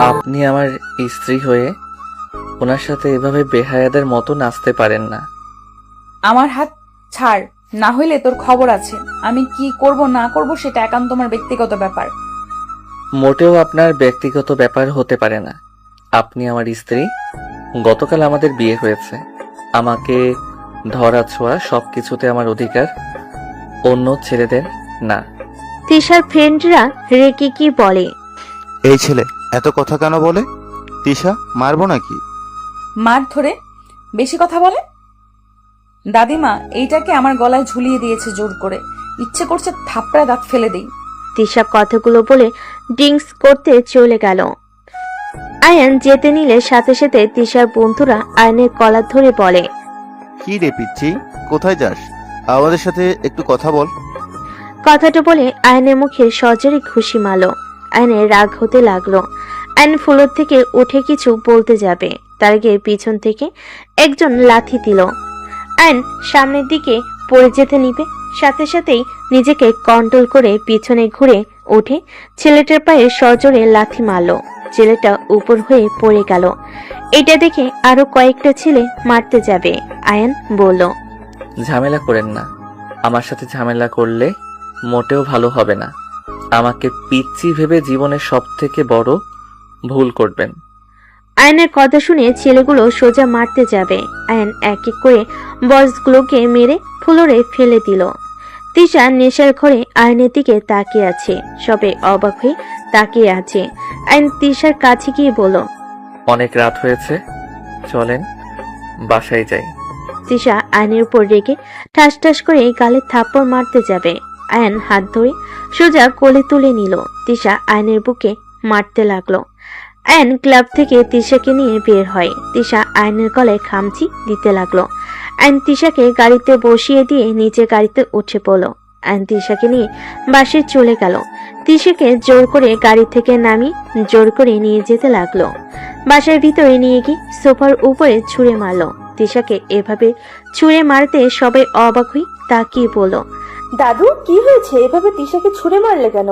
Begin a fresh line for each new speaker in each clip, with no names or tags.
আপনি আমার স্ত্রী হয়ে ওনার সাথে এভাবে বেহায়াদের মতো নাচতে পারেন না।
আমার হাত ছাড়, না হইলে তোর খবর আছে। আমি কি করব না করব সেটা একান্ত তোমার ব্যক্তিগত ব্যাপার।
মোটেও আপনার ব্যক্তিগত ব্যাপার হতে পারে না। আপনি আমার স্ত্রী, গতকাল আমাদের বিয়ে হয়েছে। আমাকে ধরা ছোঁয়া সবকিছুতে আমার অধিকার, অন্য ছেলেদের না।
তিশার ফ্রেন্ডরা রেগে কি বলে,
এই ছেলে এত কথা কেন বলে? তিশা, মারবো নাকি?
মার ধরে বেশি কথা বলে। দাদিমা এইটাকে আমার গলায় ঝুলিয়ে দিয়েছে জোর করে, ইচ্ছে করছে থাপড়ায় দাঁত ফেলে দেই।
তিশা কথাগুলো বলে ড্রিঙ্কস করতে চলে গেল। আয়ান যেতে নিলে সাথে সাথে তিশার বন্ধুরা আয়নের কলার ধরে বলে,
কি রে পিচ্ছি, কোথায় যাস? আমাদের সাথে একটু কথা বল।
কথাটা বলে আয়নের মুখে সজরে খুশি মালো। আয়নের রাগ হতে লাগলো। আয়ন ফ্লোর থেকে উঠে কিছু বলতে যাবে, তার আগে পিছন থেকে একজন লাথি দিল। আয়ন সামনের দিকে পড়ে যেতে নিবে, সাথে সাথেই নিজেকে কন্ট্রোল করে পিছনে ঘুরে উঠে ছেলেটার পায়ে সজোরে লাথি মারলো। ছেলেটা উপর হয়ে পড়ে গেল। এটা দেখে আরো কয়েকটা ছেলে মারতে যাবে। আয়ান বলল,
ঝামেলা করেন না, আমার সাথে ঝামেলা করলে মোটেও ভালো হবে না। আমাকে পিচ্চি ভেবে জীবনের সব থেকে বড় ভুল করবেন।
আয়নের কথা শুনে ছেলেগুলো সোজা মারতে যাবে। আয়ন এক এক করে বয়সগুলোকে মেরে ফ্লোরে ফেলে দিল। তিশা নেশার ঘরে আয়নের দিকে তাকিয়ে আছে, সবে অবাক হয়ে তাকিয়ে আছে। আয়ন তিশার কাছে গিয়ে বলল,
অনেক রাত হয়েছে, চলেন বাসায় যাই।
তিশা আয়নের উপর রেগে ঠাস ঠাস করে গালে থাপ্পড় মারতে যাবে। আয়ন হাত ধরে সোজা কোলে তুলে নিল। তিশা আয়নের বুকে মারতে লাগলো। আয়ন ক্লাব থেকে তিশাকে নিয়ে বের হয়। তিশা আয়নের গলায় খামচি দিতে লাগলো। আয়ন তিশাকে গাড়িতে বসিয়ে দিয়ে নিচে গাড়িতে উঠে পড়ল। আয়ন তিশাকে নিয়ে বাসে চলে গেল। তিশাকে জোর করে গাড়ি থেকে নামিয়ে জোর করে নিয়ে যেতে লাগলো। বাসার ভিতরে নিয়ে গিয়ে সোফার উপরে ছুঁড়ে মারলো। তিশাকে এভাবে ছুঁড়ে মারতে সবাই অবাক হয়ে তাকিয়ে বলল,
দাদু কি হয়েছে, এভাবে তিশাকে ছুঁড়ে মারলে কেন?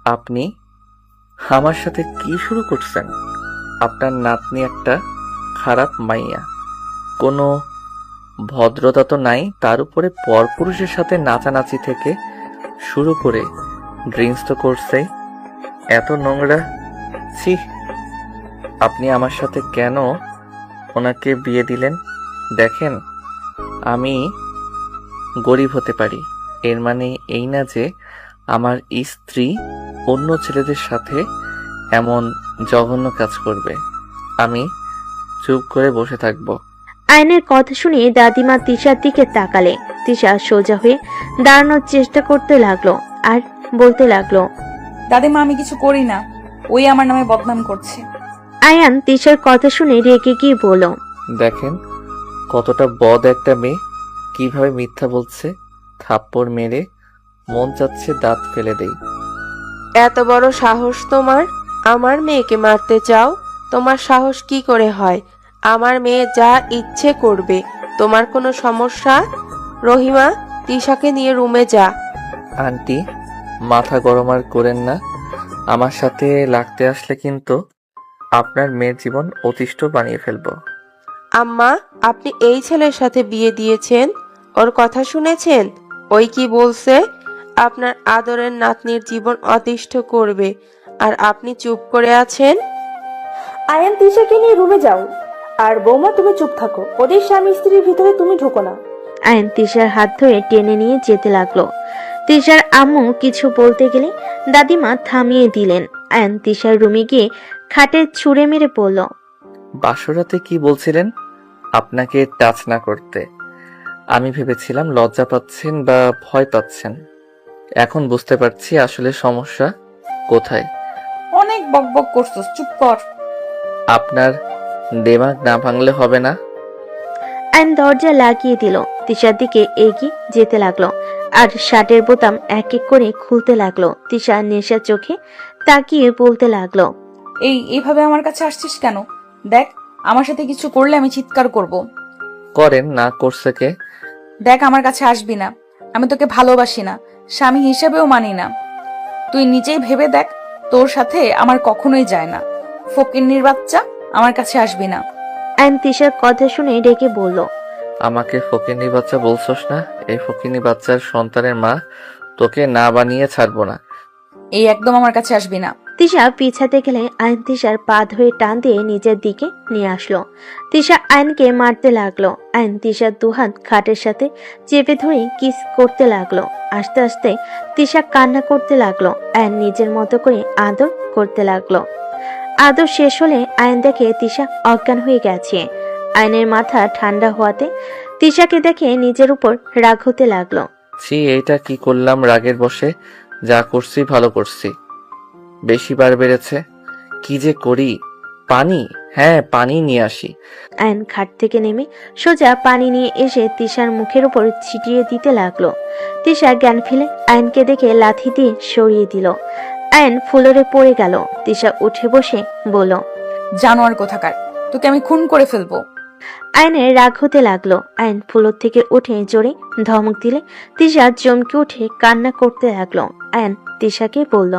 আপনি আমার সাথে কি শুরু করছেন? আপনার নাতনি একটা খারাপ মাইয়া, কোনো ভদ্রতা তো নাই, তার উপরে পরপুরুষের সাথে নাচানাচি থেকে শুরু করে ড্রিঙ্কস তো করছেই। এত নোংরা, ছি! আপনি আমার সাথে কেন ওনাকে বিয়ে দিলেন? দেখেন, আমি গরিব হতে পারি, এর মানে এই না যে আমার স্ত্রী অন্য ছেলেদের সাথে এমন জঘন্য কাজ করবে। আমি চুপ করে বসে থাকবো।
আয়নের কথা শুনে দাদিমা তিশার দিকে তাকালে। তিশা সোজা হয়ে দাঁড়ানোর চেষ্টা করতে লাগলো আর বলতে লাগলো,
দাদিমা আমি কিছু করি না, ওই আমার নামে বদনাম করছে।
আয়ান তিশার কথা শুনে রেগে গিয়ে বলল,
দেখেন কতটা বদ একটা মেয়ে, কিভাবে মিথ্যা বলছে। থাপ্পড় মেরে মন চাচ্ছে দাঁত ফেলে দেই।
এত বড় সাহস তোমার? আমার মেয়েকে মারতে চাও? তোমার সাহস কি করে হয়? আমার মেয়ে যা ইচ্ছে করবে, তোমার কোনো সমস্যা? রহিমা, তিশাকে নিয়ে রুমে যা।
আন্টি, মাথা গরম আর করেন না। আমার সাথে লাগতে আসলে কিন্তু আপনার মেয়ের জীবন অতিষ্ঠ বানিয়ে ফেলবো।
আম্মা, আপনি এই ছেলের সাথে বিয়ে দিয়েছেন, ওর কথা শুনেছেন? ওই কি বলছে? আপনার আদরের নাতনির জীবন অতিষ্ঠ করবে, আর আপনি চুপ করে আছেন।
আয়ান তিশাকে নিয়ে রুমে যাও। আর বৌমা তুমি চুপ থাকো, ওদের স্বামী স্ত্রীর ভিতরে তুমি ঢুকো না।
আয়ন তিশার হাত ধরে টেনে নিয়ে যেতে লাগলো। তিশার আম্মু কিছু বলতে গেলে দাদিমা থামিয়ে দিলেন। আয়ন তিশার রুমে গিয়ে খাটে ছুঁড়ে মেরে পড়ল।
বাসরাতে কি বলছিলেন আপনাকে টাচ না করতে? আমি ভেবেছিলাম লজ্জা পাচ্ছেন বা ভয় পাচ্ছেন। এখন বুঝতে পারছি আসলে সমস্যা কোথায়।
অনেক বকবক করছস, চুপ কর।
আপনার দেমাগ না ভাঙলে হবে না।
আয়ন দরজা লাগিয়ে দিল। তিশার দিকে এগিয়ে যেতে লাগলো আর শার্টের বোতাম এক এক করে খুলতে লাগলো। তিশা নেশা চোখে তাকিয়ে বলতে লাগলো,
এইভাবে আমার কাছে আসছিস কেন? দেখ, আমার সাথে কিছু করলে আমি চিৎকার করব।
করেন না, করছে কে?
দেখ, আমার কাছে আসবি না। আমি তোকে ভালোবাসি না, স্বামী হিসেবেও মানি না। তুই নিজেই ভেবে দেখ, তোর সাথে আমার কখনোই যায় না। ফকিন্নির বাচ্চা, আমার কাছে আসবি না।
আয়ন তিশার কথা শুনে ডেকে বলল,
আমাকে ফকিনি বাচ্চা বলছস না? এই ফকিনি বাচ্চার সন্তানের মা, তোকে না বানিয়ে ছাড়বো না।
এই একদম আমার কাছে আসবি না।
তিশা পিছাতে গেলে আয়ন তিশার পা ধরে টান দিয়ে নিজের দিকে নিয়ে আসলো। তিশা আয়নকে মারতে লাগলো। আয়ন তিশার দুহাত খাটের সাথে চেপে ধরে কিস করতে লাগলো। আস্তে আস্তে তিশা কান্না করতে লাগলো। আয়ন নিজের মতো করে আদর করতে লাগলো। আদর শেষ হলে আয়ন দেখে তিশা অজ্ঞান হয়ে গেছে। আয়নের মাথা ঠান্ডা হওয়াতে তিশাকে দেখে নিজের উপর রাগ হতে লাগলো।
ছি, এইটা কি করলাম রাগের বশে? যা করছি ভালো করছি, বেশি বার বেড়েছে। কি যে করি? পানি, হ্যাঁ পানি নিয়ে আসি।
আয়ন খাট থেকে নেমে সোজা পানি নিয়ে এসে তিশার মুখের উপর ছিটিয়ে দিতে লাগলো। তিশা জ্ঞান ফেলে আয়নকে দেখে লাথি দিয়ে সরিয়ে দিল। আয়ন ফ্লোরে পড়ে গেল। তিশা উঠে বসে বলল,
জানোয়ার কোথাকার, তোকে আমি খুন করে ফেলবো।
আয়নের রাগ হতে লাগলো। আয়ন ফ্লোর থেকে উঠে জোরে ধমক দিলে তিশা চমকে উঠে কান্না করতে লাগলো। আয়ন তিশাকে বলল,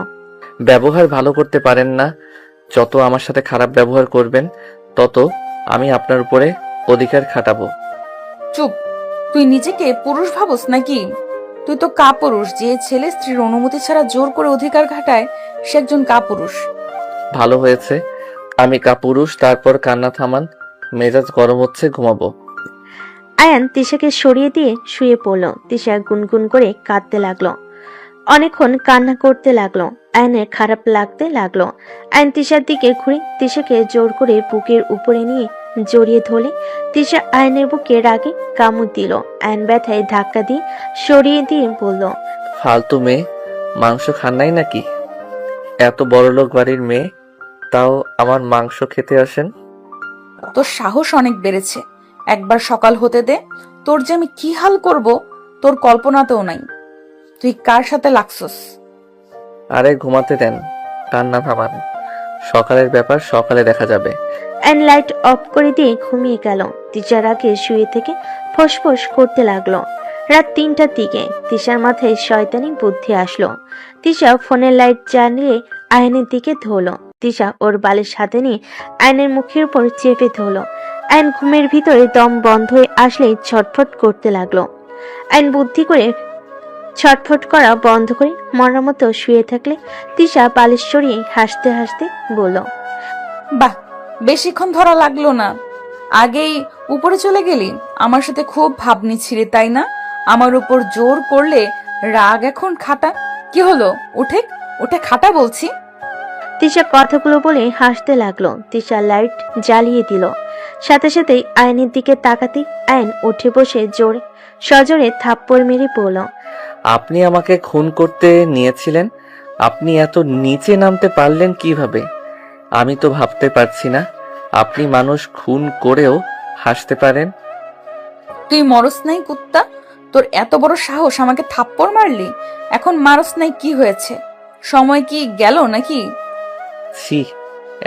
ব্যবহার ভালো করতে পারেন না? যত আমার সাথে খারাপ ব্যবহার করবেন তত আমি আপনার উপরে অধিকার খাটাবো।
চুপ, তুই নিজেকে পুরুষ ভাবস নাকি? তুই তো কাপুরুষ। যে ছেলে স্ত্রীর অনুমতি ছাড়া জোর করে অধিকার খাটায় সে একজন কাপুরুষ।
ভালো হয়েছে আমি কাপুরুষ। তারপর কান্না থামান, মেজাজ গরম হচ্ছে, ঘুমাবো।
আয়ান তিশাকে সরিয়ে দিয়ে শুয়ে পড়ল। তিশা গুনগুন করে কাঁদতে লাগলো। অনেকক্ষণ কান্না করতে লাগলো। আয়নের খারাপ লাগতে লাগলো। আয়ন তিশার দিকে ঘুরে তিশাকে জোর করে বুকের উপরে নিয়ে জড়িয়ে ধরলে তিশা আয়নের বুকে রাগে কামড় দিল। আয়ন ব্যথায় ধাক্কা দিয়ে সরিয়ে দিয়ে বলল,
ফালতু মেয়ে, মাংস খান নাই নাকি? এত বড়লোক বাড়ির মেয়ে, তাও আমার মাংস খেতে আসেন?
তোর সাহস অনেক বেড়েছে। একবার সকাল হতে দে, তোর যে আমি কি হাল করব তোর কল্পনাতেও নাই। তুই কার সাথে লাগছস?
আরে ঘুমাতে দেন, কান্না থামান। সকালের ব্যাপার সকালে দেখা যাবে।
আয়ন লাইট অফ করে দিয়ে ঘুমিয়ে গেল। তিশার আগে শুয়ে থেকে ফোঁস করতে লাগলো। রাত 3টার দিকে তিশার মাথায় শয়তানি বুদ্ধি আসলো। তিশা ফোনের লাইট জ্বালিয়ে আয়নের দিকে ধরলো। তিশা ওর বালের সাথে নিয়ে আয়নের মুখের উপর চেপে ধরলো। আয়ন ঘুমের ভিতরে দম বন্ধ হয়ে আসলেই ছটফট করতে লাগলো। আয়ন বুদ্ধি করে ছটফট করা বন্ধ করে মরার মতো শুয়ে থাকলে তিশা বালিশ সরিয়ে হাসতে হাসতে বলল,
বাহ, বেশিক্ষণ ধরা লাগলো না। আগেই উপরে চলে গেলি। আমার সাথে খুব ভাবনি ছিলি তাই না? আমার উপর জোর করলে রাগ এখন খাটা। কি হলো? উঠে উঠে খাটা বলছি।
তিশা কথাগুলো বলে হাসতে লাগলো। তিশা লাইট জ্বালিয়ে দিল। সাথে সাথেই আয়নের দিকে তাকাতে আয়ন উঠে বসে জোরে সজোরে থাপ্পড় মেরে বলল,
আপনি আমাকে খুন করতে নিয়েছিলেন, আপনি এত নিচে নামতে পারলেন কিভাবে? আমি তো ভাবতে পারছি না আপনি মানুষ খুন করেও হাসতে পারেন।
তুই মরস নাই কুত্তা? তোর এত বড় সাহস আমাকে থাপ্পড় মারলি? এখন মারস নাই কি হয়েছে? সময় কি গেল নাকি?
ছি,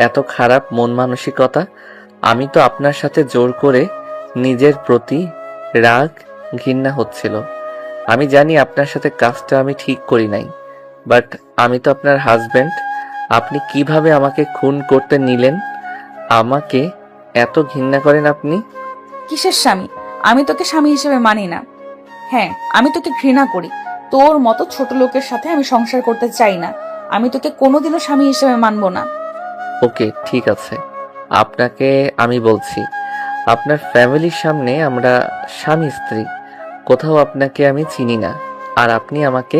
এত খারাপ মন মানসিকতা। আমি তো আপনার সাথে জোর করে নিজের প্রতি রাগ ঘৃণা হচ্ছিল। আমি জানি আপনার সাথে কাজটা আমি ঠিক করি নাই, বাট আমি তো আপনার হাজবেন্ড। আপনি কিভাবে আমাকে খুন করতে নিলেন? আমাকে এত ঘৃণা করেন আপনি?
কিসের স্বামী? আমি তোকে স্বামী হিসেবে মানি না। হ্যাঁ, আমি তোকে ঘৃণা করি। তোর মতো ছোট লোকের সাথে আমি সংসার করতে চাই না। আমি তোকে কোনোদিনও স্বামী হিসেবে মানবো না।
ওকে ঠিক আছে, আপনাকে আমি বলছি, আপনার ফ্যামিলির সামনে আমরা স্বামী স্ত্রী। কোথাও আপনাকে আমি চিনি না, আর আপনি আমাকে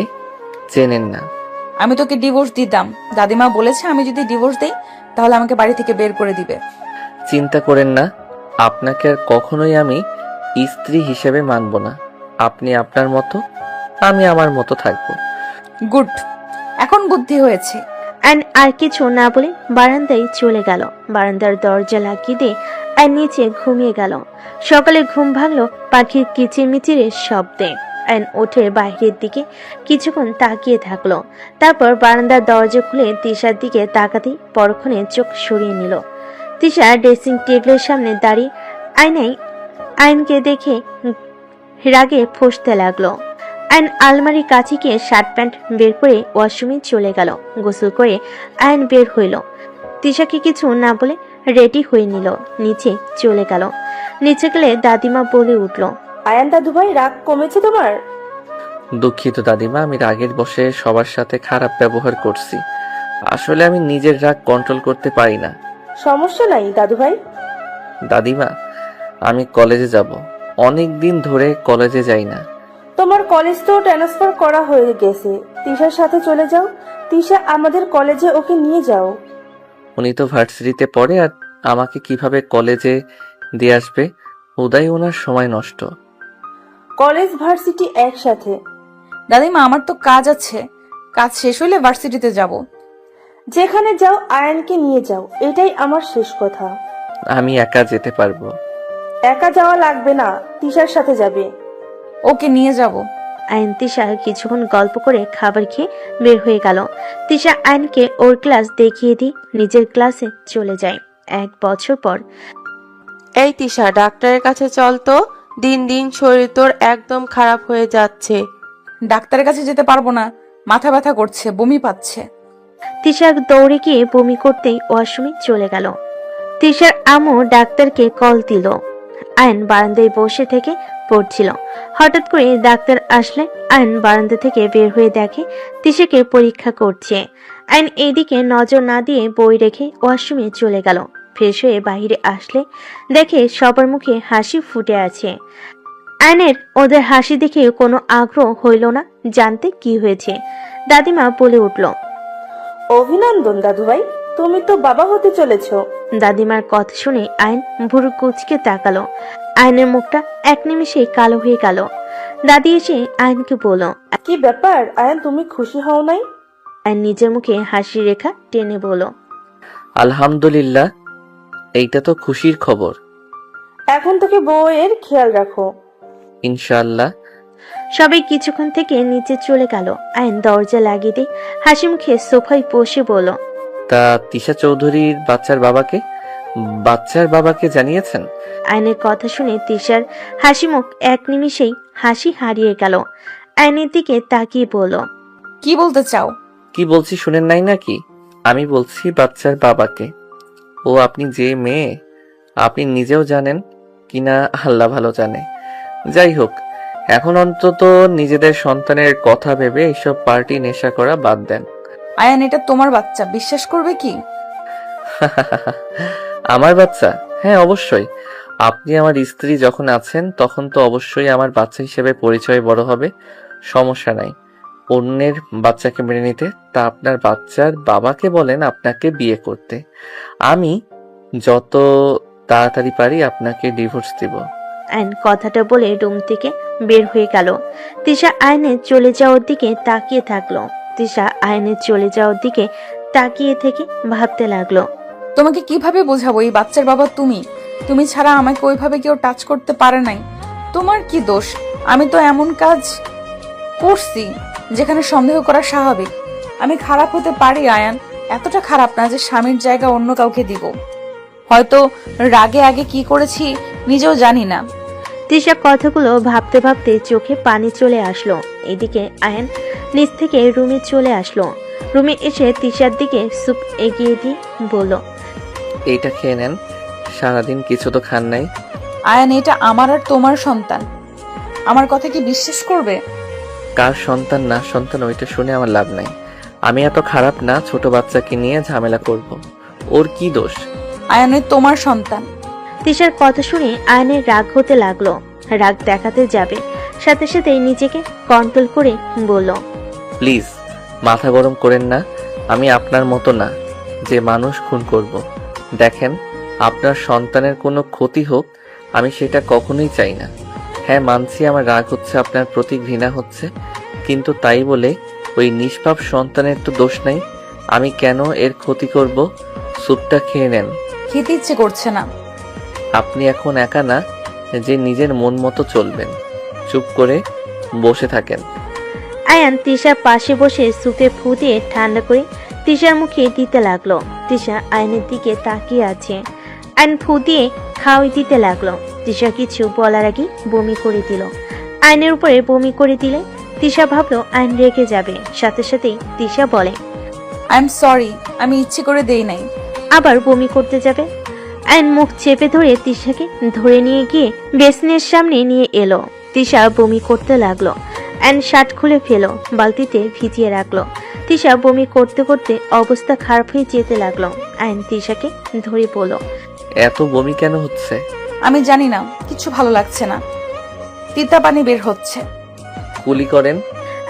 চেনেন না।
আমি তোকে ডিভোর্স দিতাম। দাদিমা বলেছে আমি যদি ডিভোর্স দেই তাহলে আমাকে বাড়ি থেকে বের করে দিবে।
চিন্তা করেন না, আপনাকে আর কখনোই আমি স্ত্রী হিসেবে মানব না। আপনি আপনার মতো, আমি আমার মতো থাকবো।
গুড, এখন বুদ্ধি হয়েছে।
আয়ন আর কিছু না বলে বারান্দায় চলে গেল। বারান্দার দরজা লাগিয়ে দিয়ে আয়ন নিচে ঘুমিয়ে গেল। সকালে ঘুম ভাঙলো পাখির কিচিরমিচিরের শব্দে। আয়ন উঠে বাইরের দিকে কিছুক্ষণ তাকিয়ে থাকলো। তারপর বারান্দার দরজা খুলে তিশার দিকে তাকাতেই পরক্ষণে চোখ সরিয়ে নিল। তিশা ড্রেসিং টেবিলের সামনে দাঁড়িয়ে আয়নায় আয়নকে দেখে রাগে ফসতে লাগলো। আয়ন আলমারির কাছে গিয়ে শার্ট প্যান্ট বের করে ওয়াশরুমে চলে গেল। গোসল করে আয়ন বের হইল। তিশাকে কিছু না বলে রেডি হয়ে নিল, নিচে চলে গেল। নিচে গেলে দাদিমা বলে উঠল,
আয়ান দাদু ভাই, রাগ কমেছে তোমার?
দুঃখিত দাদিমা, আমি রাগের বশে সবার সাথে খারাপ ব্যবহার করছি। আসলে আমি নিজের রাগ কন্ট্রোল করতে পারি না।
সমস্যা নাই দাদু ভাই।
দাদিমা, আমি কলেজে যাব। অনেক দিন ধরে কলেজে যাই না।
তোমার কলেজ তো ট্রান্সফার করা হয়ে গেছে, তিশার সাথে চলে যাও। তিশা আমাদের কলেজে, ওকে নিয়ে যাও।
উনি তো ভার্সিটিতে পড়ে, আর আমাকে কিভাবে কলেজে দিয়ে আসবে? উদয় ওনার সময় নষ্ট।
কলেজ ভার্সিটি একসাথে।
দাদিমা, আমার তো কাজ আছে, কাজ শেষ হলে ভার্সিটিতে যাব।
যেখানে যাও আয়ানকে নিয়ে যাও, এটাই আমার শেষ কথা।
আমি একা যেতে পারবো।
একা যাওয়া লাগবে না, তিশার সাথে যাবে।
ওকে নিয়ে যাব।
আয়ন তিশা কিছুক্ষণ গল্প করে খাবার খেয়ে বের হয়ে গেল। তিশা আয়নকে ওর ক্লাস দেখিয়ে দিয়ে নিজের ক্লাসে চলে যায়। 1 বছর পর।
এই তিশা, ডাক্তারের কাছে চল তো। দিন দিন শরীর তোর একদম খারাপ হয়ে যাচ্ছে।
ডাক্তারের কাছে যেতে পারবো না, মাথা ব্যথা করছে, বমি পাচ্ছে।
তিশা দৌড়ে গিয়ে বমি করতেই ওয়াশরুমে চলে গেল। তিশার আম্মু ডাক্তারকে কল দিল। আয়ন বারান্দায় বসে থেকে পড়ছিল। হঠাৎ করে ডাক্তার আসলে আয়ন বারান্দা থেকে বের হয়ে দেখে তিশাকে পরীক্ষা করছে। আয়ন এইদিকে নজর না দিয়ে বই রেখে ওয়াশরুমে চলে গেল। ফ্রেশ হয়ে বাইরে আসলে দেখে সবার মুখে হাসি ফুটে আছে। আয়নের ওদের হাসি দেখে কোনো আগ্রহ হইল না জানতে কি হয়েছে। দাদিমা বলে উঠল,
অভিনন্দন দাদু ভাই, তুমি তো বাবা হতে চলেছো।
দাদিমার কথা শুনে আয়ন ভুরু কুচকে তাকালো। আয়নের মুখটা এক নিমিষেই কালো হয়ে গেল। দাদি এসে আয়নকে বলল,
কি ব্যাপার আয়ান, তুমি খুশি হও নাই?
আয়ন নিজের মুখে হাসি রেখা টেনে বলল,
আলহামদুলিল্লাহ, এইটা তো খুশির খবর।
এখন থেকে বউয়ের খেয়াল রাখো।
ইনশাআল্লাহ।
সবাই কিছুক্ষণ থেকে নিচে চলে গেল। আয়ন দরজা লাগিয়ে দিয়ে হাসি মুখে সোফায় বসে বলল,
তা তিশা চৌধুরীর বাচ্চার বাবাকে জানিয়েছেন?
আয়নের কথা শুনে তিশার হাসি মুখ এক নিমিষেই হাসি হারিয়ে গেল। আয়নের দিকে তাকিয়ে বলল,
কি বলতে চাও?
কি বলছি শুনেন নাই নাকি? আমি বলছি বাচ্চার বাবাকে। ও আপনি যে মেয়ে, আপনি নিজেও জানেন কিনা আল্লাহ ভালো জানে। যাই হোক, এখন অন্তত নিজেদের সন্তানের কথা ভেবে এইসব পার্টি নেশা করা বাদ দেন।
আয়ান, এটা তোমার বাচ্চা, বিশ্বাস করবে কি?
আমার বাচ্চা? হ্যাঁ, অবশ্যই। আপনি আমার স্ত্রী যখন আছেন তখন তো অবশ্যই আমার বাচ্চা হিসেবে পরিচয় বড় হবে। সমস্যা নাই অন্যের বাচ্চাকে মেনে নিতে। তা আপনার বাচ্চার বাবাকে বলেন আপনাকে বিয়ে করতে। আমি যত তাড়াতাড়ি পারি আপনাকে ডিভোর্স দিব।
আয়ন কথাটা বলে রুম থেকে বের হয়ে গেল। তিশা আয়নের চলে যাওয়ার দিকে তাকিয়ে থাকলো। তিশা আয়নের চলে যাওয়ার দিকে তাকিয়ে থেকে ভাবতে লাগলো,
তোমাকে কিভাবে বোঝাবো এই বাচ্চার বাবা তুমি ছাড়া আমাকে ওইভাবে কেউ টাচ করতে পারে নাই। তোমার কি দোষ? আমি তো এমন কাজ করছি যেখানে সন্দেহ করা স্বাভাবিক। আমি খারাপ হতে পারি আয়ান, এতটা খারাপ না যে স্বামীর জায়গা অন্য কাউকে দিব। হয়তো রাগে আগে কি করেছি নিজেও জানি না।
তিশা কথাগুলো ভাবতে ভাবতে চোখে পানি চলে আসলো। এদিকে আয়ন নিচ থেকে রুমে চলে আসলো। রুমে এসে তিশার দিকে স্যুপ এগিয়ে দিয়ে বলল,
এইটা খেয়ে নেন, সারাদিন কিছু তো খান নাই।
আয়ান, এটা আমার আর তোমার সন্তান, আমার কথা কি বিশ্বাস করবে?
কার সন্তান না সন্তান ওইটা শুনে আমার লাভ নাই। আমি এত খারাপ না ছোট বাচ্চাকে নিয়ে ঝামেলা করব। ওর কি দোষ?
আয়ান, ওই তোমার সন্তান।
তিশার কথা শুনে আয়নের রাগ হতে লাগলো। রাগ দেখাতে যাবে, সাথে সাথে নিজেকে কন্ট্রোল করে বলল,
প্লিজ মাথা গরম করেন না। আমি আপনার মতো না যে মানুষ খুন করব। দেখেন, আপনার সন্তানের কোনো ক্ষতি হোক আমি সেটা কখনোই চাই না। হ্যাঁ, মানছি আমার রাগ হচ্ছে, আপনার প্রতি ঘৃণা হচ্ছে, কিন্তু তাই বলে ওই নিষ্পাপ সন্তানের তো দোষ নাই। আমি কেন এর ক্ষতি করব? স্যুপটা খেয়ে নেন।
খেতে ইচ্ছে করছে না।
আপনি এখন একা না যে নিজের মন মতো চলবেন। চুপ করে বসে থাকেন।
আয়ান তিশার পাশে বসে সুপে ফু দিয়ে ঠান্ডা করে তিশার মুখে দিতে লাগলো। তিশা আয়নের দিকে তাকিয়ে আছে। আয়ন ফু দিয়ে খাওয়াই দিতে লাগলো। তিশা কিছু বলার আগে বমি করে দিল। আয়নের উপরে বমি করে দিলে তিশা ভাবলো আয়ন রেগে যাবে। সাথে সাথেই তিশা বলে,
আই এম সরি, আমি ইচ্ছে করে দেই নাই।
আবার বমি করতে যাবে। আয়ন মুখ চেপে ধরে তিশাকে ধরে নিয়ে গিয়ে বেসিনের সামনে নিয়ে এলো। তিশা বমি করতে লাগলো। আয়ন শার্ট খুলে ফেলো, বালতিতে ভিজিয়ে রাখলো। তিশা বমি করতে করতে অবস্থা খারাপ হয়ে যেতে লাগলো। আয়ন তিশাকে ধরে বলল,
এত বমি কেন হচ্ছে?
আমি জানি না, কিছু ভালো লাগছে না, তিতা পানি বের হচ্ছে।
কুলি করেন।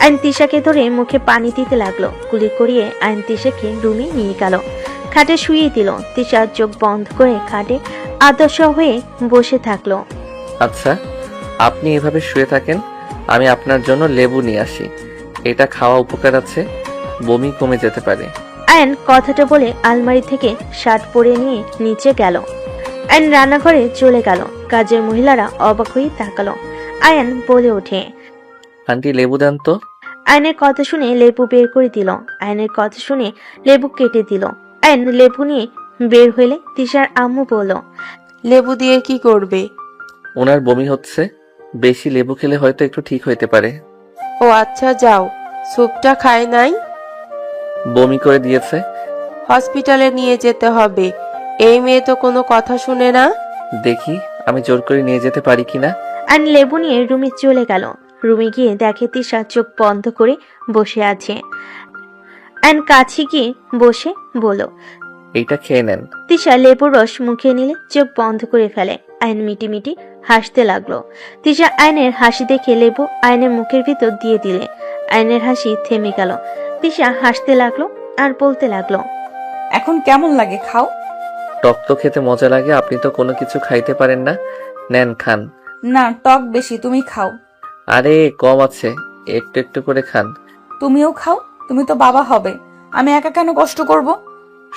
আয়ন তিশাকে ধরে মুখে পানি দিতে লাগলো। কুলি করিয়ে আয়ন তিশাকে রুমে নিয়ে গেল, খাটে শুয়ে দিল। তিশা চোখ বন্ধ করে খাটে আদর্শ হয়ে বসে থাকলো।
আচ্ছা, আপনি এভাবে শুয়ে থাকেন, আমি আপনার জন্য লেবু নিয়ে আসি। এটা খাওয়া উপকার আছে, বমি কমে যেতে পারে।
আয়ন কথাটা বলে আলমারি থেকে শার্ট পরে নিয়ে নিচে গেল। আয়ন রান্নাঘরে চলে গেল। কাজের মহিলারা অবাক হয়ে তাকালো। আয়ন বলে ওঠে,
আন্টি লেবু দেন তো।
আয়নের কথা শুনে লেবু বের করে দিল। আয়নের কথা শুনে লেবু কেটে দিল। আয়ন লেবু নিয়ে বের হইলে তিশার আম্মু বলল,
লেবু দিয়ে কি করবে?
ওনার বমি হচ্ছে, বেশি লেবু খেলে হয়তো একটু ঠিক হইতে পারে।
ও আচ্ছা, যাও। স্যুপটা খায় নাই?
বমি করে দিয়েছে।
হসপিটালে নিয়ে যেতে হবে। এই মেয়ে তো কোনো কথা শুনে না।
দেখি আমি জোর করে নিয়ে যেতে পারি কিনা।
আয়ন লেবু নিয়ে রুমে চলে গেল। রুমে গিয়ে দেখে তিশা চোখ বন্ধ করে বসে আছে। আয়ন কাছে গিয়ে বসে বলল,
এইটা খেয়ে নেন।
তিশা লেবুর রস মুখে নিলে চোখ বন্ধ করে ফেলে। আয়ন মিটি মিটি হাসতে লাগলো। তিশা আয়নের হাসি দেখে লেবু আয়নের মুখের ভিতর দিয়ে দিলে আয়নের হাসি থেমে গেল। তিশা হাসতে লাগলো আর বলতে লাগলো,
এখন কেমন লাগে, খাও।
টক তো খেতে মজা লাগে, আপনি তো কোনো কিছু খাইতে পারেন না। নেন খান।
না, টক বেশি, তুমি খাও।
আরে কম আছে, একটু একটু করে খান।
তুমিও খাও, তুমি তো বাবা হবে, আমি একা কেন কষ্ট করব?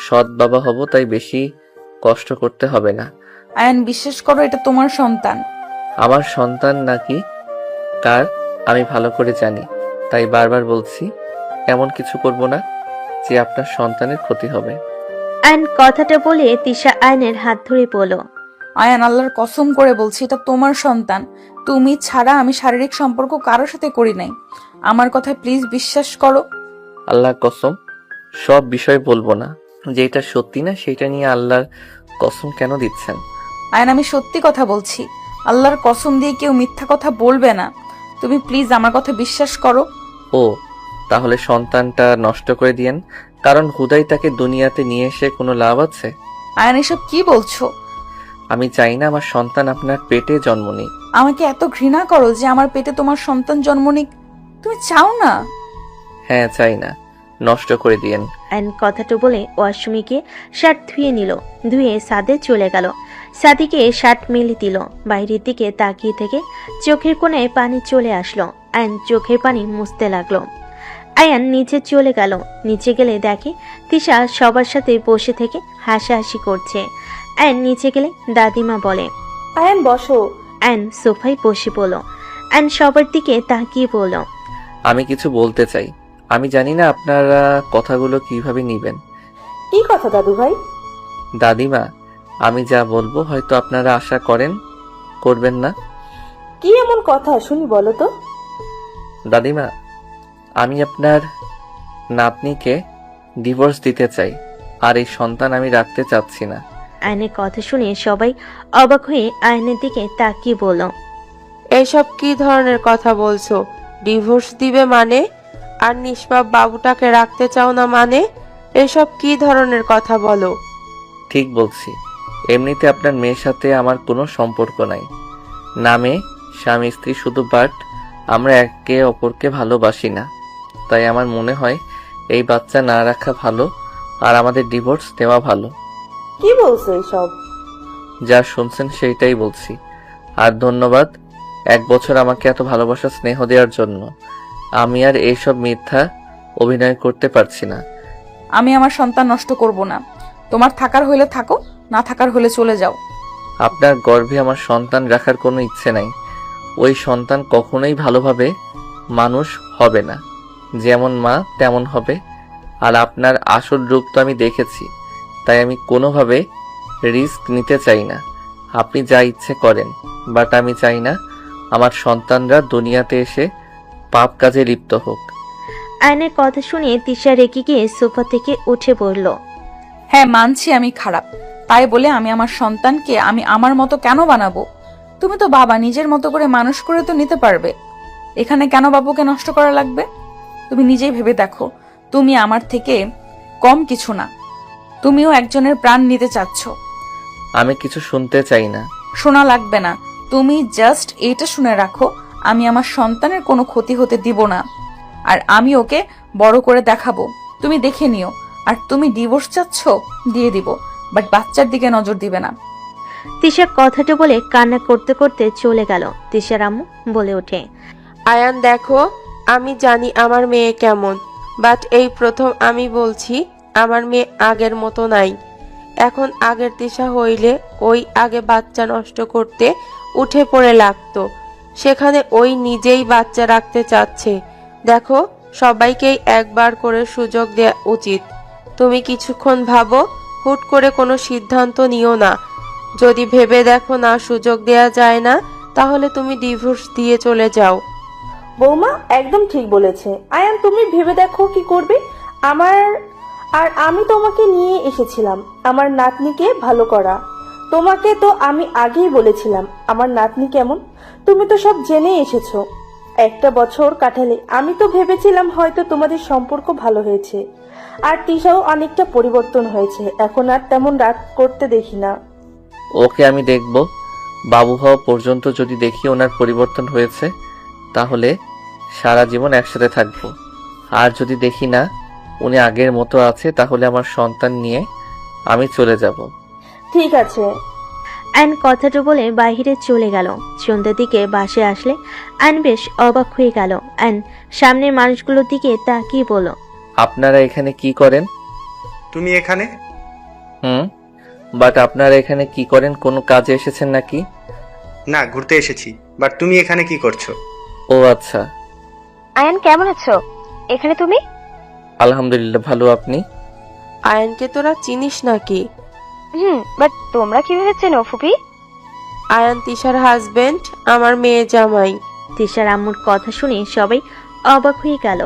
সৎ বাবা হব, তাই বেশি কষ্ট করতে হবে না।
আয়ন, বিশ্বাস করো, এটা তোমার সন্তান।
আমার সন্তান নাকি কার আমি ভালো করে জানি, তাই বারবার বলছি এমন কিছু করব না যে আপনার সন্তানের ক্ষতি হবে।
আয়ন কথাটা বলে তিশা আয়নের হাত ধরে বলল,
আয়ান, আল্লাহর কসম করে বলছি, এটা তোমার সন্তান। তুমি ছাড়া আমি শারীরিক সম্পর্ক কারোর সাথে করি নাই। আমার কথায় প্লিজ বিশ্বাস করো।
আল্লাহ কসম, সব বিষয় বলবো না, যেটা সত্যি না সেটা নিয়ে আল্লাহর কসম কেন দিচ্ছেন?
আয়ান, আমি সত্যি কথা বলছি, আল্লাহর কসম দিয়ে কেউ মিথ্যা কথা বলবে না। তুমি প্লিজ আমার কথা বিশ্বাস করো।
ও তাহলে সন্তানটা নষ্ট করে দিয়েন, কারণ হুদাই তাকে দুনিয়াতে নিয়ে এসে কোনো লাভ আছে?
আয়ান, এসব কি বলছো?
আমি চাই না আমার সন্তান আপনার পেটে জন্ম নিক।
আমাকে এত ঘৃণা করো যে আমার পেটে তোমার সন্তান জন্ম নিক? তুমি চাও না?
হ্যাঁ চাই না, নষ্ট করে দিয়েন।
আয়ন কথাটা বলে ওয়াশরুমে গিয়ে শার্ট ধুয়ে নিল। ধুয়ে সাদে চলে গেল। সাদিকে শার্ট মেলে দিল। বাইরের দিকে তাকিয়ে থেকে চোখের কোণায় পানি চলে আসলো। আয়ন চোখের পানি মুছতে লাগলো। আয়ান নিচে চলে গেল। নিচে গেলে দেখে তিশা সবার সাথে বসে থেকে হাসাহাসি করছে। আয়ন নিচে গেলে দাদিমা বলে,
আয়ান বসো।
আয়ন সোফায় বসে পড়ল। আয়ন সবার দিকে তাকিয়ে বলল,
আমি কিছু বলতে চাই, আমি জানি না আপনারা কথাগুলো কিভাবে নিবেন।
কি কথা দাদু ভাই?
দাদিমা, আমি যা বলবো হয়তো আপনারা আশা করবেন না।
কি এমন কথা শুনি, বলো তো।
দাদিমা, আমি আপনার নাতনিকে ডিভোর্স দিতে চাই, আর এই সন্তান আমি রাখতে চাচ্ছি না।
আয়নের কথা শুনে সবাই অবাক হয়ে আয়নের দিকে তাকিয়ে বলল,
এসব কি ধরনের কথা বলছো? ডিভোর্স দিবে মানে? আর নিষ্পাপ বাবুটাকে রাখতে চাও না মানে? এসব কি ধরনের কথা বলো?
ঠিক বলছি, এমনিতে আপনার মেয়ের সাথে আমার কোনো সম্পর্ক নাই। নামে স্বামী স্ত্রী শুধু, বাট আমরা একে অপরকে ভালোবাসি না। তাই আমার মনে হয় এই বাচ্চা না রাখা ভালো, আর আমাদের ডিভোর্স দেওয়া ভালো।
কি বলছো এসব?
যা শুনছেন সেইটাই বলছি। আর ধন্যবাদ 1 বছর আমাকে এত ভালোবাসা স্নেহ দেওয়ার জন্য। আমি আর এইসব মিথ্যা অভিনয় করতে পারছি না।
আমি আমার সন্তান নষ্ট করব না। তোমার থাকার হইলে থাকো, না থাকার হলে চলে যাও।
আপনার গর্ভে আমার সন্তান রাখার কোনো ইচ্ছে নাই। ওই সন্তান কখনোই ভালোভাবে মানুষ হবে না, যেমন মা তেমন হবে। আর আপনার আসল রূপ তো আমি দেখেছি, তাই আমি কোনোভাবে রিস্ক নিতে চাই না। আপনি যা ইচ্ছে করেন, বাট আমি চাই না আমার সন্তানরা দুনিয়াতে এসে পাপ কাজে লিপ্ত হোক।
আয়নের কথা শুনে তিশা রেগে গিয়ে সোফা থেকে উঠে পড়ল।
হ্যাঁ, মানছি আমি খারাপ, তাই বলে আমি আমার সন্তানকে আমি আমার মতো কেন বানাবো? তুমি তো বাবা, নিজের মতো করে মানুষ করে তো নিতে পারবে। এখানে কেন বাবুকে নষ্ট করা লাগবে? তুমি নিজেই ভেবে দেখো, তুমি আমার থেকে কম কিছু না। তুমিও একজনের প্রাণ নিতে চাচ্ছ।
আমি কিছু শুনতে চাই না।
শোনা লাগবে না, তুমি জাস্ট এটা শুনে রাখো, আমি আমার সন্তানের কোনো ক্ষতি হতে দিব না। আর আমি ওকে বড় করে দেখাবো, তুমি দেখে নিও। আর তুমি ডিভোর্স চাচ্ছ, দিয়ে দিব, বাট বাচ্চার দিকে নজর দিবে না।
তিশা কথাটা বলে কান্না করতে করতে চলে গেল। তিশার আম্মু বলে ওঠে,
আয়ান দেখো, আমি জানি আমার মেয়ে কেমন, বাট এই প্রথম আমি বলছি আমার মেয়ে আগের মতো নাই। এখন আগের দিশা হইলে ওই আগে বাচ্চা নষ্ট করতে উঠে পড়ে লাগতো, সেখানে ওই নিজেই বাচ্চা রাখতে চাচ্ছে। দেখো, সবাইকেই একবার করে সুযোগ দেওয়া উচিত। তুমি কিছুক্ষণ ভাবো, হুট করে কোনো সিদ্ধান্ত নিও না। যদি ভেবে দেখো না সুযোগ দেয়া যায় না, তাহলে তুমি ডিভোর্স দিয়ে চলে যাও।
বৌমা একদম ঠিক বলেছে। আয়ান, তুমি ভেবে দেখো কি করবে। আমি তোমাকে নিয়ে এসেছিলাম আমার নাতনিকে ভালো করা। তোমাকে তো আমি আগেই বলেছিলাম আমার নাতনি কেমন, তুমি তো সব জেনে এসেছো। একটা বছর কাটালে আমি তো ভেবেছিলাম হয়তো তোমাদের সম্পর্ক ভালো হয়েছে, আর তিশাও অনেকটা পরিবর্তন হয়েছে, এখন আর তেমন রাগ করতে দেখি না।
ওকে আমি দেখব। বাবু হওয়া পর্যন্ত যদি দেখি ওনার পরিবর্তন হয়েছে, তাহলে সারা জীবন একসাথে থাকবো। আর যদি দেখি না উনি আগের মতো আছে, তাহলে আমার সন্তান নিয়ে আমি চলে যাব।
ঠিক আছে।
আয়ন কথাটা বলে বাইরে চলে গেল। সন্ধ্যার দিকে বাসে আসলে আয়ন বেশ অবাক হয়ে গেল। আয়ন সামনের মানুষগুলোর দিকে তাকিয়ে বলল,
আপনারা এখানে কি করেন?
তুমি এখানে?
বাট আপনারা এখানে কি করেন? কোনো কাজে এসেছেন নাকি?
না, ঘুরতে এসেছি। বাট তুমি এখানে কি করছো?
ও আচ্ছা।
আয়ান কেমন আছো? এখানে তুমি?
আলহামদুলিল্লাহ ভালো, আপনি?
আয়ানকে তোরা চিনিস নাকি?
বাট তোমরা কিভাবে চেনো ফুপি?
আয়ান তিশার হাজবেন্ড, আমার মেয়ে জামাই।
তিশার আম্মুর কথা শুনে সবাই অবাক হয়ে গেল।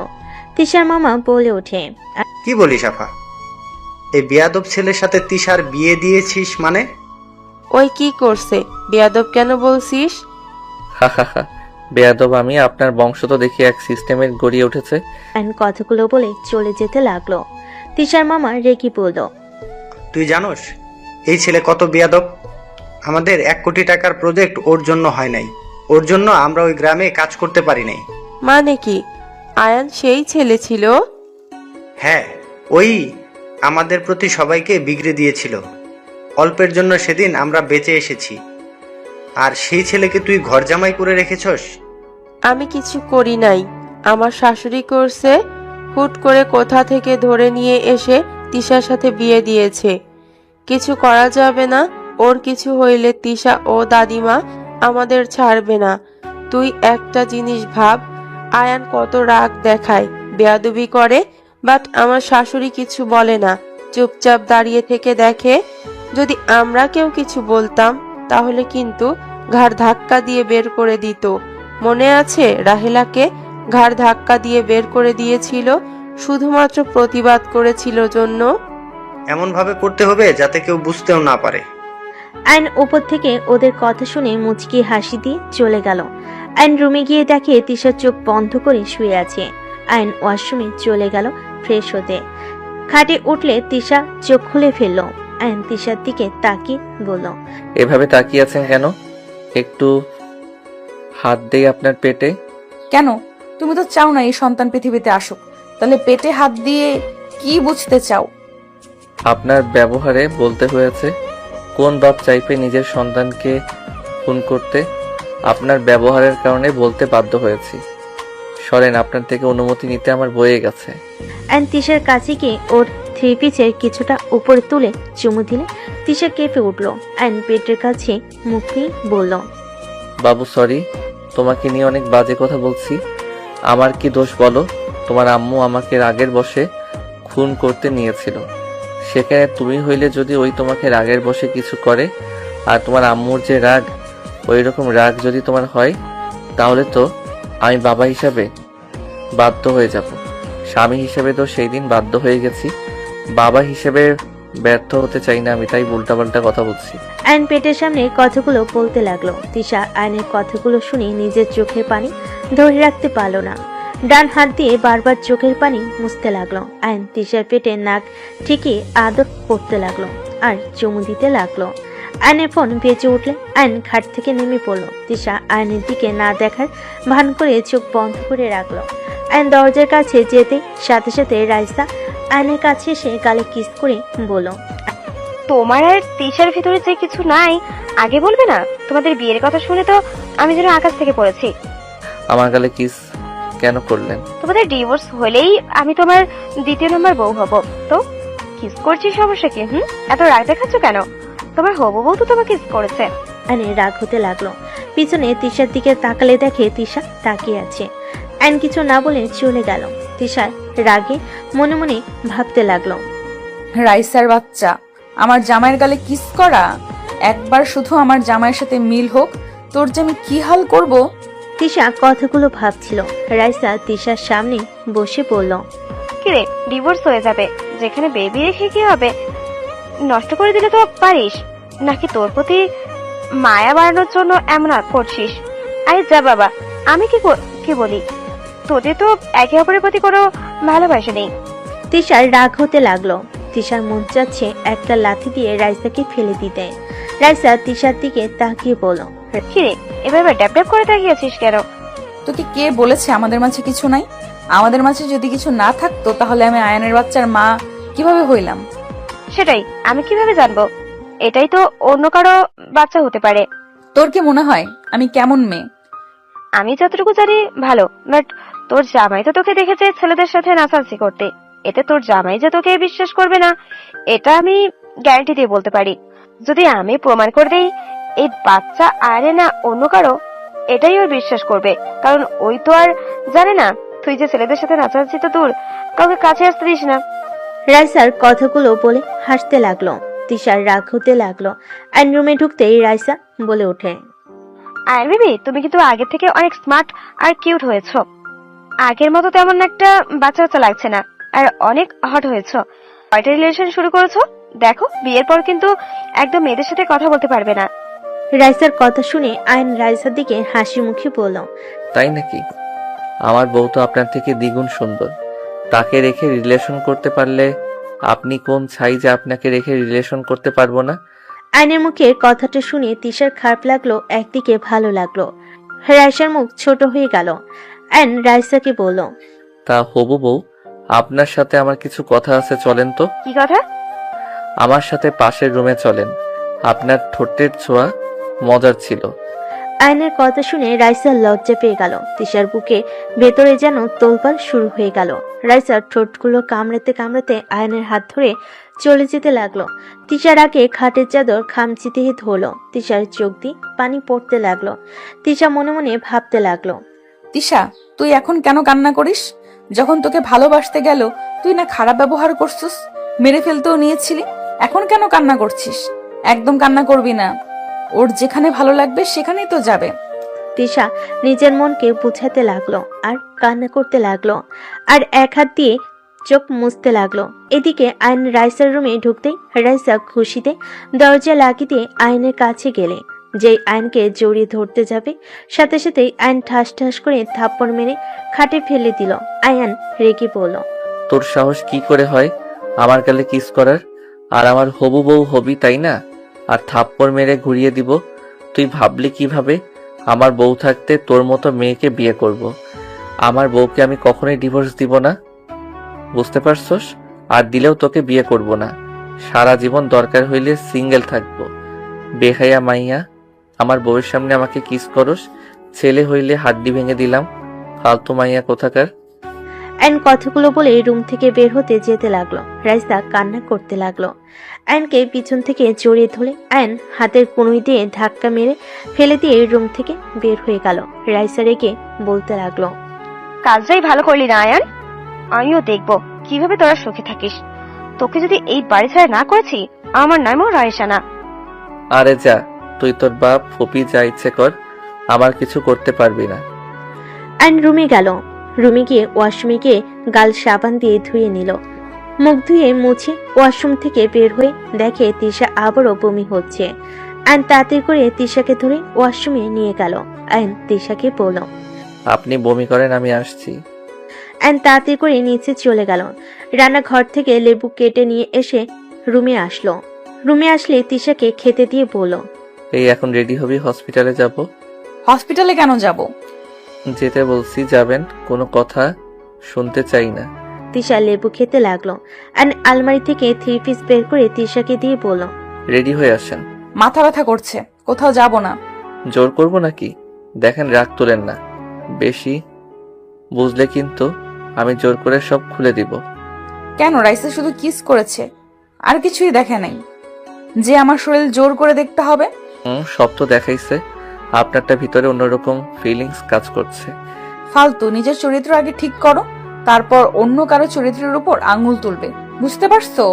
তিশার মামা বলে ওঠে,
কি বলিস আফা? এই বেয়াদব ছেলের সাথে তিশার বিয়ে দিয়েছিস মানে?
ওই কি করছে? বেয়াদব কেন বলছিস?
হা হা হা, বেয়াদব আমি? আপনার বংশ তো দেখি এক সিস্টেমের গড়িয়ে উঠেছে।
আয়ন কথাগুলো বলে চলে যেতে লাগলো। তিশার মামা রেগে বলল,
তুই জানোস এই ছেলে কত বেয়াদব? আমাদের 1 কোটি টাকার প্রজেক্ট ওর জন্য হয় নাই, ওর জন্য আমরা ওই গ্রামে কাজ করতে পারি নাই।
মানে কি আয়ান সেই ছেলে ছিল?
হ্যাঁ, ওই আমাদের প্রতি সবাইকে বিগড়ে দিয়েছিল। অল্পের জন্য সেদিন আমরা বেঁচে এসেছি, আর সেই ছেলেকে তুই ঘর জামাই করে রেখেছস।
আমি কিছু করি নাই, আমার শাশুড়ি করছে। হুট করে কোথা থেকে ধরে নিয়ে এসে তিশার সাথে বিয়ে দিয়েছে। কিছু করা যাবে না, ওর কিছু হইলে তিশা ও দাদিমা আমাদের ছাড়বে না। তুই একটা জিনিস ভাব, আয়ান কত রাগ দেখায়, বেয়াদবি করে, বাট আমার শাশুড়ি কিছু বলে না, চুপচাপ দাঁড়িয়ে থেকে দেখে। যদি আমরা কেউ কিছু বলতাম তাহলে কিন্তু ঘাড় ধাক্কা দিয়ে বের করে দিত। মনে আছে রাহেলাকে ঘাড় ধাক্কা দিয়ে বের করে দিয়েছিল, শুধুমাত্র প্রতিবাদ করেছিল জন্য।
এমন ভাবে করতে হবে যাতে কেউ বুঝতেও না পারে।
আয়ন উপর থেকে ওদের কথা শুনে মুচকি হাসি দিয়ে চলে গেল। আয়ন রুমে গিয়ে দেখে তিশা চোখ বন্ধ করে শুয়ে আছে। আয়ন ওয়াশরুমে চলে গেল ফ্রেশ হতে। খাটে উঠলে তিশা চোখ খুলে ফেলল। আয়ন তিশার দিকে তাকিয়ে বলল,
এভাবে তাকিয়ে আছেন কেন? একটু হাত দেই আপনার পেটে।
কেন? তুমি তো চাও না এই সন্তান পৃথিবীতে আসুক, তাহলে পেটে হাত দিয়ে কি বুঝতে চাও?
আপনার ব্যবহারে বলতে হয়েছে। কোন বাপ চাইবে নিজের সন্তানকে খুন করতে? আপনার ব্যবহারের কারণে বলতে বাধ্য হয়েছি। সরেন, আপনার থেকে অনুমতি নিতে আমার বয়ে গেছে।
আয়ন তিশার কাছে গিয়ে ওর থ্রি পিসের কিছুটা উপরে তুলে চুমু দিলে তিশা কেঁপে উঠল। আয়ন পেটের কাছে মুখ নিয়ে বলল,
বাবু সরি, তোমাকে নিয়ে অনেক বাজে কথা বলছি। আমার কি দোষ বলো? তোমার আম্মু আমাকে রাগের বশে খুন করতে নিয়েছিল। সেখানে তুমি হইলে যদি ওই তোমাকে রাগের বশে কিছু করে, আর তোমার আম্মুর যে রাগ, ওই রকম রাগ যদি তোমার হয়, তাহলে তো আমি বাবা হিসাবে বাধ্য হয়ে যাব। স্বামী হিসেবে তো সেই দিন বাধ্য হয়ে গেছি, বাবা হিসেবে ব্যর্থ হতে চাই না আমি, তাই উল্টাপাল্টা কথা বলছি।
আয়ন পেটের সামনে কথাগুলো বলতে লাগলো। তিশা আয়নের কথাগুলো শুনে নিজের চোখের পানি ধরে রাখতে পারল না। ডান হাত দিয়ে বারবার চোখের পানি মুছতে লাগলো। আয়ন তিশার পেটে নাক ঠিকই আদর করতে লাগলো আর চুমু দিতে লাগলো। আয়নের ফোন বেজে উঠলে আয়ন খাট থেকে নেমে পড়লো। তিশা আয়নের দিকে না দেখার ভান করে চোখ বন্ধ করে রাখলো। আয়ন দরজার কাছে যেতে সাথে সাথে রাইসা আয়নের কাছে এসে গালে কিস করে বলল,
তোমার আর তিশার ভিতরে যে কিছু নাই আগে বলবে না? তোমাদের বিয়ের কথা শুনে তো আমি যেন আকাশ থেকে পড়েছি।
আমার গালে কিস কেন করলেন?
তোমাদের ডিভোর্স হলেই আমি তোমার দ্বিতীয় নম্বর বউ হব। তো কিস করছি, সমস্যা কি? এত রাগ দেখাচ্ছ কেন? তোমার হবু বউ তো তোমাকে কিস করেছে।
আয়নে রাগ হতে লাগলো। পিছনে তিশার দিকে তাকালে দেখে তিশা তাকিয়ে আছে। আয়ন কিছু না বলে চলে গেল। তিশা রাগে মনে মনে ভাবতে লাগলো,
রাইসার বাচ্চা, আমার জামাইয়ের গালে কিস করা। একবার শুধু আমার জামাইয়ের সাথে মিল হোক, তোর যে আমি কি হাল করব।
তিশা কথাগুলো ভাবছিল। রাইসা তিশার সামনে বসে পড়ল।
কিরে, ডিভোর্স হয়ে যাবে, যেখানে বেবি রেখে কি হবে? নষ্ট করে দিলে তো পারিস, নাকি তোর প্রতি মায়া বাড়ানোর জন্য এমন করছিস? আরে যা বাবা, আমি কি বলি, তোদের তো একে অপরের প্রতি কোনো ভালোবাসা নেই।
তিশার রাগ হতে লাগলো। তিশার মন চাচ্ছে একটা লাথি দিয়ে রাইসাকে ফেলে দিতে। রাইসা তিশার দিকে তাকিয়ে বলল,
কিরে, এবার ড্যাপ ড্যাপ করে তাকিয়েছিস কেন?
তোকে কে বলেছে আমাদের মাঝে কিছু নাই? আমাদের মাঝে যদি কিছু না থাকতো তাহলে আমি আয়নের বাচ্চার মা কিভাবে হইলাম?
সেটাই আমি কিভাবে জানবো? এটাই তো অন্য কারো বাচ্চা হতে পারে।
তোর কি মনে হয় আমি কেমন মেয়ে?
আমি যতটুকু জানি ভালো, বাট তোর জামাই তো তোকে দেখেছে ছেলেদের সাথে নাচানাচি করতে। এতে তোর জামাই যে তোকে বিশ্বাস করবে না, এটা আমি গ্যারান্টি দিয়ে বলতে পারি। যদি আমি প্রমাণ করে দেই এই বাচ্চা আরে না অন্য কারো, এটাই ওর বিশ্বাস করবে। কারণ ওই তো আর জানে না তুই যে ছেলেদের সাথে নাচানাচি তো দূর, কাউকে কাছে আসতে দিস না।
রাইসার কথাগুলো বলে হাসতে লাগলো। তিশার রাগ হতে লাগলো। আইন রুমে ঢুকতেই রাইসা বলে ওঠে,
আর বেবি, তুমি কিন্তু আগের থেকে অনেক স্মার্ট আর কিউট হয়েছো। আগের মতো তেমন একটা বাচ্চা বাচ্চা লাগছে না, আর অনেক হট হয়েছো। কয়টা রিলেশন শুরু করেছো? দেখো, বিয়ের পর কিন্তু একদম মেয়েদের সাথে কথা বলতে পারবে না।
রাইসার কথা শুনে আইন রাইসার দিকে হাসি মুখে বলল,
তাই নাকি? আমার বউ তো আপনার থেকে দ্বিগুণ সুন্দর। তাকে রেখে রিলেশন করতে পারলে আপনি কোন ছাই যে আপনাকে রেখে রিলেশন করতে পারবো না?
আইনের মুখে কথাটা শুনে তিশার খারাপ লাগলো, একদিকে ভালো লাগলো। রাইসার মুখ ছোট হয়ে গেল। আইন রাইসাকে বলল,
তা হবু বউ, আপনার সাথে আমার কিছু কথা আছে, চলেন তো।
কি কথা?
আমার সাথে পাশের রুমে চলেন। আপনার ঠোঁটের ছোঁয়া মজার ছিল।
আইনের কথা শুনে রাইসার লজ্জা পেয়ে গেল। তিশার বুকে ভেতরে যেন তোলপাড় শুরু হয়ে গেল। রাইসার ঠোঁটগুলো কামড়াতে কামড়াতে আয়নের হাত ধরে চলে যেতে লাগলো। তিশার আগে খাটের চাদর খামচিতে ধরলো। তিশার চোখ দিয়ে পানি পড়তে লাগলো। তিশা মনে মনে ভাবতে লাগলো,
তিশা, তুই এখন কেন কান্না করিস? যখন তোকে ভালোবাসতে গেল তুই না খারাপ ব্যবহার করছিস, মেরে ফেলতেও নিয়েছিলি। এখন কেন কান্না করছিস? একদম কান্না করবি না। ওর যেখানে ভালো লাগবে সেখানেই তো যাবে।
তিশা নিজের মনকে বুঝাতে লাগলো আর কান্না করতে লাগলো, আর এক হাত দিয়ে চোখ মুছতে লাগলো। এদিকে আইন রাইসার রুমে ঢুকতেই রাইসা খুশিতে দরজা লাগিয়ে দিয়ে আইনের কাছে গেলে যেই আইনকে জড়িয়ে ধরতে যাবে, সাথে সাথেই আইন ঠাস ঠাস করে থাপ্পড় মেরে খাটে ফেলে দিল। আয়ান রেগে বলল,
তোর সাহস কি করে হয় আমার গালে কিস করার? আর আমার হবু বউ হবি তাই না? আর থাপ্পড় মেরে ঘুরিয়ে দিব? তুই ভাবলি কিভাবে আমার বউ থাকতে তোর মতো মেয়েকে বিয়ে করব? আমার বউকে আমি কখনোই ডিভোর্স দিব না, বুঝতে পারছস? আর দিলেও তোকে বিয়ে করব না। সারা জীবন দরকার হইলে সিঙ্গেল থাকবো। বেহায়া মাইয়া, আমার বউয়ের সামনে আমাকে কিস করস? ছেলে হইলে হাড্ডি ভেঙে দিলাম। ফালতু মাইয়া কোথাকার।
আইন কথাগুলো বলে রুম থেকে বের হতে যেতে লাগলো। রাইসা কান্না করতে লাগলো। আয়নকে পিছন থেকে জড়িয়ে ধরে আয়ন হাতের কনুই দিয়ে ধাক্কা মেরে ফেলে দিয়ে রুম থেকে বের হয়ে গেল। রাইসা রেগে বলতে লাগলো,
কাজটাই ভালো করলি না আয়ান। আমিও দেখবো কিভাবে তোরা সুখে থাকিস। তোকে যদি এই বাড়ি ছাড়া না করেছি, আমার নামও রায়সা না।
আরে যা, তুই তোর বাপ ফুপি যা ইচ্ছে কর, আমার কিছু করতে পারবি না।
আয়ন রুমে গেল। রুমে গিয়ে ওয়াশরুমে গিয়ে গাল সাবান দিয়ে ধুয়ে নিল। মুখ ধুয়ে মুছে ওয়াশরুম থেকে বের হয়ে দেখে তিশা আবারও বমি হচ্ছে। আয়ন তাড়াতাড়ি করে তিশাকে ধরে ওয়াশরুমে নিয়ে গেল। আয়ন তিশাকে বলল।
আপনি বমি করেন, আমি আসছি।
আয়ন তাড়াতাড়ি করে নিচে চলে গেল। রান্নাঘর থেকে লেবু কেটে নিয়ে এসে রুমে আসলো। রুমে আসলে তিশাকে খেতে দিয়ে বলল।
এই এখন রেডি হবি, হসপিটালে যাব।
হসপিটালে কেন যাব?
যেতে বলছি, যাবেন? কোনো কথা শুনতে চাই না।
তিশা লেবু খেতে লাগলো। আয়ন আলমারি থেকে 3 পিস বের করে তিশাকে দিয়ে বলল।
রেডি হয়ে আসেন।
মাথা ব্যথা করছে, কোথাও যাব না।
জোর করব নাকি? দেখেন, রাগ তোলেন না বেশি, বুঝলে কিন্তু আমি জোর করে সব খুলে দিব।
কেন? রাইসা শুধু কিস করেছে, আর কিছুই দেখে নাই যে আমার শরীর জোর করে দেখতে হবে।
সব তো দেখাইছে, আপনারটা ভিতরে অন্যরকম ফিলিংস কাজ করছে।
ফালতু, নিজের চরিত্র আগে ঠিক করো, তারপর অন্য কারো চরিত্রের উপর আঙুল তুলবে, বুঝতে পারছো?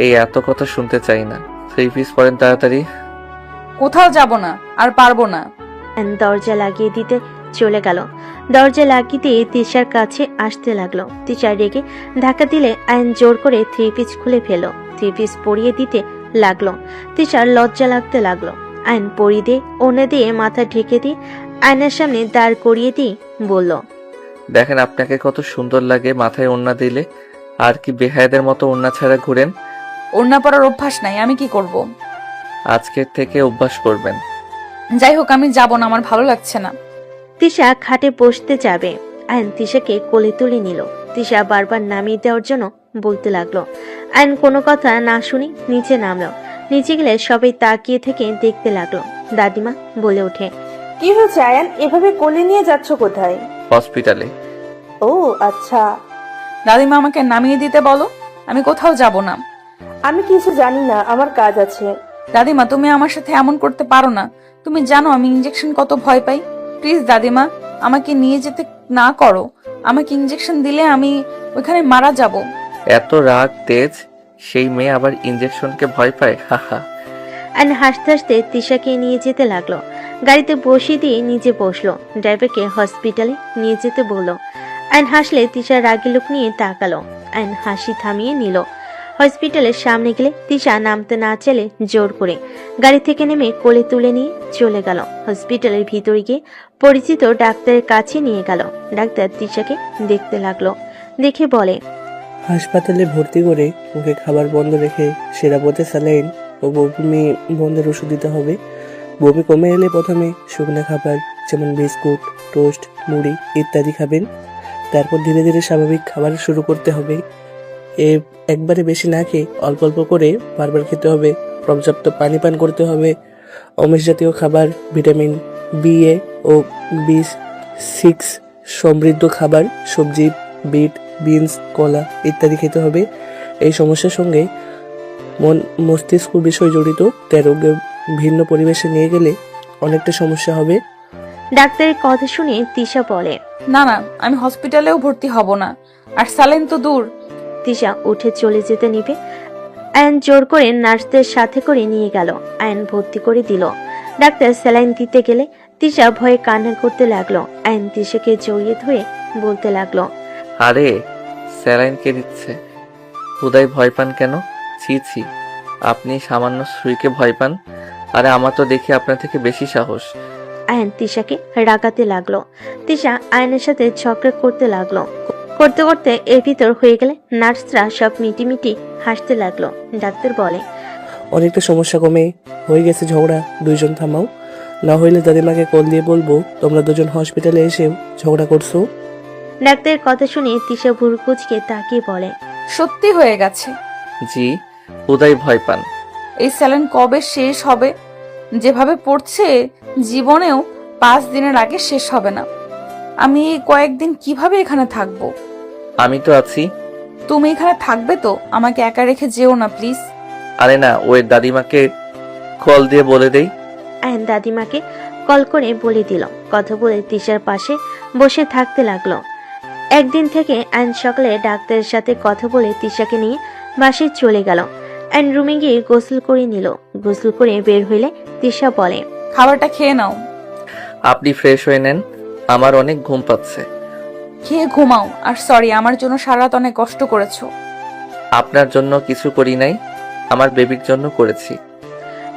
এই এত কথা শুনতে চাই না। 3 পিস পরেন তাড়াতাড়ি।
কোথাও যাব না, আর পারবো না।
আয়ন দরজা লাগিয়ে দিতে চলে গেল। দরজা লাগিয়ে দিয়ে তিশার কাছে আসতে লাগলো। তিশা রেগে ধাক্কা দিলে আয়ন জোর করে 3 পিস খুলে ফেল। 3 পিস পরিয়ে দিতে লাগলো। তিশার লজ্জা লাগতে লাগলো। আয়ন পরিয়ে দিয়ে ওড়না দিয়ে মাথা ঢেকে দিয়ে আয়নার সামনে দাঁড় করিয়ে দিয়ে বলল।
দেখেন আপনাকে কত সুন্দর লাগে মাথায় ওড়না দিলে, আর কি বেহায়াদের মতো ওড়না ছাড়া ঘুরেন।
ওড়না পরার অভ্যাস নাই, আমি কি করব?
আজকের থেকে অভ্যাস করবেন।
যাই হোক, আমি যাব না, আমার ভালো লাগছে না।
তিশা খাটে বসতে যাবে। আয়ন তিশাকে কোলে তুলে নিল। তিশা বারবার নামিয়ে দেওয়ার জন্য বলতে লাগলো। আয়ন কোনো কথা না শুনে নিচে নামলো। নিচে গেলে সবাই তাকিয়ে থেকে দেখতে লাগলো। দাদিমা বলে ওঠে।
কি হয়েছে আয়ান, এভাবে কোলে নিয়ে যাচ্ছ কোথায়?
হসপিটালে।
ও আচ্ছা।
দাদিমা, আমাকে নামিয়ে দিতে বলো, আমি কোথাও যাব না।
আমি কিছু জানি না, আমার কাজ আছে।
দাদিমা, তুমি আমার সাথে এমন করতে পারো না। তুমি জানো আমি ইঞ্জেকশন কত ভয় পাই। প্লিজ দাদিমা, আমাকে নিয়ে যেতে না করো। আমাকে ইঞ্জেকশন দিলে আমি ওখানে মারা যাব।
এত রাগ তেজ, সেই মেয়ে আবার ইঞ্জেকশনকে ভয় পায়? হাহা।
আয়ন হাসতে হাসতে তিশাকে নিয়ে যেতে লাগলো। গাড়িতে বসিয়ে দিয়ে নিজে বসলো। ড্রাইভারকে হসপিটালে নিয়ে যেতে বললো। আয়ন হাসলে তিশা রাগি লোক নিয়ে তাকালো। আয়ন হাসি থামিয়ে নিল। হসপিটালের সামনে গেলে তিশা নামতে না চাইলে জোর করে গাড়ি থেকে নেমে কোলে তুলে নিয়ে চলে গেল। হসপিটালের ভিতরে গিয়ে পরিচিত ডাক্তারের কাছে নিয়ে গেল। ডাক্তার তিশাকে দেখতে লাগলো। দেখে বলে।
হাসপাতালে ভর্তি করে মুখে খাবার বন্ধ রেখে সেরাপথে স্যালাইন ও বমি বন্ধের ওষুধ দিতে হবে। বমি কমে এলে প্রথমে শুকনো খাবার যেমন বিস্কুট, টোস্ট, মুড়ি ইত্যাদি খাবেন। তারপর ধীরে ধীরে স্বাভাবিক খাবার শুরু করতে হবে। একবারে বেশি না খেয়ে অল্প অল্প করে বারবার খেতে হবে। পর্যাপ্ত পানি পান করতে হবে। আমিষ জাতীয় খাবার, ভিটামিন BA ও B6 সমৃদ্ধ খাবার, সবজি, বিট, বিনস, কলা ইত্যাদি খেতে হবে। এই সমস্যার সঙ্গে মস্তিষ্ক বিষয় জড়িত, তাই রোগে ভিন্ন পরিবেশে নিয়ে গেলে অনেকটা সমস্যা হবে।
ডাক্তারের কথা শুনে তিশা বলে।
না না, আমি হসপিটালেও ভর্তি হব না, আর স্যালাইন তো দূর।
তিশা উঠে চলে যেতে নিবে। আয়ন জোর করে নার্সদের সাথে করে নিয়ে গেল। আয়ন ভর্তি করে দিল। ডাক্তার স্যালাইন দিতে গেলে তিশা ভয়ে কান্না করতে লাগলো। আয়ন তিশাকে জড়িয়ে ধরে বলতে লাগলো।
আরে স্যালাইন কে দিচ্ছে? হুদাই ভয় পান কেন? ছি ছি, আপনি সামান্য সুইকে ভয় পান, আরে আমার তো দেখি আপনার থেকে বেশি সাহস।
আয়ন তিশাকে রাগাতে লাগলো। তিশা আয়নের সাথে ঝগড়া করতে লাগলো। করতে করতে এর ভিতর হয়ে গেলে নার্সরা সব মিটিমিটি হাসতে লাগলো। ডাক্তার বলে।
অনেকটা সমস্যা কমে হয়ে গেছে ঝগড়া, দুইজন থামাও, না হইলে দাদিমাকে কল দিয়ে বলবো তোমরা দুজন হসপিটালে এসেও ঝগড়া করছো।
ডাক্তারের কথা শুনে তিশা ভুরু কুঁচকে তাকিয়ে বলে।
সত্যি হয়ে গেছে।
জি, হুদাই ভয় পান।
এই স্যালাইন কবে শেষ হবে? যেভাবে পড়ছে জীবনেও 5 দিনের আগে শেষ হবে না। আমি এই কয়েকদিন কিভাবে এখানে থাকবো?
আমি তো আছি।
তুমি এখানে থাকবে তো? আমাকে একা রেখে যেও না প্লিজ।
আরে না, ওই দাদিমাকে কল দিয়ে বলে দেই।
আয়ন দাদিমাকে কল করে বলে দিল। কথা বলে তিশার পাশে বসে থাকতে লাগলো। একদিন থেকে আয়ন সকালে ডাক্তারের সাথে কথা বলে তিশাকে নিয়ে বাসায় চলে গেল। আয়ন রুমে গিয়ে গোসল করে নিল। গোসল করে বের হইলে তিশা বলে।
খাবারটা খেয়ে নাও।
আপনি ফ্রেশ হয়ে নেন, আমার অনেক ঘুম পাচ্ছে।
খেয়ে ঘুমাও। আর সরি, আমার জন্য সারা রাত অনেক কষ্ট করেছো।
আপনার জন্য কিছু করি নাই, আমার বেবির জন্য করেছি।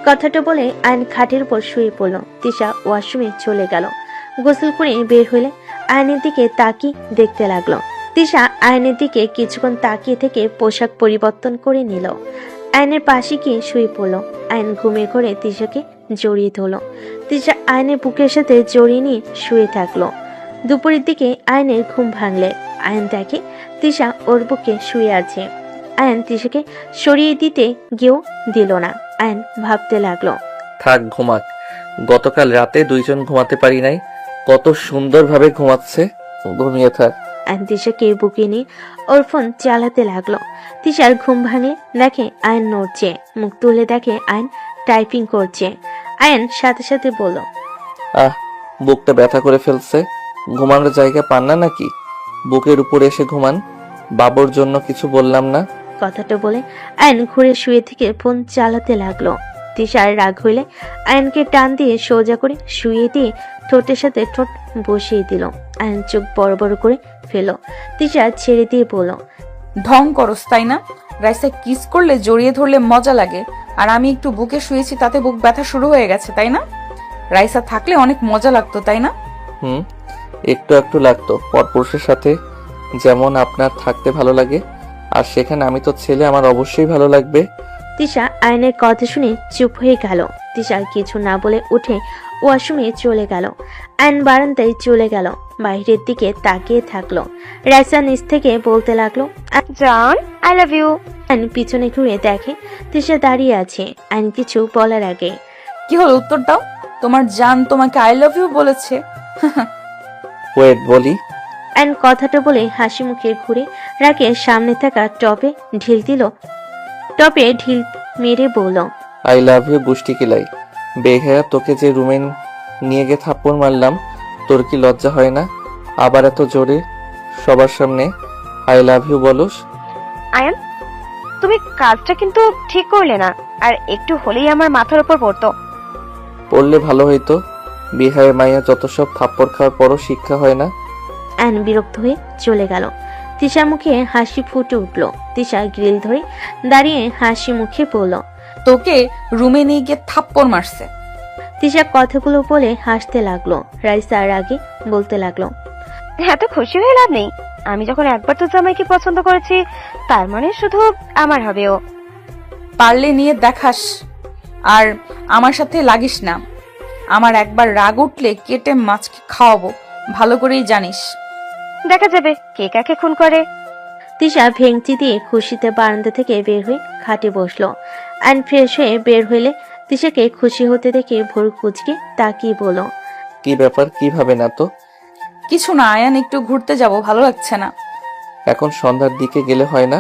কথাটা বলে আয়ন খাটের উপর শুয়ে পড়ল। তিশা ওয়াশরুমে চলে গেল। গোসল করে বের হলে আয়নের দিকে তাকিয়ে দেখতে লাগলো। তিশা আয়নের দিকে কিছুক্ষণ তাকিয়ে থেকে পোশাক পরিবর্তন করে নিল। আয়নের পাশে গিয়ে শুয়ে পড়ল। আয়ন ঘুমিয়ে ঘরে তিশাকে জড়িয়ে ধরল। তিশা আয়নের বুকের সাথে জড়িয়ে নিয়ে শুয়ে থাকলো। দুপুরের দিকে আয়নের ঘুম ভাঙলে আয়ন দেখে তিশা ওর বুকে শুয়ে আছে। আয়ন তিশাকে সরিয়ে দিতে গিয়েও দিল না। আয়ন ভাবতে লাগলো,
থাক ঘুমাক, গতকাল রাতে দুইজন ঘুমাতে পারি নাই, কত সুন্দরভাবে ঘুমাচ্ছে, ঘুমিয়ে থাক।
আয়ন তিশাকে বুকে নিয়ে ওর ফোন চালাতে লাগলো। তিশার ঘুম ভাঙলে দেখে আয়ন নড়ছে, মুখ তুলে দেখে আয়ন টাইপিং করছে। আয়ন সাথে সাথে বলল,
আহ, বুকটা ব্যথা করে ফেলছে, ঘুমানোর জায়গা পান না নাকি? বুকের উপরে এসে ঘুমান, বাবুর জন্য কিছু বললাম না।
কথাটা বলে আয়ন ঘুরে শুয়ে থেকে ফোন চালাতে লাগলো। তিশার রাগ হইলে আয়নকে টান দিয়ে সোজা করে শুয়ে দিয়ে ঠোঁটের সাথে ঠোঁট বসিয়ে দিল। আয়ন চোখ বড় বড় করে ফেল। তিশা ছেড়ে দিয়ে বলল,
ঢং করস তাই না? রাইসা কিস করলে জড়িয়ে ধরলে মজা লাগে, আর আমি একটু বুকে শুয়েছি তাতে বুক ব্যথা শুরু হয়ে গেছে তাই না? রাইসা থাকলে অনেক মজা লাগতো তাই না?
একটু একটু লাগতো, পরপুরুষের সাথে যেমন আপনার থাকতে ভালো লাগে, আর সেখানে আমি তো ছেলে, আমার অবশ্যই ভালো লাগবে।
তিশা আয়নের কথা শুনে চুপ হয়ে গেল। তিশা কিছু না বলে উঠে ওয়াশরুমে চলে গেল। আয়ন বারান্দায় চলে গেল, বাইরের দিকে তাকিয়ে থাকলো। রাইসা নিচ থেকে বলতে লাগলো,
জান, আই লাভ ইউ।
আয়ন পিছনে ঘুরে দেখে তিশা দাঁড়িয়ে আছে। আয়ন কিছু বলার আগে,
কি হলো, উত্তর দাও। তোমার জান তোমাকে আই লাভ ইউ বলেছে?
ওয়েট বলি।
আয়ন কথাটা বলে হাসি মুখে ঘুরে রাকের সামনে থাকা টপে ঢিল দিল। টপে ঢিল মেরে বলল,
আই লাভ ইউ গুষ্টি কিলাই, বেহায়া, তোকে যে রুমে নিয়ে গিয়ে থাপ্পড় মারলাম, তোর কি লজ্জা হয় না? আবার এত জোরে সবার সামনে আই লাভ ইউ বলস?
আয়ান, তুমি কাজটা কিন্তু ঠিক করলে না, আর একটু হলেই আমার মাথার উপর পড়তো।
পড়লে ভালো হইতো, বিহায় মাইয়া যত সব থাপ্পড় খাওয়ার পরও শিক্ষা হয় না।
আয়ন বিরক্ত হয়ে চলে গেল। তিশার মুখে হাসি ফুটে উঠল। তিশা গ্রিল ধরে দাঁড়িয়ে হাসি মুখে বলল,
তোকে রুমে নিয়ে গিয়ে থাপ্পড় মারছে।
তিশা কথাগুলো বলে হাসতে লাগলো। রাইসা আগে বলতে লাগলো,
এত খুশি হয়ে লাভ নেই। আমি যখন একবার তো জামাইকে পছন্দ করেছি, তার মানে শুধু আমার হবে ও।
পারলে নিয়ে দেখাস, আর আমার সাথে লাগিস না। আমার একবার রাগ উঠলে কেটে মাছকে খাওয়াবো, ভালো করেই জানিস।
দেখা যাবে কে কাকে খুন করে।
তিশা ভেঙচি দিয়ে খুশিতে বারান্দা থেকে বের হয়ে খাটে বসলো। আয়ন ফ্রেশ হয়ে বের হইলে তিশাকে খুশি হতে দেখে ভোর কুচকে তাকিয়ে বলল,
কি ব্যাপার, কি ভাবে না তো?
কিছু না আয়ান, একটু ঘুরতে যাব, ভালো লাগছে না।
এখন সন্ধ্যার দিকে গেলে হয় না?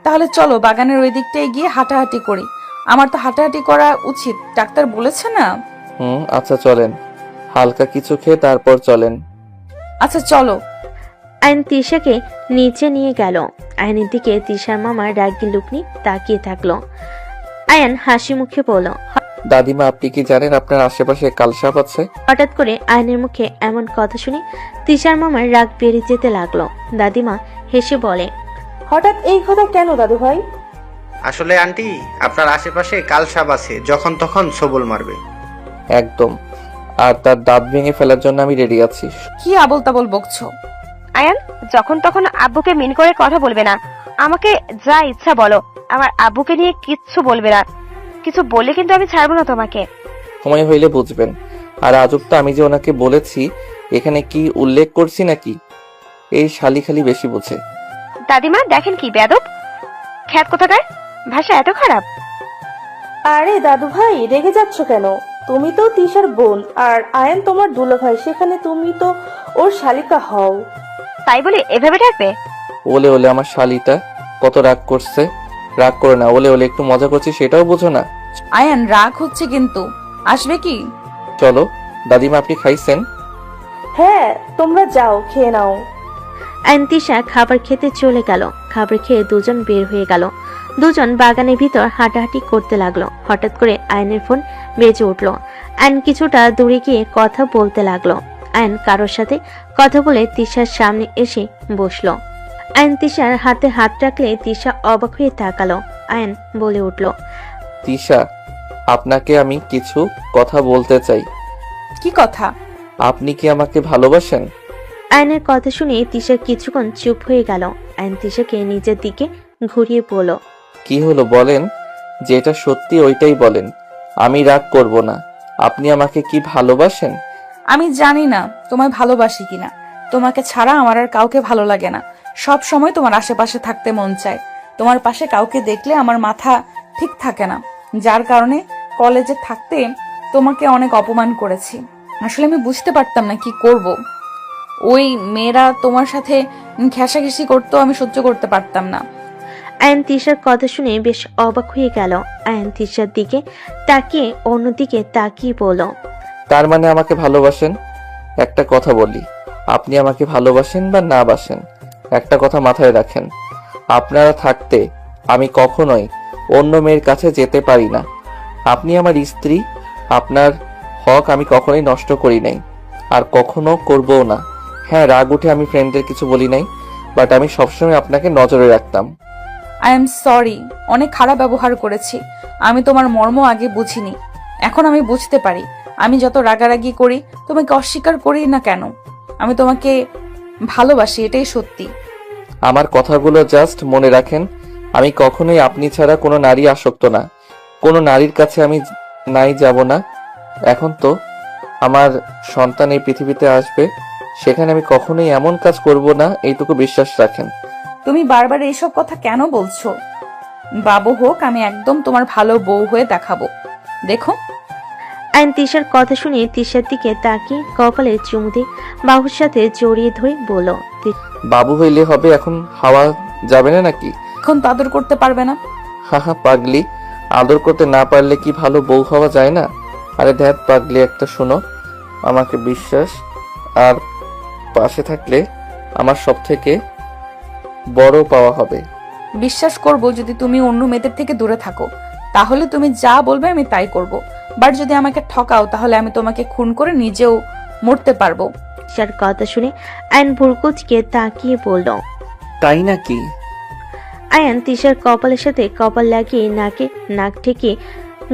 তাহলে চলো বাগানের ওই দিকটায় গিয়ে হাঁটাহাঁটি করি। আমার তো হাঁটাহাঁটি করা উচিত, ডাক্তার বলেছে না।
আচ্ছা চলেন, হালকা কিছু খেয়ে তারপর চলেন।
আচ্ছা চলো।
আয়ন তিশাকে নিচে নিয়ে গেল। আয়নের দিকে তিশার মামা রাগী লুক নিয়ে তাকিয়ে থাকলো। আয়ন হাসি মুখে বলল,
দাদিমা, আপনি কি জানেন আপনার আশেপাশে কালসাপ আছে?
হঠাৎ করে আয়নের মুখে এমন কথা শুনে তিশার মামার রাগ বেড়ে যেতে লাগলো। দাদিমা হেসে বলে,
হঠাৎ এই কথা কেন দাদু ভাই?
আসলে আন্টি, আপনার আশেপাশে কালসাপ আছে, যখন তখন সবল মারবে।
একদম, আর তার দাঁত ভেঙে ফেলার জন্য আমি রেডি আছি।
কি আবল তাবল বকছো?
আয়ান, যখন তখন আব্বুকে মিন করে কথা বলবে না। আমাকে যা ইচ্ছা বলো, আমার আব্বুকে নিয়ে কিচ্ছু বলবে না। কিছু বললে কিন্তু আমি ছাড়বো না তোমাকে।
সময় হইলে বুঝবেন। আর আজব তো, আমি যে ওনাকে বলেছি, এখানে কি উল্লেখ করছি নাকি? এই শালি খালি বেশি বোঝে।
দাদিমা দেখেন কি বেয়াদব, খ্যাত কোথাকার, ভাষা এত খারাপ।
আরে দাদু ভাই, রেগে যাচ্ছ কেন? তুমি তো তিশার বোন, আর আয়ন তোমার দুলা ভাই, সেখানে তুমি তো ওর শালিকা হও।
তাই বলে এভাবে ডাকবে?
ওলে ওলে, আমার শালিটা কত রাগ করছে। রাগ করে না, ওলে ওলে একটু মজা করছি, সেটাও বোঝো না।
আয়ান রাগ হচ্ছে কিন্তু, আসবে কি?
চলো। দাদিমা, আপনি খাইছেন?
হ্যাঁ, তোমরা যাও, খেয়ে নাও।
আয়ন তিশা খাবার খেতে চলে গেল। খাবার খেয়ে দুজন বের হয়ে গেল। দুজন বাগানের ভিতর হাঁটাহাঁটি করতে লাগলো। হঠাৎ করে আয়নের ফোন বেজে উঠলো। আয়ন কিছুটা দূরে গিয়ে কথা বলতে লাগলো। আয়ন কারোর সাথে কথা বলে তিশার সামনে এসে বসলো। আয়ন তিশার হাতে হাত রাখলে তিশা অবাক হয়ে তাকালো। আয়ন বলে উঠল,
তিশা, আপনাকে আমি কিছু কথা বলতে চাই।
কি কথা?
আপনি কি আমাকে ভালোবাসেন?
আয়নের কথা শুনে তিশা কিছুক্ষণ চুপ হয়ে গেল। আয়ন তিশাকে নিজের দিকে ঘুরিয়ে বলল,
কি হলো বলেন, যেটা সত্যি ওইটাই বলেন, আমি রাগ করব না। আপনি আমাকে কি ভালোবাসেন?
আমি জানি না তোমায় ভালোবাসি কিনা। তোমাকে ছাড়া আমার আর কাউকে ভালো লাগে না। সব সময় তোমার আশেপাশে থাকতে মন চায়। তোমার পাশে কাউকে দেখলে আমার মাথা ঠিক থাকে না, যার কারণে কলেজে থাকতে তোমাকে অনেক অপমান করেছি। আসলে আমি বুঝতে পারতাম না কি করব। ওই মেয়েরা তোমার সাথে ঘেঁষাঘেঁষি করতো, আমি সহ্য করতে পারতাম না।
আয়ন তিশার কথা শুনে বেশ অবাক হয়ে গেল। আয়ন তিশার দিকে তাকিয়ে অন্যদিকে তাকিয়ে বলল,
তার মানে আমাকে ভালোবাসেন? একটা কথা বলি, আপনি আমাকে ভালোবাসেন বা না বাসেন, একটা কথা মাথায় রাখেন, আপনারা থাকতে আমি কখনোই অন্য মেয়ের কাছে যেতে পারি না। আপনি আমার স্ত্রী, আপনার হক আমি কখনোই নষ্ট করি নাই, আর কখনো করবও না। হ্যাঁ, রাগ উঠে আমি ফ্রেন্ডদের কিছু বলি নাই, বাট আমি সবসময় আপনাকে নজরে রাখতাম।
আই এম সরি, অনেক খারাপ ব্যবহার করেছি। আমি তোমার মর্ম আগে বুঝিনি, এখন আমি বুঝতে পারি। আমি যত রাগারাগি করি, তোমাকে অস্বীকার করি না কেন, আমি তোমাকে ভালোবাসি, এটাই সত্যি।
আমার কথাগুলো জাস্ট মনে রাখেন, আমি কখনোই আপনি ছাড়া কোনো নারী আসক্ত না, কোনো নারীর কাছে আমি নাই যাব না। এখন তো আমার সন্তান এই পৃথিবীতে আসবে, সেখানে আমি কখনোই এমন কাজ করব না, এইটুকু বিশ্বাস রাখেন।
তুমি বারবার এইসব কথা কেন বলছো? বাবু হোক, আমি একদম তোমার ভালো বউ হয়ে দেখাবো, দেখো।
আয়ন তিশার কথা শুনে তিশার দিকে তাকিয়ে কপালে চুমু দিয়ে বাহুর সাথে জড়িয়ে ধরে বলল,
বাবু হইলে হবে, এখন হাওয়া যাবে না নাকি?
এখন তো আদর করতে পারবে না।
হাহা পাগলি, আদর করতে না পারলে কি ভালো বউ হওয়া যায় না? আরে ধ্যাত পাগলি একটা, শোনো, আমাকে বিশ্বাস আর পাশে থাকলে আমার সব থেকে বড় পাওয়া হবে।
বিশ্বাস করব যদি তুমি অন্য মেয়েদের থেকে দূরে থাকো, তাহলে তুমি যা বলবে আমি তাই করব। বাট যদি আমাকে ঠকাও, তাহলে আমি তোমাকে খুন করে নিজেও মরতে পারবো।
তিশার কথা শুনে আয়ন ভুরকুচকে তাকিয়ে বলল,
তাই নাকি?
আয়ন তিশার কপালের সাথে কপাল লাগিয়ে নাকে নাক ঠেকে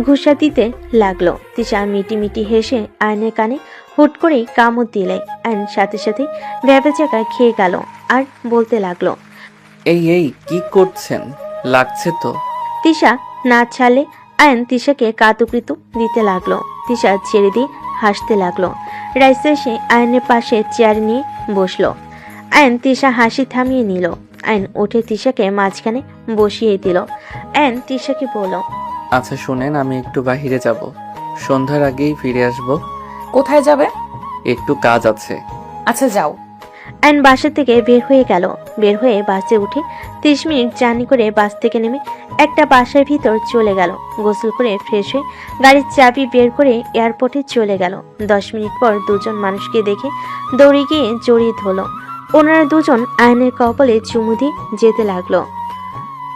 ঘুষা দিতে লাগলো। তিশা মিটি মিটি হেসে আয়নের কানে হুট করে কামড় দিলে আয়ন সাথে সাথে ভ্যাবে জায়গায় খেয়ে গেল আর বলতে লাগলো,
এই এই কি করছেন, লাগছে তো।
তিশা না ছাড়লে আয়ন তিশাকে কাতুকৃতু দিতে লাগলো। তিশা ছেড়ে দিয়ে হাসতে লাগলো। রাইসা এসে আয়নের পাশে চেয়ার নিয়ে বসলো। আয়ন তিশা হাসি থামিয়ে নিল। আয়ন উঠে তিশাকে মাঝখানে বসিয়ে দিল। আয়ন তিশাকে বলল,
আচ্ছা শুনেন, আমি একটু বাহিরে যাব, সন্ধ্যার আগেই ফিরে আসব।
কোথায় যাবে?
একটু কাজ আছে।
আচ্ছা যাও।
আয়ন বাসা থেকে বের হয়ে গেল। বের হয়ে বাসে উঠে 30 মিনিট জার্নি করে বাস থেকে নেমে একটা বাসার ভিতর চলে গেল। গোসল করে ফ্রেশ হয়ে গাড়ির চাবি বের করে এয়ারপোর্টে চলে গেল। 10 মিনিট পর দুজন মানুষকে দেখে দৌড়ে গিয়ে জড়িয়ে ধরল। ওনারা দুজন আয়নের কপালে চুমু দিয়ে যেতে লাগলো।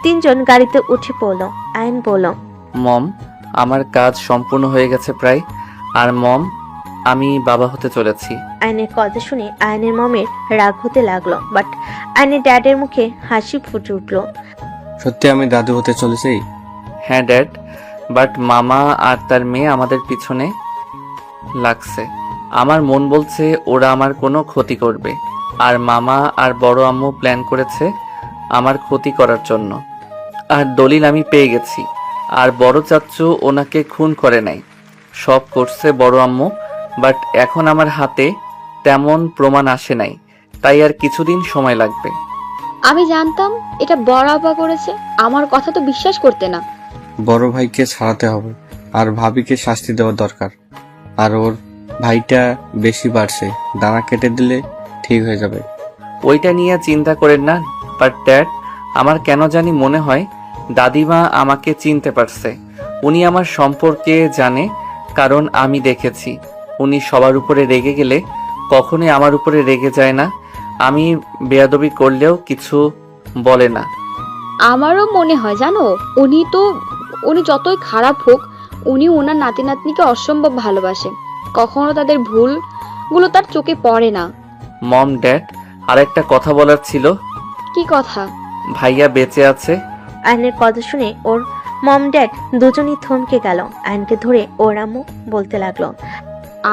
3 জন গাড়িতে উঠে পড়ল। আয়ন বলল,
মম, আমার কাজ সম্পূর্ণ হয়ে গেছে প্রায়, আর মম, আমি বাবা হতে চলেছি।
আয়নের কথা শুনে আয়নের মমের রাগ হতে লাগলো, বাট আয়নের ড্যাডের মুখে হাসি ফুটে উঠলো।
সত্যি আমি দাদু হতে চলেছি?
হ্যাঁ ড্যাড, বাট মামা আর তার মেয়ে আমাদের পিছনে লাগছে। আমার মন বলছে ওরা আমার কোনো ক্ষতি করবে, আর মামা আর বড় আম্মু প্ল্যান করেছে আমার ক্ষতি করার জন্য। আর দলিল আমি পেয়ে গেছি, আর বড় চাচ্চু ওনাকে খুন করে নাই, সব করছে বড় আম্মু। বাট এখন আমার হাতে তেমন প্রমাণ আসে নাই, তাই আর কিছুদিন সময় লাগবে।
আমি জানতাম এটা বড় আপা করেছে, আমার কথা তো বিশ্বাস করতে না।
বড় ভাইকে ছাড়াতে হবে, আর ভাবিকে শাস্তি দেওয়া দরকার। আর ওর ভাইটা বেশি বাড়ছে, দানা কেটে দিলে ঠিক হয়ে যাবে।
ওইটা নিয়ে চিন্তা করেন না, বাট ড্যাড, আমার কেন জানি মনে হয় দাদিমা আমাকে চিনতে পারছে। উনি আমার সম্পর্কে জানে, কারণ আমি দেখেছি উনি সবার উপরে রেগে গেলে কখনোই আমার উপরে রেগে যায় না। আমি বেয়াদবি করলেও কিছু বলে না।
আমারও মনে হয় জানো, উনি যতই খারাপ হোক, উনি ওনার নাতি নাতনিকে অসম্ভব ভালোবাসে। কখনো তাদের ভুলগুলো তার চোখে পড়ে না।
মম, ড্যাড, আর একটা কথা বলার ছিল।
কি কথা?
ভাইয়া বেঁচে আছে।
আয়নের কথা শুনে ওর মম ড্যাড দুজনই থমকে গেল। আয়নকে ধরে ওর আম্মু বলতে লাগলো,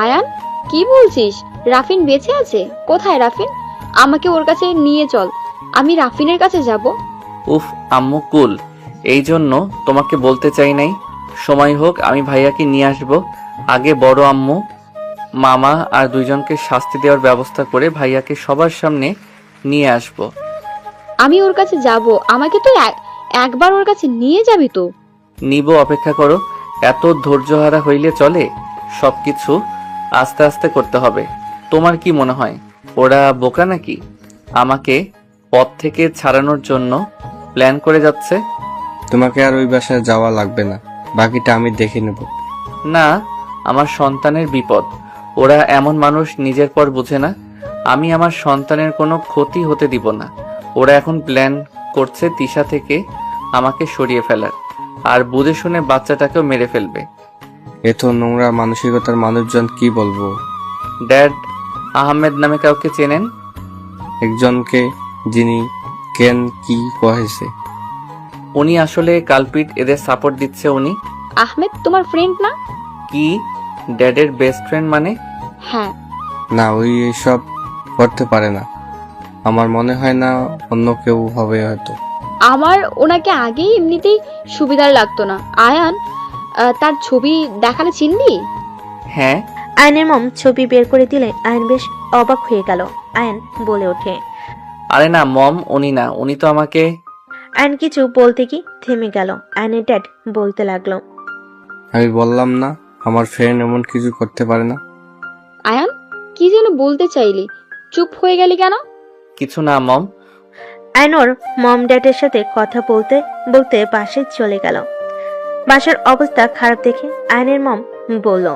আয়ান, কি বলছিস? রাফিন বেঁচে আছে? কোথায় রাফিন? আমাকে ওর কাছে নিয়ে চল, আমি রাফিনের কাছে যাব।
উফ আম্মু কুল, এই জন্য তোমাকে বলতে চাই নাই। সময় হোক আমি ভাইয়াকে নিয়ে আসবো। আগে বড় আম্মু, মামা আর দুইজনকে শাস্তি দেওয়ার ব্যবস্থা করে ভাইয়াকে সবার সামনে নিয়ে আসবো।
আমি ওর কাছে যাব, আমাকে তো একবার ওর কাছে নিয়ে যাবি তো?
নিব, অপেক্ষা করো। এত ধৈর্যহারা হইলে চলে? সবকিছু আস্তে আস্তে করতে হবে। তোমার কি মনে হয় ওরা বোকা নাকি? আমাকে পথ থেকে ছাড়ানোর জন্য প্ল্যান করে যাচ্ছে।
তোমাকে আর ওই বাসায় যাওয়া লাগবে না, বাকিটা আমি দেখে নেব।
না, আমার সন্তানের বিপদ। ওরা এমন মানুষ নিজের পর বুঝে না। আমি আমার সন্তানের কোনো ক্ষতি হতে দিব না। ওরা এখন প্ল্যান করছে তিশা থেকে আমাকে সরিয়ে ফেলার, আর বুঝে শুনে বাচ্চাটাকেও মেরে ফেলবে।
এত নোংরা মানসিকতার মানুষজন কি বলবো?
ড্যাড আহমেদ নামে কাউকে চেনেন?
একজনকে, যিনি কেন কি কহেছে।
উনি আসলে কালপিট, এদের সাপোর্ট দিচ্ছে উনি।
আহমেদ তোমার ফ্রেন্ড না?
কি ড্যাডের বেস্ট ফ্রেন্ড মানে?
হ্যাঁ।
না, ওই এসব করতে পারে না। আমার মনে হয় না, অন্য কেউ হবে হয়তো।
আমার ওনাকে আগেই এমনিতেই সুবিধার লাগতো না। আয়ান, তার ছবি দেখালে চিনবি?
হ্যাঁ।
আয়নের মম ছবি বের করে দিলে আয়ন বেশ অবাক হয়ে গেল। আয়ন বলে ওঠে,
আরে না মম, উনি না, উনি তো আমাকে।
আয়ন কিছু বলতে কি থেমে গেল। আয়নের ড্যাড বলতে লাগলো,
আমি বললাম না আমার ফ্রেন্ড এমন কিছু করতে পারে না।
আয়ান, কি যেন বলতে চাইলি, চুপ হয়ে গেলি কেন?
কিছু না মম।
আয়ন ওর মম ড্যাডের সাথে কথা বলতে বলতে পাশে চলে গেল। বাসার অবস্থা খারাপ দেখে আয়নের মম বলল,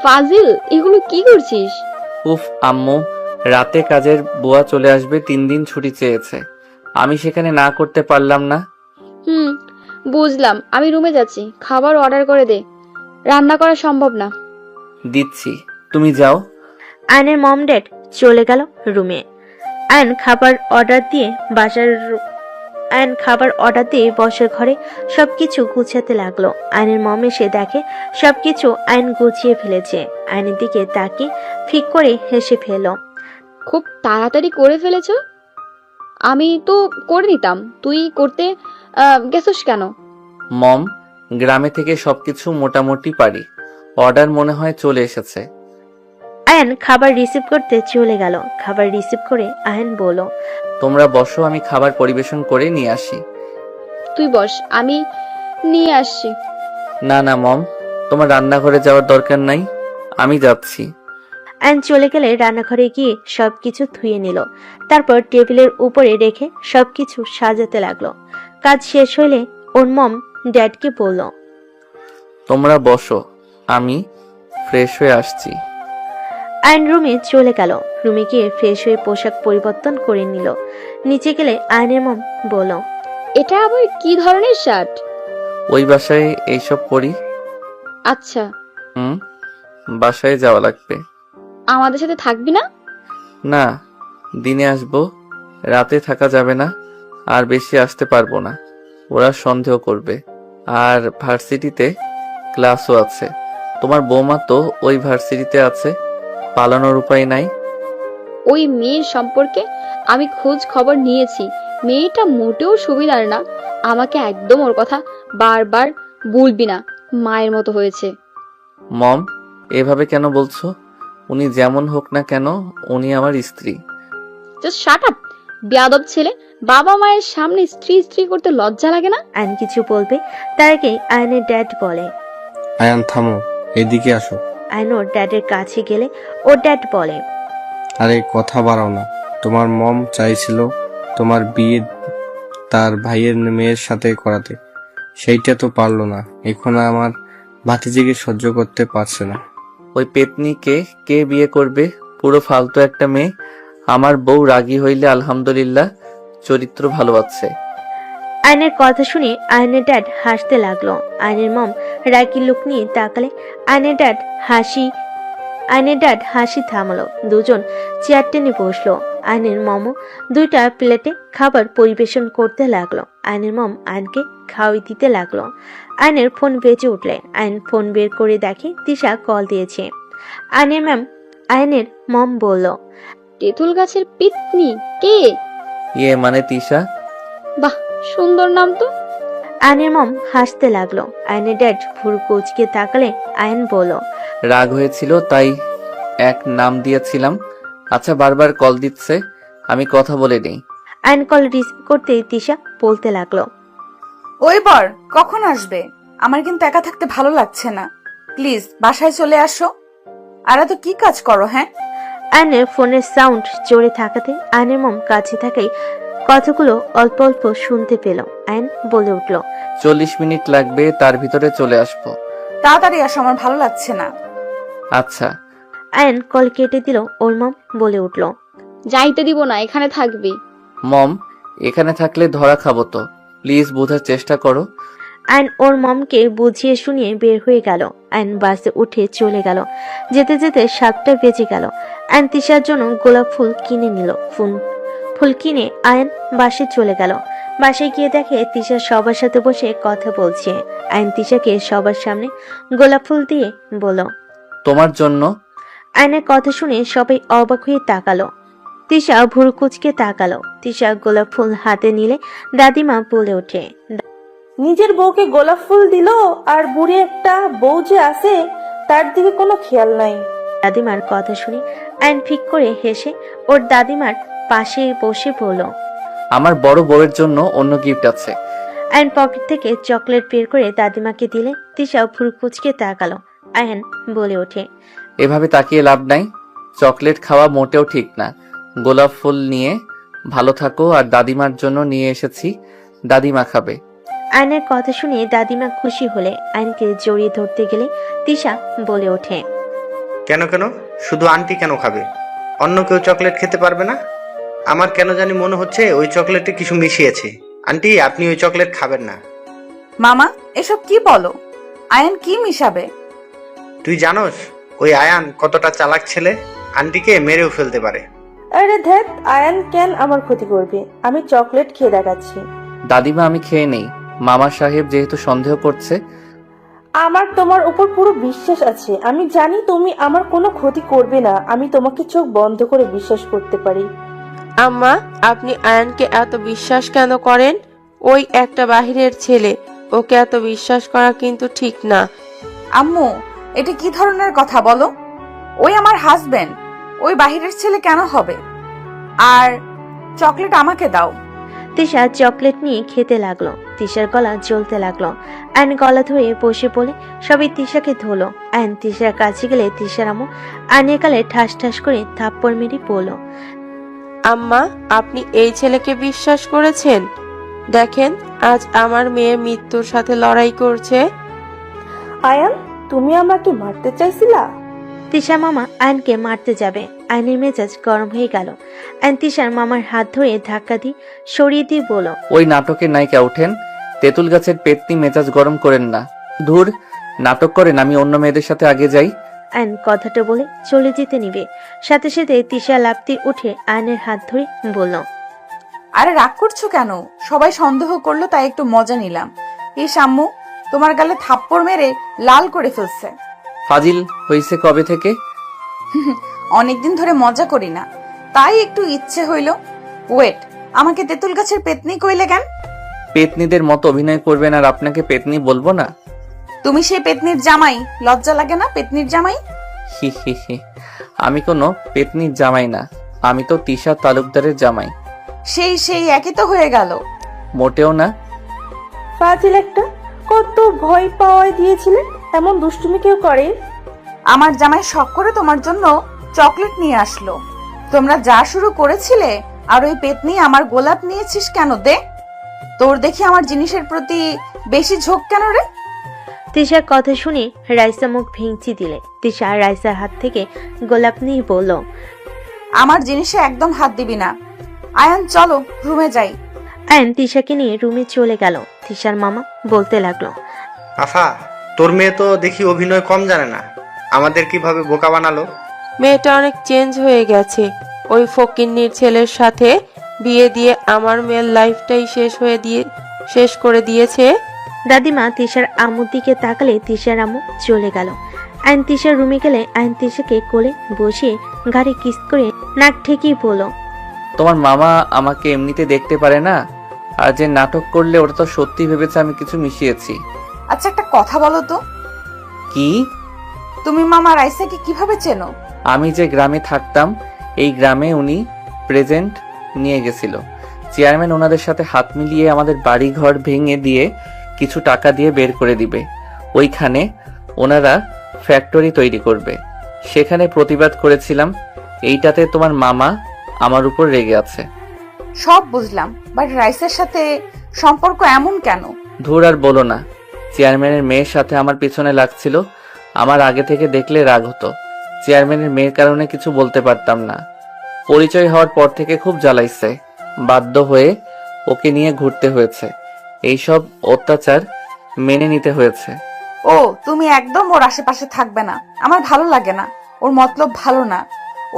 ফাজিল, এগুলো কি করছিস?
উফ আম্মু, রাতে কাজের বুয়া চলে আসবে, 3 দিন ছুটি চেয়েছে। আমি সেখানে না করতে পারলাম না।
বুঝলাম, আমি রুমে যাচ্ছি, খাবার অর্ডার করে দে, রান্না করা সম্ভব না।
দিচ্ছি, তুমি যাও।
আয়নের মম ড্যাড চলে গেল রুমে। আয়ন খাবার অর্ডার দিয়ে বসার ঘরে সবকিছু গুছাতে লাগলো। আয়নের মম এসে দেখে সবকিছু আয়ন গুছিয়ে ফেলেছে। আয়নের দিকে তাকিয়ে ফিক করে হেসে ফেলল।
খুব তাড়াতাড়ি করে ফেলেছো। আমি তো করে নিতাম, তুই করতে গেছিস কেন?
মম, গ্রামে থেকে সবকিছু মোটামুটি পারি। অর্ডার মনে হয় চলে এসেছে।
আয়ন খাবার রিসিভ করতে চলে গেল। খাবার রিসিভ করে আয়ন বলল,
তোমরা বসো, আমি খাবার পরিবেশন করে নিয়ে আসি।
তুই বস, আমি নিয়ে আসছি।
না না মম, তোমার রান্নাঘরে যাওয়ার দরকার নাই, আমি যাচ্ছি।
আয়ন চলে গেলে রান্নাঘরে গিয়ে সবকিছু ধুয়ে নিল। তারপর টেবিলের উপরে রেখে সবকিছু সাজাতে লাগলো। কাজ শেষ হলে ওর মম ড্যাডকে বলল,
তোমরা বসো, আমি ফ্রেশ হয়ে আসছি।
আয়ন রুমে চলে গেল। রুমে গিয়ে ফ্রেশ হয়ে পোশাক পরিবর্তন করে নিল। নিচে গেলে আয়নের মম বলল,
এটা আবার কি ধরনের শার্ট?
ওই বাসায় এইসব পরি।
আচ্ছা।
বাসায় যাওয়া লাগবে।
আমাদের সাথে থাকবি না?
না, দিনে আসবো, রাতে থাকা যাবে না, আর বেশি আসতে পারবো না, ওরা সন্দেহ করবে। আর ভার্সিটিতে ক্লাসও আছে। তোমার বৌমা তো ওই ভার্সিটিতে আছে, পালানোর উপায় নাই।
ওই মেয়ের সম্পর্কে আমি খোঁজ খবর নিয়েছি, মেয়েটা মোটেও সুবিধার না। আমাকে একদম ওর কথা বারবার বলবি না, মায়ের মতো হয়েছে।
মম, এভাবে কেন বলছো? উনি যেমন হোক না কেন, উনি আমার স্ত্রী।
জাস্ট শাট আপ, বেয়াদব ছেলে। বাবা মায়ের সামনে স্ত্রী স্ত্রী করতে লজ্জা লাগে না?
আয়ন কিছু বলবে তার আগে আয়নের ড্যাড বলে,
আয়ান থামো, এদিকে আসো।
আয়ন ওর ড্যাডের কাছে গেলে ওর ড্যাড বলে,
আরে কথা বাড়াও না। তোমার মম চাইছিল তোমার বিয়ে তার ভাইয়ের মেয়ের সাথে করাতে, সেইটা তো পারলো না। এখন আমার ভাতিজিকে সহ্য করতে পারছে না।
ওই পেতনিকে কে বিয়ে করবে? পুরো ফালতু একটা মেয়ে। আমার বউ রাগী হইলে আলহামদুলিল্লাহ, চরিত্র ভালো আছে।
আয়নের কথা শুনে আয়নের ড্যাড হাসতে লাগলো। আয়নের মম রাগি লুক নিয়ে তাকালে আয়নের ড্যাড আয়নের ড্যাড হাসি থামালো, দুজন চেয়ার টেনে বসলো। আয়নের মম 2টা প্লেটে খাবার পরিবেশন করতে লাগলো। আয়নের মম আয়নকে খাওয়াই দিতে লাগলো। আয়নের ফোন বেজে উঠলে আয়ন ফোন বের করে দেখে তিশা কল দিয়েছে। আয়নের মম বলল,
তেঁতুল গাছের পিতনি কে?
মানে তিশা।
বাহ, সুন্দর নাম তো।
আয়নের মম হাসতে লাগলো। আয়নের ড্যাড ভুরু কুচকে তাকালে আয়ন বলল,
রাগ হয়েছিল তাই এক নাম দিয়েছিলাম। আচ্ছা, বারবার কল দিচ্ছে, আমি কথা বলে নেই।
আয়ন কল রিসিভ করতেই তিশা বলতে লাগলো,
ওই বর কখন আসবে? আমার কিন্তু একা থাকতে ভালো লাগছে না, প্লিজ বাসায় চলে আসো। আর এত কি কাজ করো? হ্যাঁ,
আয়নের ফোনের সাউন্ড জোরে থাকাতে আয়নের মম কাছে থাকাই কথাগুলো অল্প অল্প শুনতে পেল। আয়ন বলে উঠল,
40 মিনিট লাগবে, তার ভিতরে চলে আসবো।
তাড়াতাড়ি আসো, আমার ভালো লাগছে না।
আচ্ছা।
আয়ন কল কেটে দিল। ওর মম বলে উঠল,
যাইতে দিব না, এখানে থাকবি।
মম, এখানে থাকলে ধরা খাবো তো, প্লিজ বোঝার চেষ্টা করো।
আয়ন ওর মমকে বুঝিয়ে শুনিয়ে বের হয়ে গেল। আয়ন বাসে উঠে চলে গেল। যেতে যেতে 7টা বেজে গেল। আয়ন তিশার জন্য গোলাপ ফুল কিনে নিল। ফুল কিনে আয়ন বাসে চলে গেল। বাসায় গিয়ে দেখে তিশা সবার সাথে বসে কথা বলছে। আয়ন তিশাকে সবার সামনে গোলাপ ফুল দিয়ে বলল,
তোমার জন্য।
আয়নের কথা শুনে সবাই অবাক হয়ে তাকালো। তিশা ভুরু কুচকে তাকালো। তিশা গোলাপ ফুল হাতে নিলে দাদিমা বলে ওঠে,
নিজের বউকে গোলাপ ফুল দিল, আর বুড়ি একটা বউ যে আছে তার দিকে কোনো খেয়াল নাই।
দাদিমার কথা শুনে আয়ন ফিক করে হেসে ওর দাদিমার পাশে বসে বলল,
আমার বড় বউয়ের জন্য অন্য গিফট আছে।
আয়ন পকেট থেকে চকলেট বের করে দাদিমাকে দিলে তিশা ভুরু কুচকে তাকালো। আয়ন বলে ওঠে,
এভাবে তাকিয়ে লাভ নাই, চকলেট খাওয়া মোটেও ঠিক না। গোলাপ ফুল নিয়ে ভালো থাকো, আর দাদিমার জন্য নিয়ে এসেছি, দাদিমা খাবে।
আয়নের কথা শুনে দাদিমা খুশি হলে আয়নকে জড়িয়ে ধরতে গেলে তিশা বলে ওঠে,
কেন কেন, শুধু আন্টি কেন খাবে? অন্য কেউ চকলেট খেতে পারবে না? আমার কেন জানি মনে হচ্ছে ওই চকলেটে কিছু মিশিয়েছে। আন্টি, আপনি ওই চকলেট খাবেন না।
মামা এসব কি বলো? আয়ন কি মিশাবে?
তুই জানোস ওই আয়ান কতটা চালাক ছেলে? আন্টিকে মেরেও ফেলতে পারে।
আরে ধ্যাত, আয়ান কেন আমার ক্ষতি করবে? আমি চকলেট খেয়ে দেখাচ্ছি।
দাদিমা, আমি খেয়ে নেই। মামা সাহেব যেহেতু সন্দেহ করছে।
আমার তোমার উপর পুরো বিশ্বাস আছে। আমি জানি তুমি আমার কোনো ক্ষতি করবে না। আমি তোমাকে চোখ বন্ধ করে বিশ্বাস করতে পারি।
আম্মা, আপনি আয়ানকে এত বিশ্বাস কেন করেন? ওই একটা বাহিরের ছেলে, ওকে এত বিশ্বাস করা কিন্তু ঠিক না।
আম্মু, এটা কি ধরনের কথা বলো? ওই আমার হাজবেন্ড, ওই বাহিরের ছেলে কেন হবে? আর চকলেট আমাকে দাও।
তিশা চকলেট নিয়ে খেতে লাগলো। তিশার গলা জ্বলতে লাগলো। আয়ন গলা ধরে বসে পড়ে সবাই তিশাকে ধরলো। আয়ন তিশার কাছে গেলে তিশার আম্মু আয়নের গালে ঠাস ঠাস করে থাপ্পড় মেরে পড়ল।
আম্মা, আপনি এই ছেলেকে বিশ্বাস করেছেন? দেখেন, আজ আমার মেয়ে মৃত্যুর সাথে লড়াই করছে।
আয়ান, তুমি আমাকে মারতে চাইছিলা?
তিশা মামা আয়নকে মারতে যাবে। আয়নের মেজাজ গরম হয়ে গেল। আয়ন তিশার মামার হাত ধরে ধাক্কা দিয়ে সরিয়ে দিয়ে বলল,
ওই নাটকের নায়িকা ওঠেন, তেঁতুল গাছের পেতনি, মেজাজ গরম করেন না। ধুর, নাটক করেন, আমি অন্য মেয়েদের সাথে আগে যাই।
আয়ন কথাটা বলে চলে যেতে নিবে, সাথে সাথে তিশা লাফতে উঠে আয়নের হাত ধরে বলল,
আরে রাগ করছো কেন? সবাই সন্দেহ করলো তাই একটু মজা নিলাম। এই আম্মু তোমার গালে থাপ্পড় মেরে লাল করে ফেলছে।
ফাজিল হইছে কবে থেকে?
অনেকদিন ধরে মজা করি না, তাই একটু ইচ্ছে হইল। ওয়েট, আমাকে তেঁতুল গাছের পেতনি কইলে কেন?
পেতনিদের মতো অভিনয় করবেন আর আপনাকে পেতনি বলবো না?
তুমি সেই পেতনির জামাই, লজ্জা লাগে না? পেতনির জামাই।
হি হি হি, আমি কোনো পেতনির জামাই না, আমি তো তিশা তালুকদারের জামাই।
সেই একই তো হয়ে গেল।
মোটেও না।
ফাজিল একটা, কত ভয় পাওয়া দিয়েছিলে? এমন দুষ্টুমি কেউ করে?
আমার জামাই শখ করে তোমার জন্য চকলেট নিয়ে আসলো। তোমরা যা শুরু করেছিলে, আর ওই পেতনি আমার গোলাপ নিয়েছিস কেন? দে, তোর দেখি আমার জিনিসের প্রতি বেশি ঝোঁক কেন রে?
তিশার কথা শুনে রাইসা মুখ ভেঙচি দিলে। তিশা রাইসার হাত থেকে গোলাপ নিয়ে বলল,
আমার জিনিসে একদম হাত দিবি না। আয়ান, চলো রুমে যাই।
আয়ন তিশাকে নিয়ে রুমে চলে গেল। তিশার মামা বলতে লাগলো,
আফা, তোর মেয়ে তো দেখি অভিনয় কম জানে না, আমাদের কিভাবে বোকা বানালো।
মেয়েটা অনেক চেঞ্জ হয়ে গেছে। ওই ফকিন্নির ছেলের সাথে বিয়ে দিয়ে আমার মেয়ের লাইফটাই শেষ করে দিয়েছে।
দাদিমা তিশার আম্মুর দিকে তাকালে তিশার আম্মু চলে গেল। আইন তিশার রুমে গেলে আইন তিশাকে কোলে বসিয়ে ঘাড়ে কিস করে নাক ঠেকিয়ে বলল,
তোমার মামা আমাকে এমনিতে দেখতে পারে না, আর যে নাটক করলে ওটা তো সত্যি ভেবেছে আমি কিছু মিশিয়েছি।
আচ্ছা একটা কথা বলো তো,
কি?
তুমি মামা রাইসাকে কিভাবে চেনো?
আমি যে গ্রামে থাকতাম এই গ্রামে উনি প্রেজেন্ট নিয়ে গেছিল। চেয়ারম্যান ওনাদের সাথে হাত মিলিয়ে আমাদের বাড়ি ঘর ভেঙে দিয়ে কিছু টাকা দিয়ে বের করে দিবে। ওইখানে ওনারা ফ্যাক্টরি তৈরি করবে, সেখানে প্রতিবাদ করেছিলাম। এইটাতে তোমার মামা আমার উপর রেগে আছে।
সব বুঝলাম, বাট রাইসের সাথে সম্পর্ক এমন কেন?
ধুর আর বলো না, চেয়ারম্যানের মেয়ের সাথে আমার পিছনে লাগছিল। আমার আগে থেকে দেখলে রাগ হতো। চেয়ারম্যানের মেয়ের কারণে কিছু বলতে পারতাম না। পরিচয় হওয়ার পর থেকে খুব জ্বালাইছে, বাধ্য হয়ে ওকে নিয়ে ঘুরতে হয়েছে। এইসব অত্যাচার মেনে নিতে হয়েছে।
ও তুমি একদম ওর আশেপাশে থাকবে না, আমার ভালো লাগে না। ওর মতলব ভালো না,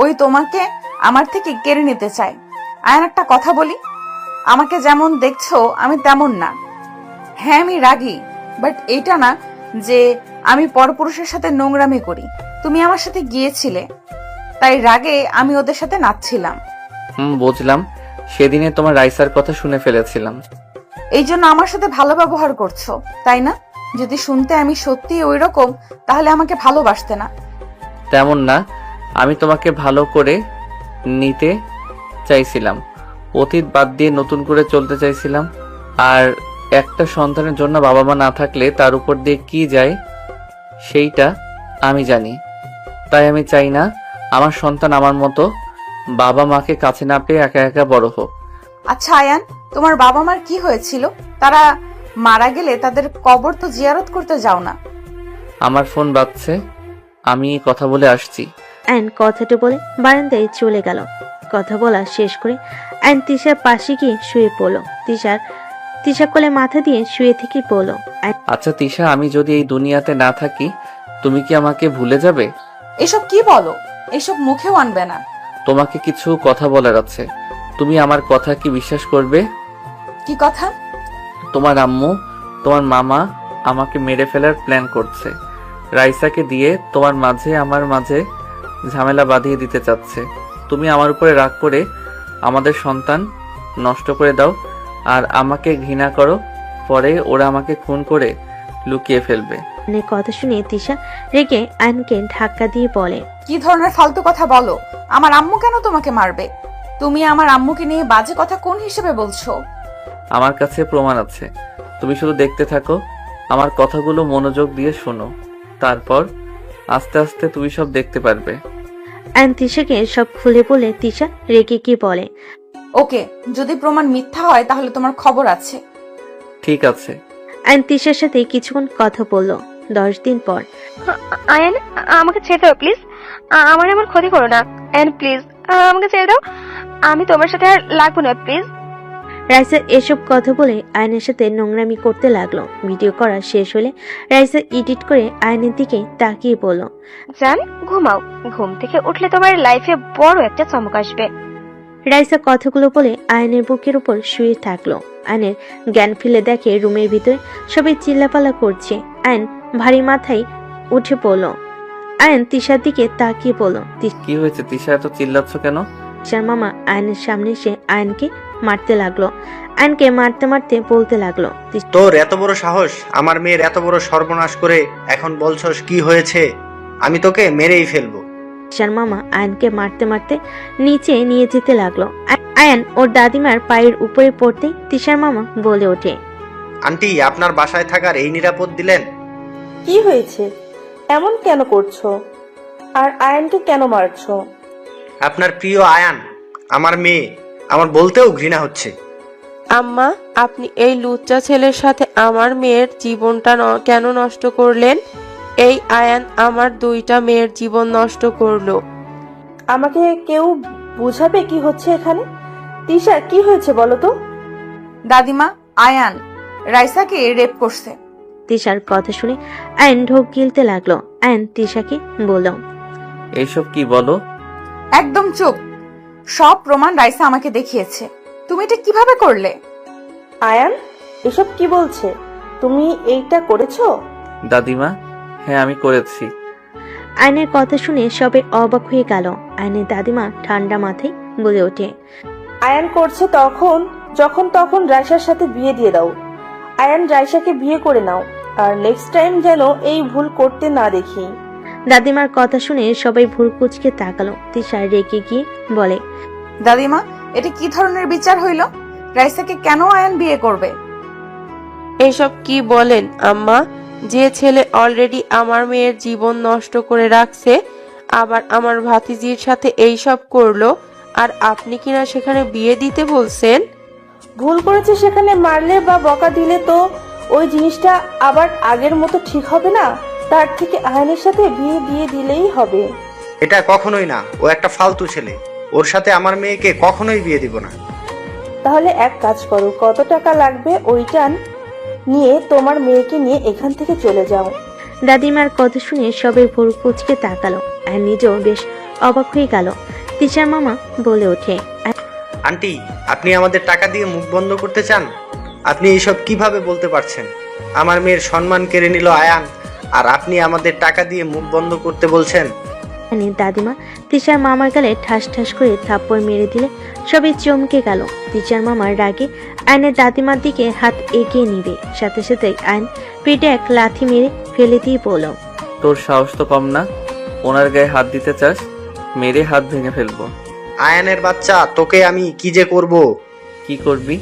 ওই তোমাকে আমার থেকে কেড়ে নিতে চায়। আয়ন একটা কথা বলি, আমাকে যেমন দেখছো আমি তেমন না। হ্যাঁ আমি রাগী, বাট এইটা না যে আমি পরপুরুষের সাথে নোংরামি করি। তুমি আমার সাথে গিয়েছিলে, তাই রাগে আমি ওদের সাথে নাচছিলাম।
বুঝলাম, সেদিনে তোমার রাইসার কথা শুনে ফেলেছিলাম।
এই জন্য আমার সাথে ভালো ব্যবহার করছো, তাই না? যদি শুনতে আমি সত্যি ওই রকম, তাহলে আমাকে ভালোবাসতে না।
তেমন না, আমি তোমাকে ভালো করে নিতে চাইছিলাম, অতীত বাদ দিয়ে নতুন করে চলতে চাইছিলাম। আর একটা সন্তানের জন্য বাবা মা না থাকলে তার উপর দিয়ে কি যায় সেইটা আমি জানি। তাই আমি চাই না আমার সন্তান আমার মতো বাবা মাকে কাছে না পেয়ে একা একা বড় হোক।
আচ্ছা আয়ান, তোমার বাবা মার কি হয়েছিল? তারা মারা গেলে তাদের কবর তো জিয়ারত করতে যাও না?
আমার ফোন বাজছে, আমি কথা বলে আসছি।
আইন কথাটা বলে বারান্দায় চলে গেল। কথা বলা শেষ করে আইন তিশার পাশে গিয়ে শুয়ে পড়ল। তিশা কোলে মাথা দিয়ে শুয়ে থেকে বলল,
আচ্ছা তিশা, আমি যদি এই দুনিয়াতে না থাকি তুমি কি আমাকে ভুলে যাবে?
এসব কি বলো? এসব মুখেও আনবে না।
তোমাকে কিছু কথা বলার আছে, তুমি আমার কথা কি বিশ্বাস করবে?
কি কথা?
তোমার আম্মু, তোমার মামা আমাকে মেরে ফেলার প্ল্যান করছে। রাইসাকে দিয়ে তোমার মাঝে আমার মাঝে ঝামেলা বাঁধিয়ে দিতে চাচ্ছে। তুমি আমার উপরে রাগ করে আমাদের সন্তান নষ্ট করে দাও আর আমাকে ঘৃণা করো, পরে ওরা আমাকে খুন করে লুকিয়ে ফেলবে।
আইনের কথা শুনে তিশা রেগে আইনকে ধাক্কা দিয়ে বলে,
কি ধরনের ফালতু কথা বলো? আমার আম্মু কেন তোমাকে মারবে? তুমি আমার আম্মুকে নিয়ে বাজে কথা কোন হিসেবে বলছো?
আমার কাছে প্রমাণ আছে, তুমি শুধু দেখতে থাকো, আমার কথাগুলো মনোযোগ দিয়ে শোনো, তারপর আস্তে আস্তে তুমি সব দেখতে পারবে।
আইন তিশাকে সব খুলে বলে তিশা রেগে গিয়ে বলে,
ওকে, যদি প্রমাণ মিথ্যা হয় তাহলে তোমার খবর আছে।
ঠিক আছে।
আইন তিশার সাথে কিছুক্ষণ কথা বলল। 10 দিন পর
আয়ান, আমাকে ছেড়ে দাও প্লিজ। আমার এমন ক্ষতি করো না আয়ান, প্লিজ আমাকে ছেড়ে দাও। আমি তোমার সাথে আর লাগবো না প্লিজ।
রাইসা এসব কথা বলে আয়নের সাথে নোংরামি করতে লাগলো। ভিডিও করা শেষ হলে রাইসা এডিট করে আয়নের দিকে তাকিয়ে বলল,
জান ঘুমাও, ঘুম থেকে উঠলে তোমার লাইফে বড় একটা চমক আসবে।
রাইসা কথাগুলো বলে আয়নের বুকের উপর শুয়ে থাকলো। আয়নের জ্ঞান ফিরে দেখে রুমের ভিতরে সবাই চিল্লাপালা করছে। আয়ন ভারী মাথায় উঠে পড়ল। আয়ন তিশার দিকে তাকিয়ে বলল,
কি হয়েছে তিশা, এত চিল্লাচ্ছ কেন?
তিশার মামা আয়নের সামনে এসে আয়নকে মারতে লাগলো। আয়নকে মারতে মারতে বলতে লাগলো,
তোর এত বড় সাহস, আমার মেয়ের এত বড় সর্বনাশ করে এখন বলছস কি হয়েছে? আমি তোকে মেরেই ফেলবো।
তিশার মামা আয়নকে মারতে মারতে নিচে নিয়ে যেতে লাগলো। আয়ন ওর দাদিমার পায়ের উপরে পড়তে তিশার মামা বলে ওঠে,
আন্টি, আপনার বাসায় থাকার এই নিরাপদ দিলেন?
কি হয়েছে? এমন কেন করছো? আর আয়নকে কেন মারছো?
আপনার প্রিয় আয়ান, আমার মেয়ে, আমার বলতেও ঘৃণা হচ্ছে।
আম্মা, আপনি এই লুচ্চা ছেলের সাথে আমার মেয়ের জীবনটা কেন নষ্ট করলেন? এই আয়ান আমার 2টা মেয়ের জীবন নষ্ট করলো।
আমাকে কেউ বুঝাবে কি হচ্ছে এখানে? তিশা, কি হয়েছে বলো তো?
দাদিমা, আয়ান রাইসাকে রেপ করছে।
তিশার কথা শুনে আয়ন ঢোক গিলতে লাগলো। আয়ন তিশাকে বলল,
এইসব কি বলো?
একদম চুপ। সব প্রমাণ রাইসা আমাকে দেখিয়েছে। তুমি এটা কিভাবে করলে?
আয়ান এসব কি বলছে? তুমি এইটা করেছো?
দাদিমা, হ্যাঁ আমি করেছি।
আয়নের কথা শুনে সবাই অবাক হয়ে গেল। আয়নের দাদিমা ঠান্ডা মাথায় বলে ওঠে,
আয়ান করছে যখন তখন রাইসার সাথে বিয়ে দিয়ে দাও। আয়ান রাইসাকে বিয়ে করে নাও, আর নেক্সট টাইম যেন এই ভুল করতে না দেখি।
দাদিমার কথা শুনে সবাই ভুল কুচকে তাকালো। তিশা রেগে গিয়ে বলে,
দাদিমা, এটা কি ধরনের বিচার হইল? রাইসাকে কেন আয়ান বিয়ে করবে?
এসব কি বলেন আম্মা? যে ছেলে অলরেডি আমার মেয়ের জীবন নষ্ট করে রাখছে, আবার আমার ভাতিজির সাথে এইসব করলো, আর আপনি কিনা সেখানে বিয়ে দিতে বলছেন?
ভুল করেছে সেখানে মারলে বা বকা দিলে তো ওই জিনিসটা আবার আগের মতো ঠিক হবে না। তার থেকে আয়ানের সাথে বিয়ে দিয়ে দিলেই হবে।
এটা কখনোই না, ও একটা ফালতু ছেলে। ওর সাথে আমার মেয়েকে কখনোই বিয়ে দিব না।
তাহলে এক কাজ করো, কত টাকা লাগবে ওইটা নিয়ে তোমার মেয়েকে নিয়ে এখান থেকে চলে যাও।
দাদিমার কথা শুনে সবাই ভুল কুচকে তাকালো। আর নিজেও বেশ অবাক হয়ে গেল। তিশার মামা বলে ওঠে,
আন্টি, আপনি আমাদের টাকা দিয়ে মুখ বন্ধ করতে চান? আপনি এইসব কিভাবে বলতে পারছেন? আমার মেয়ের সম্মান কেড়ে নিল আয়ান, আর আপনি আমাদের টাকা দিয়ে মুখ বন্ধ করতে বলছেন?
আয়নের দাদিমা তিশার মামার গালে ঠাস ঠাস করে থাপ্পড় মেরে দিলে সবাই চমকে গেল। তিশার মামার রাগে আয়নের দাদিমার দিকে হাত এগিয়ে নিবে, সাথে সাথে আয়ন পিঠে এক লাথি মেরে ফেলে দিয়ে বলল,
তোর সাহস তো কম না, ওনার গায়ে হাত দিতে চাস? মেরে হাত ভেঙে ফেলবো।
আয়ানের বাচ্চা, তোকে আমি কি যে করব?
কি করবি?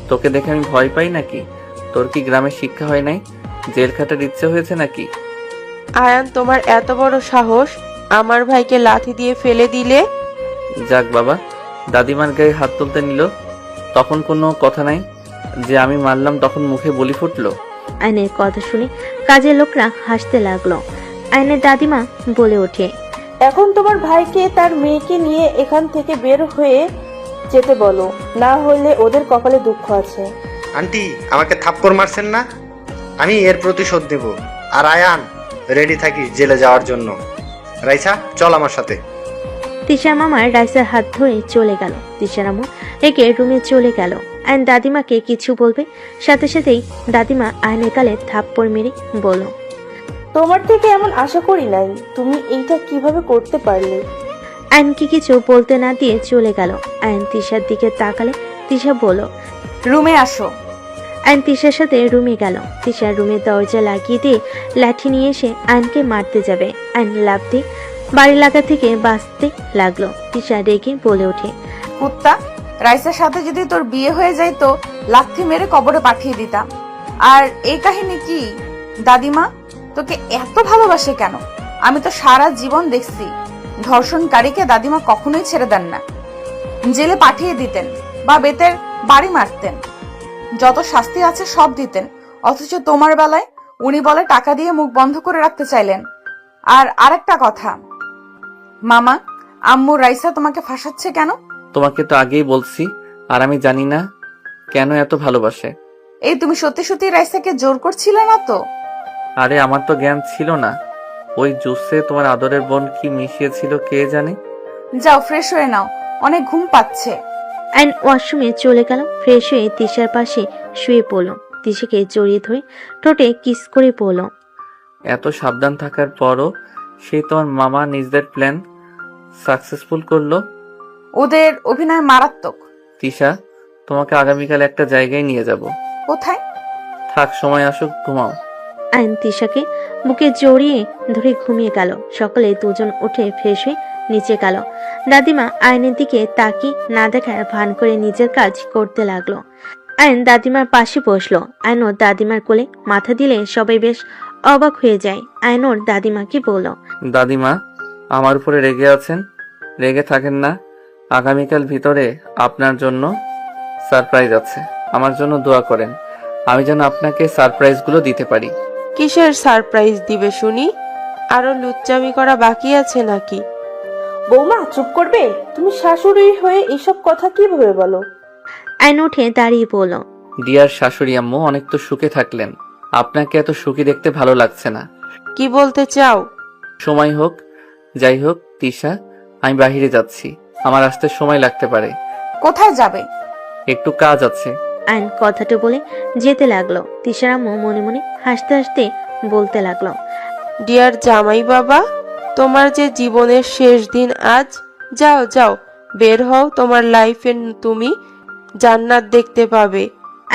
তোকে দেখে আমি ভয় পাই নাকি? তোর কি গ্রামে শিক্ষা হয় নাই? জেল খাটার ইচ্ছে হয়েছে নাকি?
আয়ান, তোমার এত বড় সাহস, আমার ভাইকে লাথি দিয়ে ফেলে দিলে?
যাক বাবা, দাদিমার গায়ে হাত তুলতে নিল, তখন কোনো কথা নাই যে আমি মারলাম, তখন মুখে বলি ফুটলো।
আয়নের কথা শুনে কাজের লোকরা হাসতে লাগলো। আয়নের দাদিমা বলে ওঠে,
এখন তোমার ভাইকে তার মেয়েকে নিয়ে এখান থেকে বের হয়ে যেতে বলো, না হলে ওদের কপালে দুঃখ আছে।
আন্টি, আমাকে থাপ্পড় মারছেন না? আমি এর প্রতিশোধ নেব। আর আয়ান, রেডি থাকিস জেলে যাওয়ার জন্য। রাইসা, চল আমার সাথে।
তিশার মামার রাইসার হাত ধরে চলে গেল। তিশার আম্মু রেগে রুমে চলে গেল। আয়ন দাদিমাকে কিছু বলবে, সাথে সাথেই দাদিমা আয়নের গালে থাপ্পড় মেরে বলল,
তোমার থেকে এমন আশা করি নাই, তুমি এইটা কিভাবে করতে পারলে?
আয়নকে কিছু বলতে না দিয়ে চলে গেল। আয়ন তিশার দিকে তাকালে তিশা বলল,
রুমে আসো।
আয়ন তিশার সাথে রুমে গেল। তিশার রুমের দরজা লাগিয়ে দিয়ে লাঠি নিয়ে এসে আয়নকে মারতে যাবে। আয়ন লাফ দিয়ে বাড়ি লাগা থেকে বাঁচতে লাগলো। তিশা রেগে বলে ওঠে,
কুত্তা, রাইসার সাথে যদি তোর বিয়ে হয়ে যায় তো লাথি মেরে কবরে পাঠিয়ে দিতাম। আর এই কাহিনী কি? দাদিমা তোকে এত ভালোবাসে কেন? আমি তো সারা জীবন দেখছি ধর্ষণকারীকে দাদিমা কখনোই ছেড়ে দেন না, জেলে পাঠিয়ে দিতেন বা বেতের বাড়ি মারতেন, যত শাস্তি আছে সব দিতেন। অথচ তোমার বেলায় উনি বলে টাকা দিয়ে মুখ বন্ধ করে রাখতে চাইলেন। আর আরেকটা কথা মামা, আম্মু রাইসা তোমাকে ফাঁসাচ্ছে কেন?
তোমাকে তো আগেই বলছি, আর আমি জানি না কেন এত ভালোবাসে।
এই তুমি সত্যি সত্যি রাইসাকে জোর করছিলে না তো?
আরে আমার তো জ্ঞান ছিল না, ওই জুসে তোমার আদরের বোন কি মিশিয়েছিল কে জানে।
যাও ফ্রেশ হয়ে নাও, অনেক ঘুম পাচ্ছে।
আয়ন ওয়াশরুমে চলে গেল। ফ্রেশ হয়ে তিশার পাশে শুয়ে পড়ল। তিশাকে জড়িয়ে ধরে ঠোঁটে কিস করে পড়ল,
এত সাবধান থাকার পরও সেই তোমার মামা নিজেদের প্ল্যান সাকসেসফুল করলো।
ওদের অভিনয় মারাত্মক।
তিশা, তোমাকে আগামীকাল একটা জায়গায় নিয়ে যাব।
কোথায়?
থাক, সময় আসুক, ঘুমাও।
আয়ন তিশাকে বুকে জড়িয়ে ধরে ঘুমিয়ে গেল। সকালে দুজন উঠে ফ্রেশ হয়ে নিচে গেল। দাদিমা আয়নের দিকে তাকিয়ে না দেখার ভান করে নিজের কাজ করতে লাগলো। আয়ন দাদিমার পাশে বসলো। আয়ন ওর দাদিমার কোলে মাথা দিলে সবাই বেশ অবাক হয়ে যায়। আয়ন ওর দাদিমাকে বলল,
দাদিমা, আমার উপরে রেগে আছেন? রেগে থাকেন না, আগামীকাল ভিতরে আপনার জন্য সারপ্রাইজ আছে। আমার জন্য দোয়া করেন, আমি যেন আপনাকে সারপ্রাইজগুলো দিতে পারি।
কিসের সারপ্রাইজ দিবে শুনি? আরো লুচ্চামি করা বাকি আছে নাকি?
বৌমা চুপ করবে? তুমি শাশুড়ি হয়ে এইসব কথা কিভাবে বলো?
আয়ন উঠে দাঁড়িয়ে বলল,
ডিয়ার শাশুড়ি আম্মু, অনেক তো সুখে থাকলেন, আপনাকে এত সুখী দেখতে ভালো লাগছে না।
কি বলতে চাও?
সময় হোক, যাই হোক, তিশা, আমি বাহিরে যাচ্ছি, আমার আসতে সময় লাগতে পারে।
কোথায় যাবে?
একটু কাজ আছে।
আয়ন কথাটা বলে যেতে লাগলো। তিশার আম্মু মনে মনে হাসতে হাসতে বলতে লাগলো,
ডিয়ার জামাই বাবা, তোমার যে জীবনের শেষ দিন আজ। যাও যাও, বের হও, তোমার লাইফে তুমি জান্নাত দেখতে পাবে।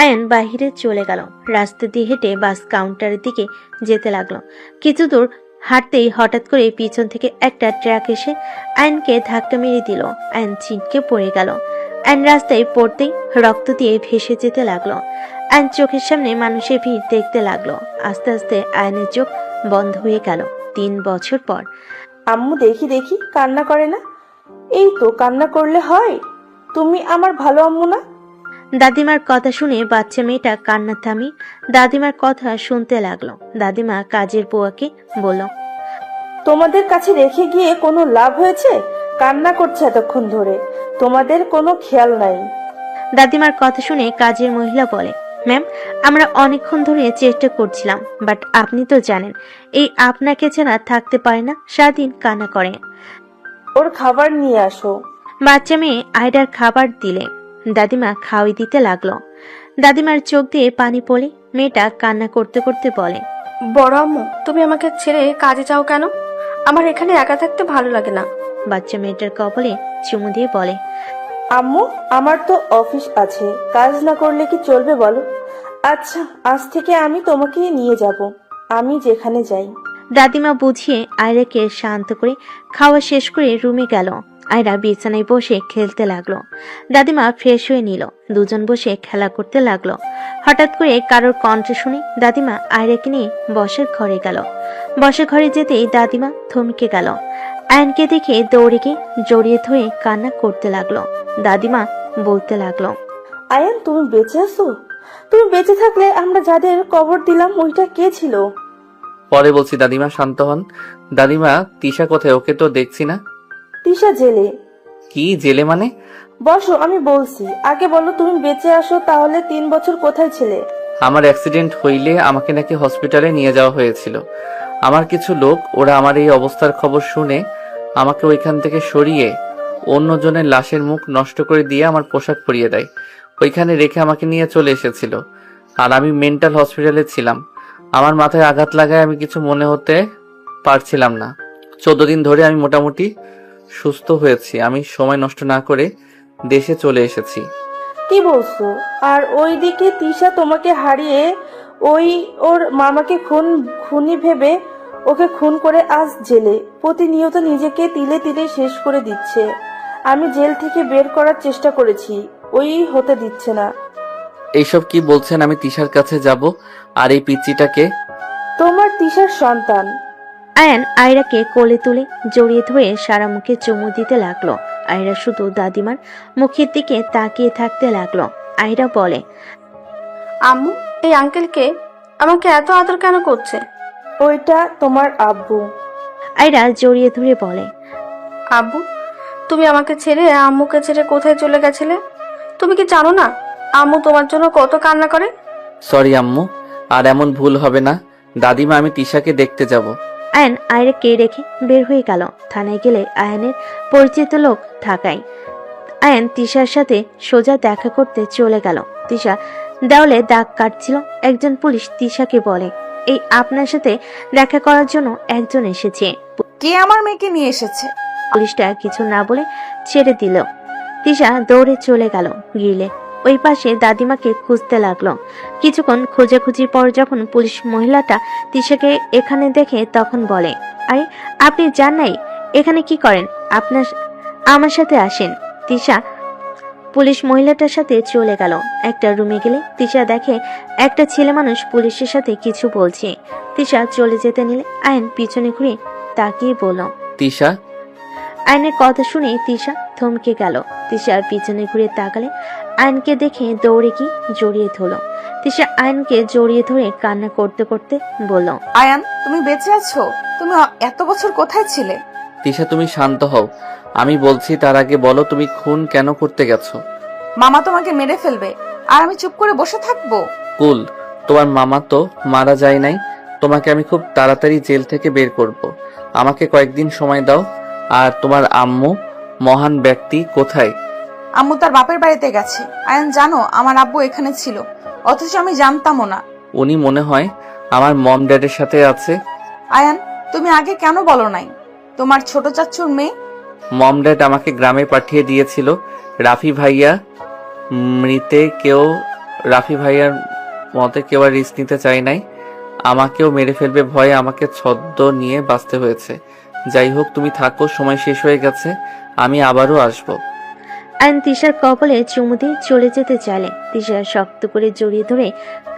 আয়ন বাহিরে চলে গেল। রাস্তা দিয়ে হেঁটে বাস কাউন্টারের দিকে যেতে লাগলো। কিছু দূর হাঁটতেই হঠাৎ করে পিছন থেকে একটা ট্রাক এসে আয়নকে ধাক্কা মেরে দিল। আয়ন ছিটকে পড়ে গেল। আয়ন রাস্তায় পড়তেই রক্ত দিয়ে ভেসে যেতে লাগলো। আয়ন চোখের সামনে মানুষের ভিড় দেখতে লাগলো। আস্তে আস্তে আয়নের চোখ বন্ধ হয়ে গেল। 3 বছর পর।
আম্মু দেখি দেখি কান্না করে না? এই তো কান্না করলে হয়। তুমি আমার ভালো আম্মু না?
দাদিমার কথা শুনে বাচ্চা মেয়েটা কান্না থামিয়ে দাদিমার কথা শুনতে লাগলো। দাদিমা কাজের বুয়াকে বলল,
তোমাদের কাছে রেখে গিয়ে কোনো লাভ হয়েছে? কান্না করছে এতক্ষণ ধরে, তোমাদের কোনো খেয়াল নাই।
দাদিমার কথা শুনে কাজের মহিলা বলে, ম্যাম, আমরা অনেকক্ষণ ধরে চেষ্টা করছিলাম, বাট আপনি তো জানেন এই আপনাকে ছাড়া থাকতে পারে না, সারাদিন কান্না করে।
ওর খাবার নিয়ে আসো।
বাচ্চা মেয়ে আয়ডার খাবার দিলে দাদিমা খাওয়াই দিতে লাগলো। দাদিমার চোখ দিয়ে পানি পড়ে মেয়েটা কান্না করতে করতে বলে,
বড় আম্মু, তুমি আমাকে ছেড়ে কাজে যাও কেন? আমার এখানে একা থাকতে ভালো লাগে না।
বাচ্চা মেয়েটার কপালে চুমু দিয়ে বলে,
আম্মু, আমার তো অফিস আছে, কাজ না করলে কি চলবে বলো? আচ্ছা, আজ থেকে আমি তোমাকে নিয়ে যাব, আমি যেখানে যাই।
দাদিমা বুঝিয়ে আয়রাকে শান্ত করে খাওয়া শেষ করে রুমে গেল। আয়রা বিছানায় বসে খেলতে লাগলো। দাদিমা ফ্রেশ হয়ে নিল। দুজন বসে খেলা করতে লাগলো। হঠাৎ করে কারোর কণ্ঠ শুনে দাদিমা আয়রাকে নিয়ে বসার ঘরে গেল। বসার ঘরে যেতেই দাদিমা থমকে গেল। আয়নকে দেখে দৌড়ে গিয়ে জড়িয়ে ধরে কান্না করতে লাগলো। দাদিমা বলতে লাগলো,
আয়ান, তুমি বেঁচে আছো? তুমি বেঁচে থাকলে আমরা যাদের কবর দিলাম ওইটা কে ছিল?
পরে বলছি, দাদিমা শান্ত হন। দাদিমা, তিশা কোথায়? ওকে তো দেখছি না।
তিশা জেলে।
কি জেলে মানে?
বসো, আমি বলছি। আগে বলো, তুমি বেঁচে আসো তাহলে 3 বছর কোথায় ছিলে?
আমার অ্যাক্সিডেন্ট হইলে আমাকে নাকি হসপিটালে নিয়ে যাওয়া হয়েছিল। আমার কিছু লোক, ওরা আমার এই অবস্থার খবর শুনে আমাকে ওইখান থেকে সরিয়ে অন্যজনের লাশের মুখ নষ্ট করে দিয়ে আমার পোশাক পরিয়ে দেয়। ওইখানে রেখে আমাকে নিয়ে চলে এসেছিল। আর আমি মেন্টাল হসপিটালে ছিলাম। আমার মাথায় আঘাত লাগায় আমি কিছু মনে হতে পারছিলাম না। 14 দিন ধরে আমি মোটামুটি সুস্থ হয়েছি। আমি সময় নষ্ট না করে দেশে চলে এসেছি।
কি বলছো? আর ওইদিকে তিশা তোমাকে হারিয়ে ওর মামাকে খুনি ভেবে ওকে খুন করে আজ জেলে। প্রতিনিয়ত নিজেকে তিলে তিলে শেষ করে দিচ্ছে। আমি জেল থেকে বের করার চেষ্টা করেছি, ওই হতে দিচ্ছে না।
এইসব কি বলছেন? আমি তিশার কাছে যাব। আর এই পিচ্চিটাকে?
তোমার তিশার সন্তান।
আয়ান আয়রাকে কোলে তুলে জড়িয়ে ধরে সারা মুখে চুমু দিতে লাগলো। আয়রা শুধু দাদিমার মুখের দিকে তাকিয়ে থাকতে লাগলো। আয়রা বলে,
আম্মু, এই আঙ্কেলকে আমাকে এত আদর কেন করছে?
ওইটা তোমার আব্বু।
আয়রা জড়িয়ে ধরে বলে,
আব্বু, তুমি আমাকে ছেড়ে আম্মুকে ছেড়ে কোথায় চলে গেছিলে? তুমি কি জানো না আম্মু তোমার জন্য কত কান্না করে?
সরি আম্মু, আর এমন ভুল হবে না। দাদিমা, আমি তিশাকে দেখতে যাব।
আয়ান আয়রাকে রেখে বের হয়ে গেল। থানায় গেলে আয়ানের পরিচিত লোক থাকায় আয়ান তিশার সাথে সোজা দেখা করতে চলে গেল। তিশা দেওয়ালে দাগ কাটছিল। একজন পুলিশ তিশাকে বলে, এই আপনার সাথে দেখা করার জন্য একজন এসেছে।
কে আমার মেয়েকে নিয়ে এসেছে?
পুলিশটা কিছু না বলে ছেড়ে দিল। তিশা দৌড়ে চলে গেল গ্রিলে। ওই পাশে দাদিমাকে খুঁজতে লাগলো। কিছুক্ষণ খোঁজাখুঁজির পর যখন পুলিশ মহিলাটা তিশাকে এখানে দেখে তখন বলে, আরে আপনি যান নাই, এখানে কি করেন? আমার সাথে আসেন। তিশা পুলিশ মহিলাটার সাথে চলে গেল। একটা রুমে গেলে তিশা দেখে একটা ছেলে মানুষ পুলিশের সাথে কিছু বলছে। তিশা চলে যেতে নিলে আয়ন পিছনে ঘুরে তাকিয়ে বলল,
তিশা।
আয়নের কথা শুনে তিশা থমকে গেল। তিশার পিছনে ঘুরে তাকালে আয়নকে দেখে দৌড়ে কি জড়িয়ে ধরল। তিশা আয়নকে জড়িয়ে ধরে কান্না করতে করতে বলল,
আয়ান, তুমি বেঁচে আছো? তুমি এত বছর কোথায় ছিলে?
তিশা, তুমি শান্ত হও। আমি বলছি, তার আগে বলো তুমি খুন কেন করতে গেছো?
মামা তোমাকে মেরে ফেলবে আর আমি চুপ করে বসে থাকবো?
কুল, তোমার মামা তো মারা যায় নাই। তোমাকে আমি খুব তাড়াতাড়ি জেল থেকে বের করব। আমাকে কয়েকদিন সময় দাও। আর তোমার আম্মু মহান ব্যক্তি কোথায়?
আম্মু তার বাপের বাড়িতে গেছে। আয়ান, জানো আমার আব্বু এখানে ছিল, অথচ আমি জানতামও না।
উনি মনে হয় আমার মম ড্যাডের সাথে আছে।
আয়ান, তুমি আগে কেন বলো নাই? তোমার ছোট চাচ্চুর মেয়ে।
মম ড্যাড আমাকে গ্রামে পাঠিয়ে দিয়েছিল। রাফি ভাইয়া মৃতে কেউ রাফি ভাইয়ার মতে কেউ আর রিস্ক নিতে চায় নাই। আমাকেও মেরে ফেলবে ভয়ে আমাকে ছদ্ম নিয়ে বাঁচতে হয়েছে। যাই হোক, তুমি থাকো, সময় শেষ হয়ে গেছে, আমি আবারও আসবো।
আয়ন তিশার কপালে চুমু দিয়ে চলে যেতে চাইলে তিশা শক্ত করে জড়িয়ে ধরে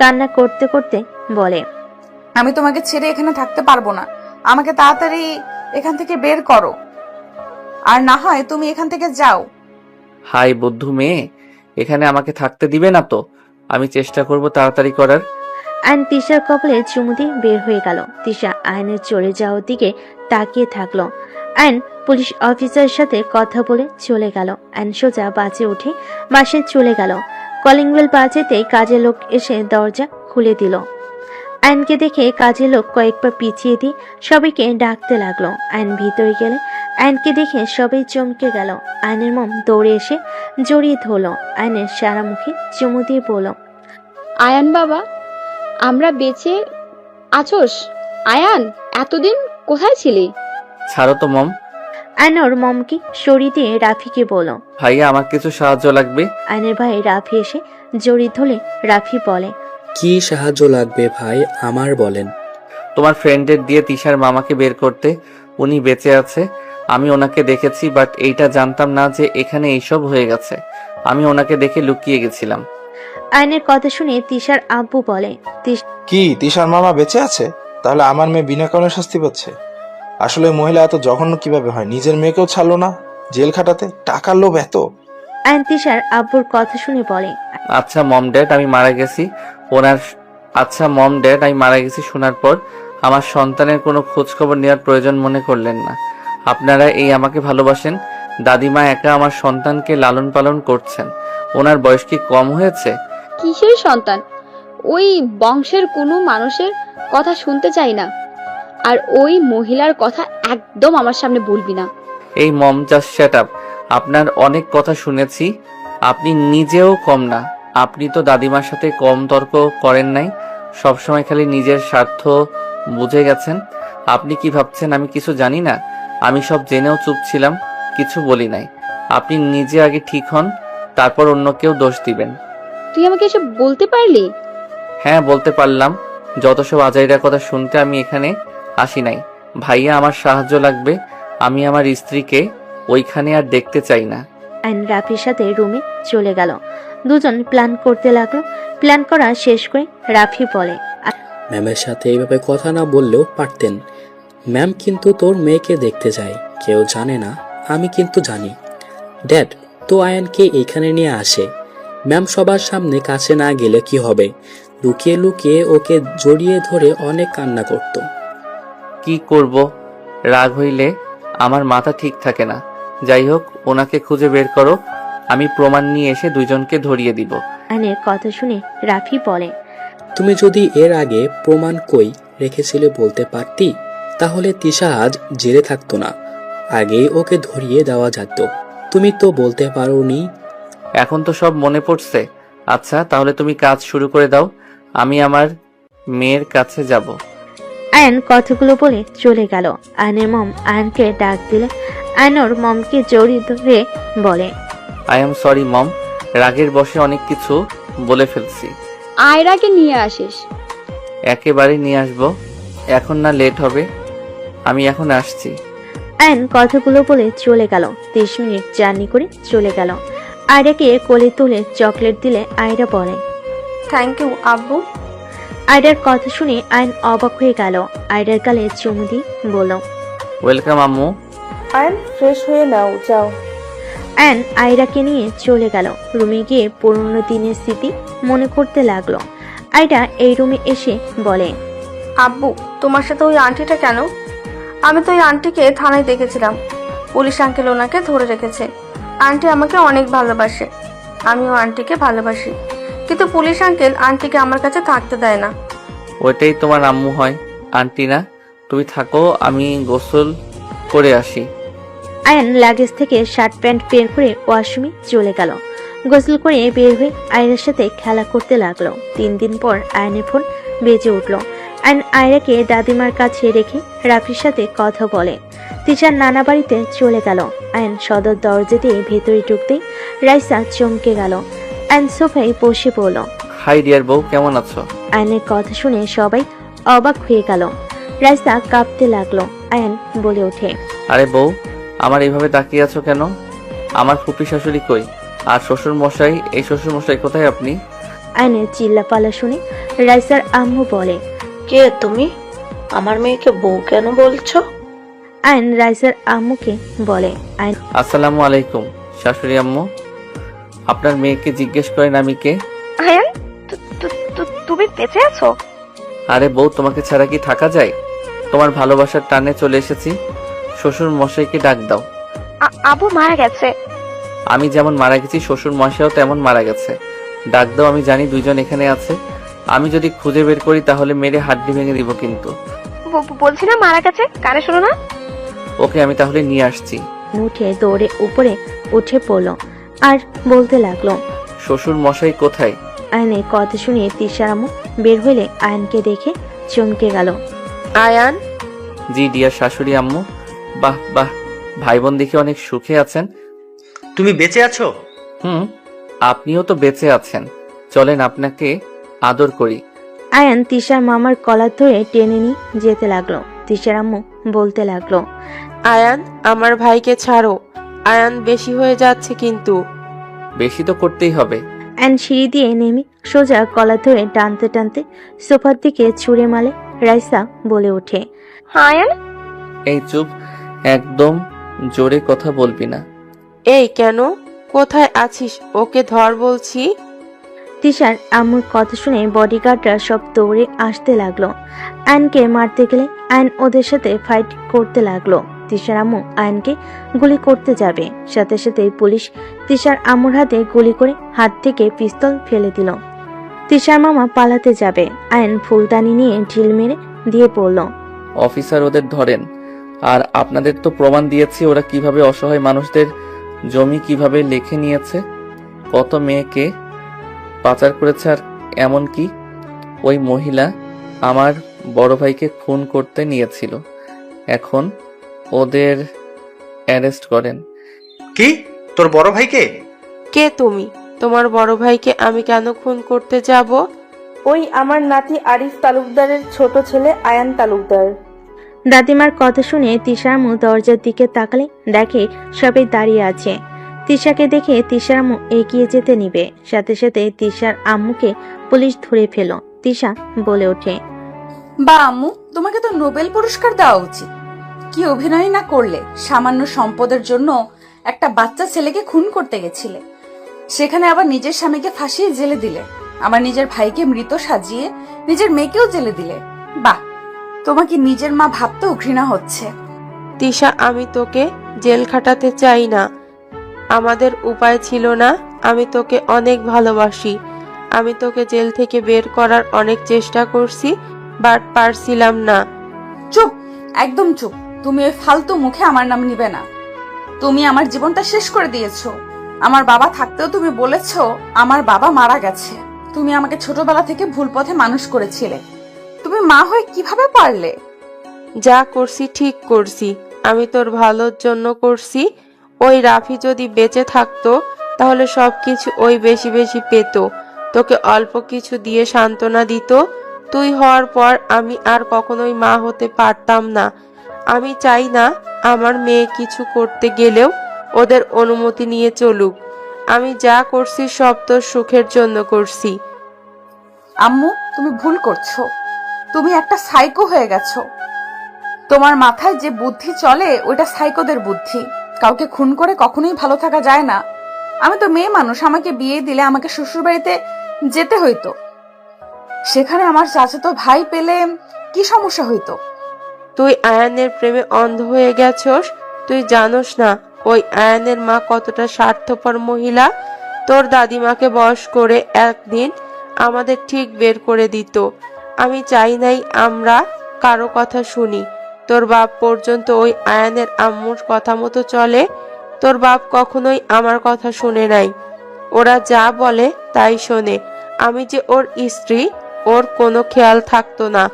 কান্না করতে করতে বলে,
আমি তোমাকে ছেড়ে এখানে থাকতে পারবো না। আমাকে তাড়াতাড়ি এখান থেকে বের করো, আর না হয় তুমি এখান থেকে যাও।
হাই বদ্ধু মেয়ে, এখানে আমাকে থাকতে দিবে না তো? আমি চেষ্টা করব তাড়াতাড়ি করার।
আয়ন তিশার কপালে চুমু দিয়ে বের হয়ে গেল। তিশা আয়নের চলে যাওয়ার দিকে তাকিয়ে থাকলো। আয়ন পুলিশ অফিসারের সাথে কথা বলে চলে গেল। আয়ন সোজা বাসে উঠে বাসে চলে গেল। কলিং বেল বাজেতেই কাজের লোক এসে দরজা খুলে দিল। আয়নকে দেখে কাজের লোক কয়েকবার পিছিয়ে দিয়ে সবাইকে ডাকতে লাগলো। আয়ন ভিতরে গেলে আয়নকে দেখে সবাই চমকে গেল। আয়নের মম দৌড়ে এসে জড়িয়ে ধরলো। আয়নের সারা মুখে চুমু দিয়ে বলল,
আয়ান বাবা, আমরা বেঁচে আছোস? আয়ান, এতদিন কোথায় ছিলি?
ছাড়ো তো মম।
আয়নর মমকে সরিয়ে দিয়ে রাফিকে বলল,
ভাইয়া আমার কিছু সাহায্য লাগবে।
আয়নের ভাই রাফি এসে জড়িয়ে ধরলে রাফি বলে,
কি সাহায্য লাগবে ভাই, আমার বলেন।
তোমার ফ্রেন্ডের দিয়ে তিশার মামাকে বের করতে। উনি বেঁচে আছে, আমি ওনাকে দেখেছি, বাট এইটা জানতাম না যে এখানে এইসব হয়ে গেছে। আমি ওনাকে দেখে লুকিয়ে গেছিলাম।
আয়নের কথা শুনে তিশার আব্বু বলে,
কি তিশার মামা বেঁচে আছে? তাহলে আমার মেয়ে বিনা কারণে শাস্তি পাচ্ছে। আসলে মহিলা এত জঘন্য কিভাবে হয়? নিজের মেয়েকেও ছাড়লো না জেল খাটাতে, টাকার লোভ এত।
আয়ন তিশার আব্বুর কথা শুনে বলে,
আচ্ছা মম ড্যাড, আমি মারা গেছি শোনার পর আমার সন্তানের কোনো খোঁজ খবর নেওয়ার প্রয়োজন মনে করলেন না। আপনারা এই আমাকে ভালোবাসেন। দাদিমা একা আমার সন্তানকে লালন পালন করছেন। ওনার বয়স কি কম হয়েছে?
কিসের সন্তান? ওই বংশের কোনো মানুষের কথা শুনতে চাই না, আর ওই মহিলার কথা একদম আমার সামনে বলবি না।
এই মম, জাস্ট শ্যাট আপ। আপনার অনেক কথা শুনেছি, আপনি নিজেও কম না। আপনি তো দাদিমার সাথে কম তর্ক করেন নাই, সবসময় খালি নিজের স্বার্থ বুঝে গেছেন। আপনি কি ভাবছেন আমি কিছু জানি না? আমি সব জেনেও চুপ ছিলাম, কিছু বলি নাই। আপনি নিজে আগে ঠিক হন, তারপর অন্য কেউ দোষ দিবেন।
তুই আমাকে এসব বলতে পারলি?
হ্যাঁ, বলতে পারলাম। যত সব আজাইরা কথা শুনতে আমি এখানে আসি নাই। ভাইয়া, আমার সাহায্য লাগবে। আমি আমার স্ত্রীকে ওইখানে আর দেখতে চাই না।
আয়ন রাফির সাথে রুমে চলে গেল। দুজন প্ল্যান করতে লাগলো। প্ল্যান করা শেষ করে রাফি বলে,
ম্যামের সাথে এইভাবে কথা না বললেও পারতেন। ম্যাম কিন্তু তোর মেয়েকে দেখতে যায়, কেউ জানে না, আমি কিন্তু জানি। ড্যাড তো আয়ানকে এইখানে নিয়ে আসে। ম্যাম সবার সামনে কাছে না গেলে কি হবে? লুকিয়ে লুকিয়ে ওকে জড়িয়ে ধরে অনেক কান্না করত।
কি করব, রাগ হইলে আমার মাথা ঠিক থাকে না। যাই হোক, ওনাকে খুঁজে বের করো, আমি প্রমাণ নিয়ে এসে দুইজনকে ধরিয়ে দিব।
আয়নের কথা শুনে রাফি বলে,
তুমি যদি এর আগে প্রমাণ কই রেখেছিলে বলতে পারতি, তাহলে তিশা আজ জেলে থাকতো না, আগেই ওকে ধরিয়ে দেওয়া যেত। তুমি তো বলতে পারোনি।
এখন তো সব মনে পড়ছে। আচ্ছা, তাহলে তুমি কাজ শুরু করে দাও, আমি আমার মেয়ের কাছে যাব।
আয়ন কথাগুলো বলে চলে গেল। আয়নের মম আয়নকে ডাক দিলে আয়নর মমকে জড়িয়ে ধরে বলে,
আই এম সরি মম, রাগের বশে অনেক কিছু বলে ফেলছি।
আয়রাকে নিয়ে আসিস।
একেবারে নিয়ে আসবো, এখন না লেট হবে। আমি এখন আসছি।
আয়ন কথাগুলো বলে চলে গেল। 30 মিনিট জার্নি করে চলে গেল। আয়রাকে কোলে তুলে চকলেট দিলে আয়রা বলে,
থ্যাংক ইউ আব্বু।
আয়রার কথা শুনে আয়ন অবাক হয়ে গেল। আয়রার গালে চুমু দিয়ে বলল,
ওয়েলকাম আম্মু।
আয়ন, ফ্রেশ হয়ে নাও, যাও।
আয়ন আয়রাকে নিয়ে চলে গেল। রুমে গিয়ে পুরনো দিনের স্মৃতি মনে করতে লাগলো। আয়রা এই রুমে এসে বলে,
আব্বু, তোমার সাথে ওই আন্টিটা কেন? আমি তো ওই আন্টিকে থানায় দেখেছিলাম। পুলিশ আঙ্কেল ওনাকে ধরে রেখেছে। আন্টি আমাকে অনেক ভালোবাসে, আমিও আন্টিকে ভালোবাসি, কিন্তু পুলিশ আঙ্কেল আন্টিকে আমার কাছে থাকতে দেয় না।
ওইটাই তোমার আম্মু হয়, আন্টি না। তুমি থাকো, আমি গোসল করে আসি।
আয়ান লাগেজ থেকে শার্ট প্যান্ট বের করে ওয়াশরুমে চলে গেল। গোসল করে বের হয়ে আয়রার সাথে খেলা করতে লাগলো। 3 দিন পর আয়নের ফোন বেজে উঠলো। আয়ন আয়রাকে দাদিমার কাছে রেখে রাফির সাথে কথা বলে। তিশার নানা বাড়িতে চলে গেল। আয়ন সদর দরজা দিয়ে ভেতরে ঢুকতেই রাইসা চমকে গেল। আয়ন সোফায় বসে পড়ল।
হাই ডিয়ার বউ, কেমন আছো?
আয়নের কথা শুনে সবাই অবাক হয়ে গেল। রাইসা কাঁপতে লাগলো। আয়ন বলে ওঠে,
আরে বউ, আমার এইভাবে তাকিয়ে আছো কেন? আমার ফুপি শাশুড়ি কই? আর শ্বশুর মশাই, এই শ্বশুর মশাই কোথায় আপনি?
আয়নের চিল্লাপালা শুনে রাইসার আম্মু বলে,
কে তুমি? আমার মেয়েকে বউ কেন বলছো?
আয়ন রাইসার আম্মুকে বলে, আয়ন
আসসালামু আলাইকুম শাশুড়ি আম্মু। আপনার মেয়েকে জিজ্ঞেস করেন আমি কে।
আয়ান, তুমি বেঁচে আছো?
আরে বউ, তোমাকে ছাড়া কি থাকা যায়? তোমার ভালোবাসার টানে চলে এসেছি। শ্বশুর মশাইকে ডাক দাও।
আবু মারা গেছে।
আমি যেমন মারা গেছি, শ্বশুর মশাইও তেমন মারা গেছে। ডাক দাও, আমি জানি দুইজন এখানে আছে। আমি যদি খুঁজে বের করি তাহলে মেরে হাড্ডি ভেঙে দিব কিন্তু।
বলছি না মারা গেছে, কানে শোনো না?
ওকে, আমি তাহলে নিয়ে আসছি।
উঠে দৌড়ে উপরে উঠে পড়লো আর বলতে লাগলো,
শ্বশুর মশাই কোথায়?
আয়নের কথা শুনে তিশার আম্মু বের হইলে আয়নকে দেখে চমকে গেল।
আয়ান,
জি ডিয়ার শাশুড়ি আম্মু। বাহ বাহ, ভাই বোন দেখে অনেক সুখে আছেন।
তুমি বেঁচে আছো?
আপনিও তো বেঁচে আছেন। চলেন আপনাকে আদর করি।
আয়ান তিশার মামার কলার ধরে টেনে নিয়ে যেতে লাগলো। তিশার আম্মু বলতে লাগলো,
আয়ান, আমার ভাইকে ছাড়ো। আয়ান, বেশি হয়ে যাচ্ছে কিন্তু।
বেশি তো করতেই হবে।
আয়ন সিঁড়ি দিয়ে নেমে সোজা কলার ধরে টানতে টানতে সোফার দিকে ছুঁড়ে মালে। রাইসা বলে ওঠে,
আয়ান,
এই চুপ, একদম জোরে কথা বলবি না।
এই কেন? কোথায় আছিস? ওকে ধর বলছি।
তিশার আম্মুর কথা শুনে বডিগার্ডরা সব দৌড়ে আসতে লাগলো। আয়নকে মারতে গেলে আয়ন ওদের সাথে ফাইট করতে লাগলো। তিশার আম্মু আয়নকে গুলি করতে যাবে, সাথে সাথে পুলিশ তিশার আম্মুর হাতে গুলি করে হাত থেকে পিস্তল ফেলে দিল। তিশার মামা পালাতে যাবে, আয়ন ফুলদানি নিয়ে ঢিল মেরে দিয়ে পড়ল।
অফিসার, ওদের ধরেন। আর আপনাদের তো প্রমাণ দিয়েছি ওরা কিভাবে অসহায় মানুষদের জমি কিভাবে লিখে নিয়েছে, কত মেয়েকে পাচার করেছে। আর এমনকি ওই মহিলা আমার বড় ভাইকে খুন করতে নিয়েছিল। এখন ওদের অ্যারেস্ট করেন।
কি? তোর বড় ভাইকে?
কে তুমি? তোমার বড় ভাইকে আমি কেন খুন করতে যাব?
ওই আমার নাতি আরিফ তালুকদারের ছোট ছেলে আয়ান তালুকদার।
দাদিমার কথা শুনে তিশার আম্মু দরজার দিকে তাকালে দেখে সবাই দাঁড়িয়ে আছে। তিশাকে দেখে তিশার আম্মু এগিয়ে যেতে নিবে, সাথে সাথে তিশার আম্মুকে পুলিশ ধরে ফেল। তিশা বলে ওঠে,
বা আম্মু, তোমাকে তো নোবেল পুরস্কার দেওয়া উচিত। কি অভিনয় না করলে! সামান্য সম্পদের জন্য একটা বাচ্চা ছেলেকে খুন করতে গেছিলে, সেখানে আবার নিজের স্বামীকে ফাঁসিয়ে জেলে দিলে, আবার নিজের ভাইকে মৃত সাজিয়ে নিজের মেয়েকেও জেলে দিলে। বাহ, তোমাকে নিজের মা ভাবতেও ঘৃণা হচ্ছে।
তিশা, আমি তোকে জেল খাটাতে চাই না। আমাদের উপায় ছিল না। আমি তোকে অনেক ভালোবাসি। আমি তোকে জেল থেকে বের করার অনেক চেষ্টা করছি, বাট পারছিলাম না।
চুপ, একদম চুপ। তুমি ওই ফালতু মুখে আমার নাম নিবে না। তুমি আমার জীবনটা শেষ করে দিয়েছো। আমার বাবা থাকতেও তুমি বলেছো আমার বাবা মারা গেছে। তুমি আমাকে ছোটবেলা থেকে ভুল পথে মানুষ করেছিলে। তুমি মা হয়ে কিভাবে পারলে?
যা করছি ঠিক করছি। আমি তোর ভালোর জন্য করছি। ওই রাফি যদি বেঁচে থাকতো তাহলে সবকিছু ওই বেশি বেশি পেত, তোকে অল্প কিছু দিয়ে সান্ত্বনা দিত। তুই হওয়ার পর আমি আর কখনোই মা হতে পারতাম না। আমি চাই না আমার মেয়ে কিছু করতে গেলেও ওদের অনুমতি নিয়ে চলুক। আমি যা করছি সব তোর সুখের জন্য করছি।
আম্মু, তুমি ভুল করছো। তুমি একটা সাইকো হয়ে গেছো। তোমার মাথায় যে বুদ্ধি চলে ওইটা সাইকোদের বুদ্ধি। কাউকে খুন করে কখনোই ভালো থাকা যায় না। আমি তো মেয়ে মানুষ, আমাকে বিয়ে দিলে আমাকে শ্বশুর বাড়িতে যেতে হইতো। সেখানে আমার চাচাতো ভাই পেলে কি সমস্যা হইতো?
তুই আয়ানের প্রেমে অন্ধ হয়ে গেছস। তুই জানোস না ওই আয়ানের মা কতটা স্বার্থপর মহিলা। তোর দাদিমাকে বশ করে একদিন আমাদের ঠিক বের করে দিত। আমি চাই নাই আমরা কারো কথা শুনি। তোর বাপ পর্যন্ত ওই আয়ানের আম্মুর কথা মতো চলে। তোর বাপ কখনোই আমার কথা শুনে নাই, ওরা যা বলে তাই শোনে। আমি যে ওর স্ত্রী, ওর কোনো খেয়াল থাকতো না।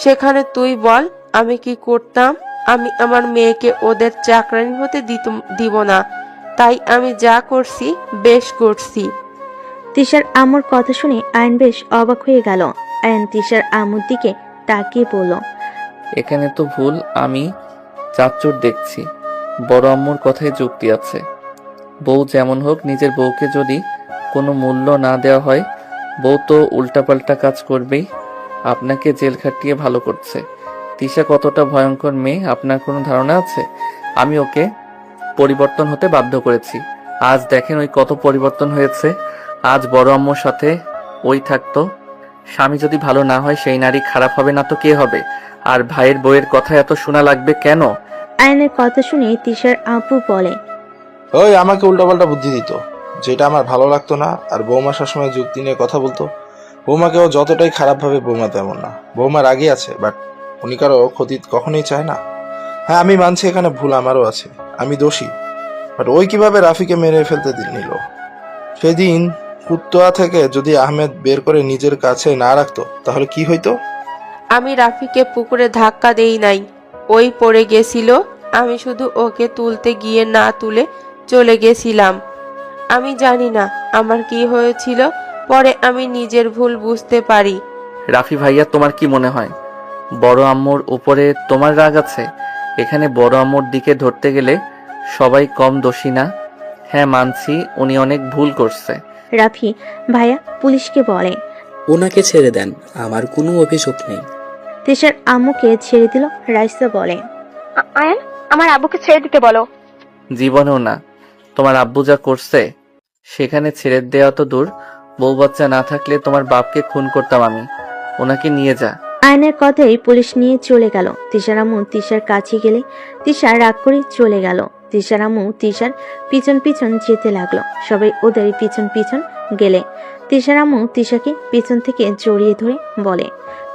সেখানে তুই বল আমি কি করতাম? আমি আমার মেয়েকে ওদের চাকরানি হতে দিব না, তাই আমি যা করছি বেশ করছি।
তিশার আম্মুর কথা শুনে আয়ন বেশ অবাক হয়ে গেল। আয়ন তিশার আম্মুর দিকে তাকিয়ে বলল,
এখানে তো ভুল আমি চাচ্চুর দেখছি। বড় আম্মুর কথায় যুক্তি আছে। বউ যেমন হোক, নিজের বউকে যদি কোনো মূল্য না দেওয়া হয়, বউ তো উল্টাপাল্টা কাজ করবেই। আপনাকে জেল খাটিয়ে ভালো করছে। তিশা কতটা ভয়ঙ্কর মেয়ে আপনার কোনো ধারণা আছে? আমি ওকে পরিবর্তন হতে বাধ্য করেছি। আজ দেখেন ওই কত পরিবর্তন হয়েছে। আজ বড় আম্মুর সাথে ওই থাকতো। স্বামী যদি ভালো না হয় সেই নারী খারাপ হবে না তো কে হবে? আর ভাইয়ের বউয়ের কথা এত শোনা লাগবে কেন?
আয়নের কথা শুনে তিশার আব্বু বলে,
ওই আমাকে উল্টাপাল্টা বুদ্ধি দিত, যেটা আমার ভালো লাগতো না। আর বৌমা সবসময় যুক্তি নিয়ে কথা বলতো। বৌমাকেও যতটাই খারাপ ভাবে, বৌমা তেমন না। বৌমা রাগী আছে, বাট উনি কারো ক্ষতি কখনোই চায় না। হ্যাঁ, আমি মানছি এখানে ভুল আমারও আছে, আমি দোষী। বাট ওই কিভাবে রাফিকে মেরে ফেলতে নিল? সেদিন কুত্তোয়া থেকে যদি আহমেদ বের করে নিজের কাছে না রাখতো তাহলে কি হইতো?
আমি রাফিকে পুকুরে ধাক্কা দেই নাই, ওই পড়ে গেছিল। আমি শুধু ওকে তুলতে গিয়ে না তুলে চলে গেছিলাম। আমি জানি না আমার কি হয়েছিল, পরে আমি নিজের ভুল বুঝতে পারি।
রাফি ভাইয়া, তোমার কি মনে হয় বড় আম্মুর উপরে তোমার রাগ আছে? এখানে বড় আম্মুর দিকে ধরতে গেলে সবাই কম দোষী না? হ্যাঁ মানছি, উনি অনেক ভুল করছে।
রাফি ভাইয়া পুলিশকে বলে,
ওনাকে ছেড়ে দেন, আমার কোনো অভিযোগ নেই।
তিশার আম্মুকে ছেড়ে দিল। রাইসা বলে,
আয়ান, আমার আব্বুকে ছেড়ে দিতে বলো।
জীবনেও না। তোমার আব্বু যা করছে সেখানে ছেড়ে দেওয়া তো দূর, বউ বাচ্চা না থাকলে তোমার বাপকে খুন করতাম আমি। ওনাকে নিয়ে যা।
আয়নের কথাই পুলিশ নিয়ে চলে গেল। তিশার আম্মু তিশার কাছে গেলে তিশা রাগ করে চলে গেল। তিশার আম্মু তিশার পিছন পিছন যেতে লাগলো। সবাই ওদের পিছন পিছন গেলে তিশার আম্মু তিশাকে পিছন থেকে জড়িয়ে ধরে বলে,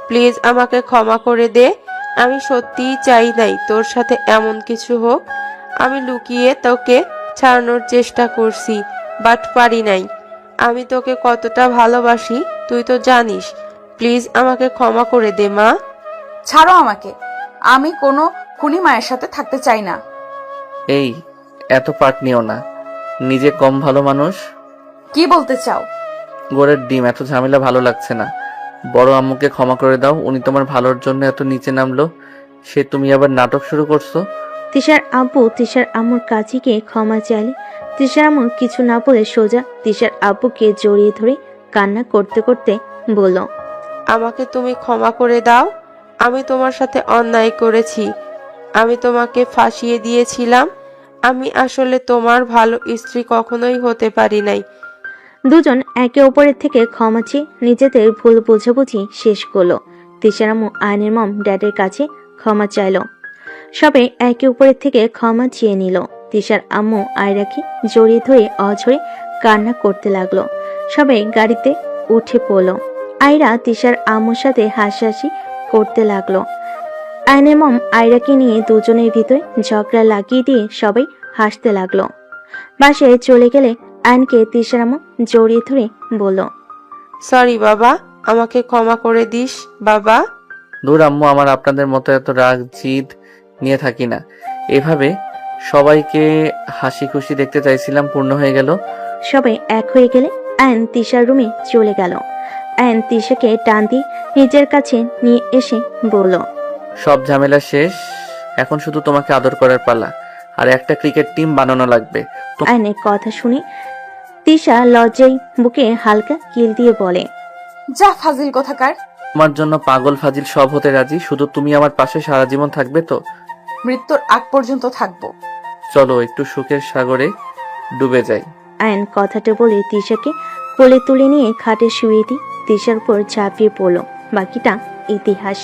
প্লিজ আমাকে ক্ষমা করে দে। আমি সত্যিই চাই নাই তোর সাথে এমন কিছু হোক। আমি লুকিয়ে তোকে ছাড়ানোর চেষ্টা করছি, বাট পারি নাই। আমি তোকে কতটা ভালোবাসি তুই তো জানিস। প্লিজ আমাকে ক্ষমা করে দে মা।
ছাড়ো আমাকে, আমি কোনো খুনি মায়ের সাথে থাকতে চাই না।
এই এত পাট নিও না, নিজে কম ভালো মানুষ।
কি বলতে চাও?
গোড়ের ডিম, এত ঝামেলা ভালো লাগছে না। বড় আম্মুকে ক্ষমা করে দাও, উনি তোমার ভালোর জন্য এত নিচে নামলো, সে তুমি আবার নাটক শুরু করছো।
তিশার আব্বু তিশার আম্মুর কাছে গিয়ে ক্ষমা চাইলে তিশার আম্মু কিছু না বলে সোজা তিশার আব্বুকে জড়িয়ে ধরে কান্না করতে করতে বলল,
আমাকে তুমি ক্ষমা করে দাও। আমি তোমার সাথে অন্যায় করেছি। আমি তোমাকে ফাঁসিয়ে দিয়েছিলাম। আমি আসলে তোমার ভালো স্ত্রী কখনোই হতে পারি নাই।
দুজন একে অপরের থেকে ক্ষমা চেয়ে নিজেদের ভুল বোঝাবুঝি শেষ করলো। তিশার আম্মু আয়নের মম ড্যাডের কাছে ক্ষমা চাইলো। সবে একে অপরের থেকে ক্ষমা চেয়ে নিল। তিশার আম্মু আয়রাকে জড়িয়ে ধরে অঝরে কান্না করতে লাগলো। সবে গাড়িতে উঠে পড়লো। আয়রা তিশার আম্মুর সাথে হাসাহাসি করতে লাগলো। আয়নের মম আয়রাকে নিয়ে দুজনের ভিতরে ঝগড়া লাগিয়ে দিয়ে সবাই হাসতে লাগলো। বাসায় চলে গেলে আয়নকে তিশার আম্মু জড়িয়ে ধরে বলল,
সরি বাবা, আমাকে ক্ষমা করে দিস বাবা।
দূর আম্মু, আমার আপনাদের মতো এত রাগ জিদ নিয়ে থাকি না। এভাবে সবাইকে হাসি খুশি দেখতে চাইছিলাম, পূর্ণ হয়ে গেল।
সবাই এক হয়ে গেলে আয়ন তিশার রুমে চলে গেল। আয়ন তিশাকে টান দিয়ে নিজের কাছে নিয়ে এসে বলল,
সব ঝামেলা শেষ, এখন শুধু তোমাকে আদর করার পালা। আর একটা ক্রিকেট টিম বানানো লাগবে।
আয়নের কথা শুনে তিশা লজ্জায় বুকে হালকা কিল দিয়ে বলে,
যা ফাজিল কোথাকার।
তোমার জন্য পাগল ফাজিল সব হতে রাজি, শুধু তুমি আমার পাশে সারা জীবন থাকবে তো?
মৃত্যুর আগ পর্যন্ত থাকবো।
চলো একটু সুখের সাগরে ডুবে যাই।
আয়ন কথাটা বলে তিশাকে কোলে তুলে নিয়ে খাটে শুয়ে দিয়ে তিশার উপর ঝাঁপিয়ে পড়ল। বাকিটা ইতিহাস।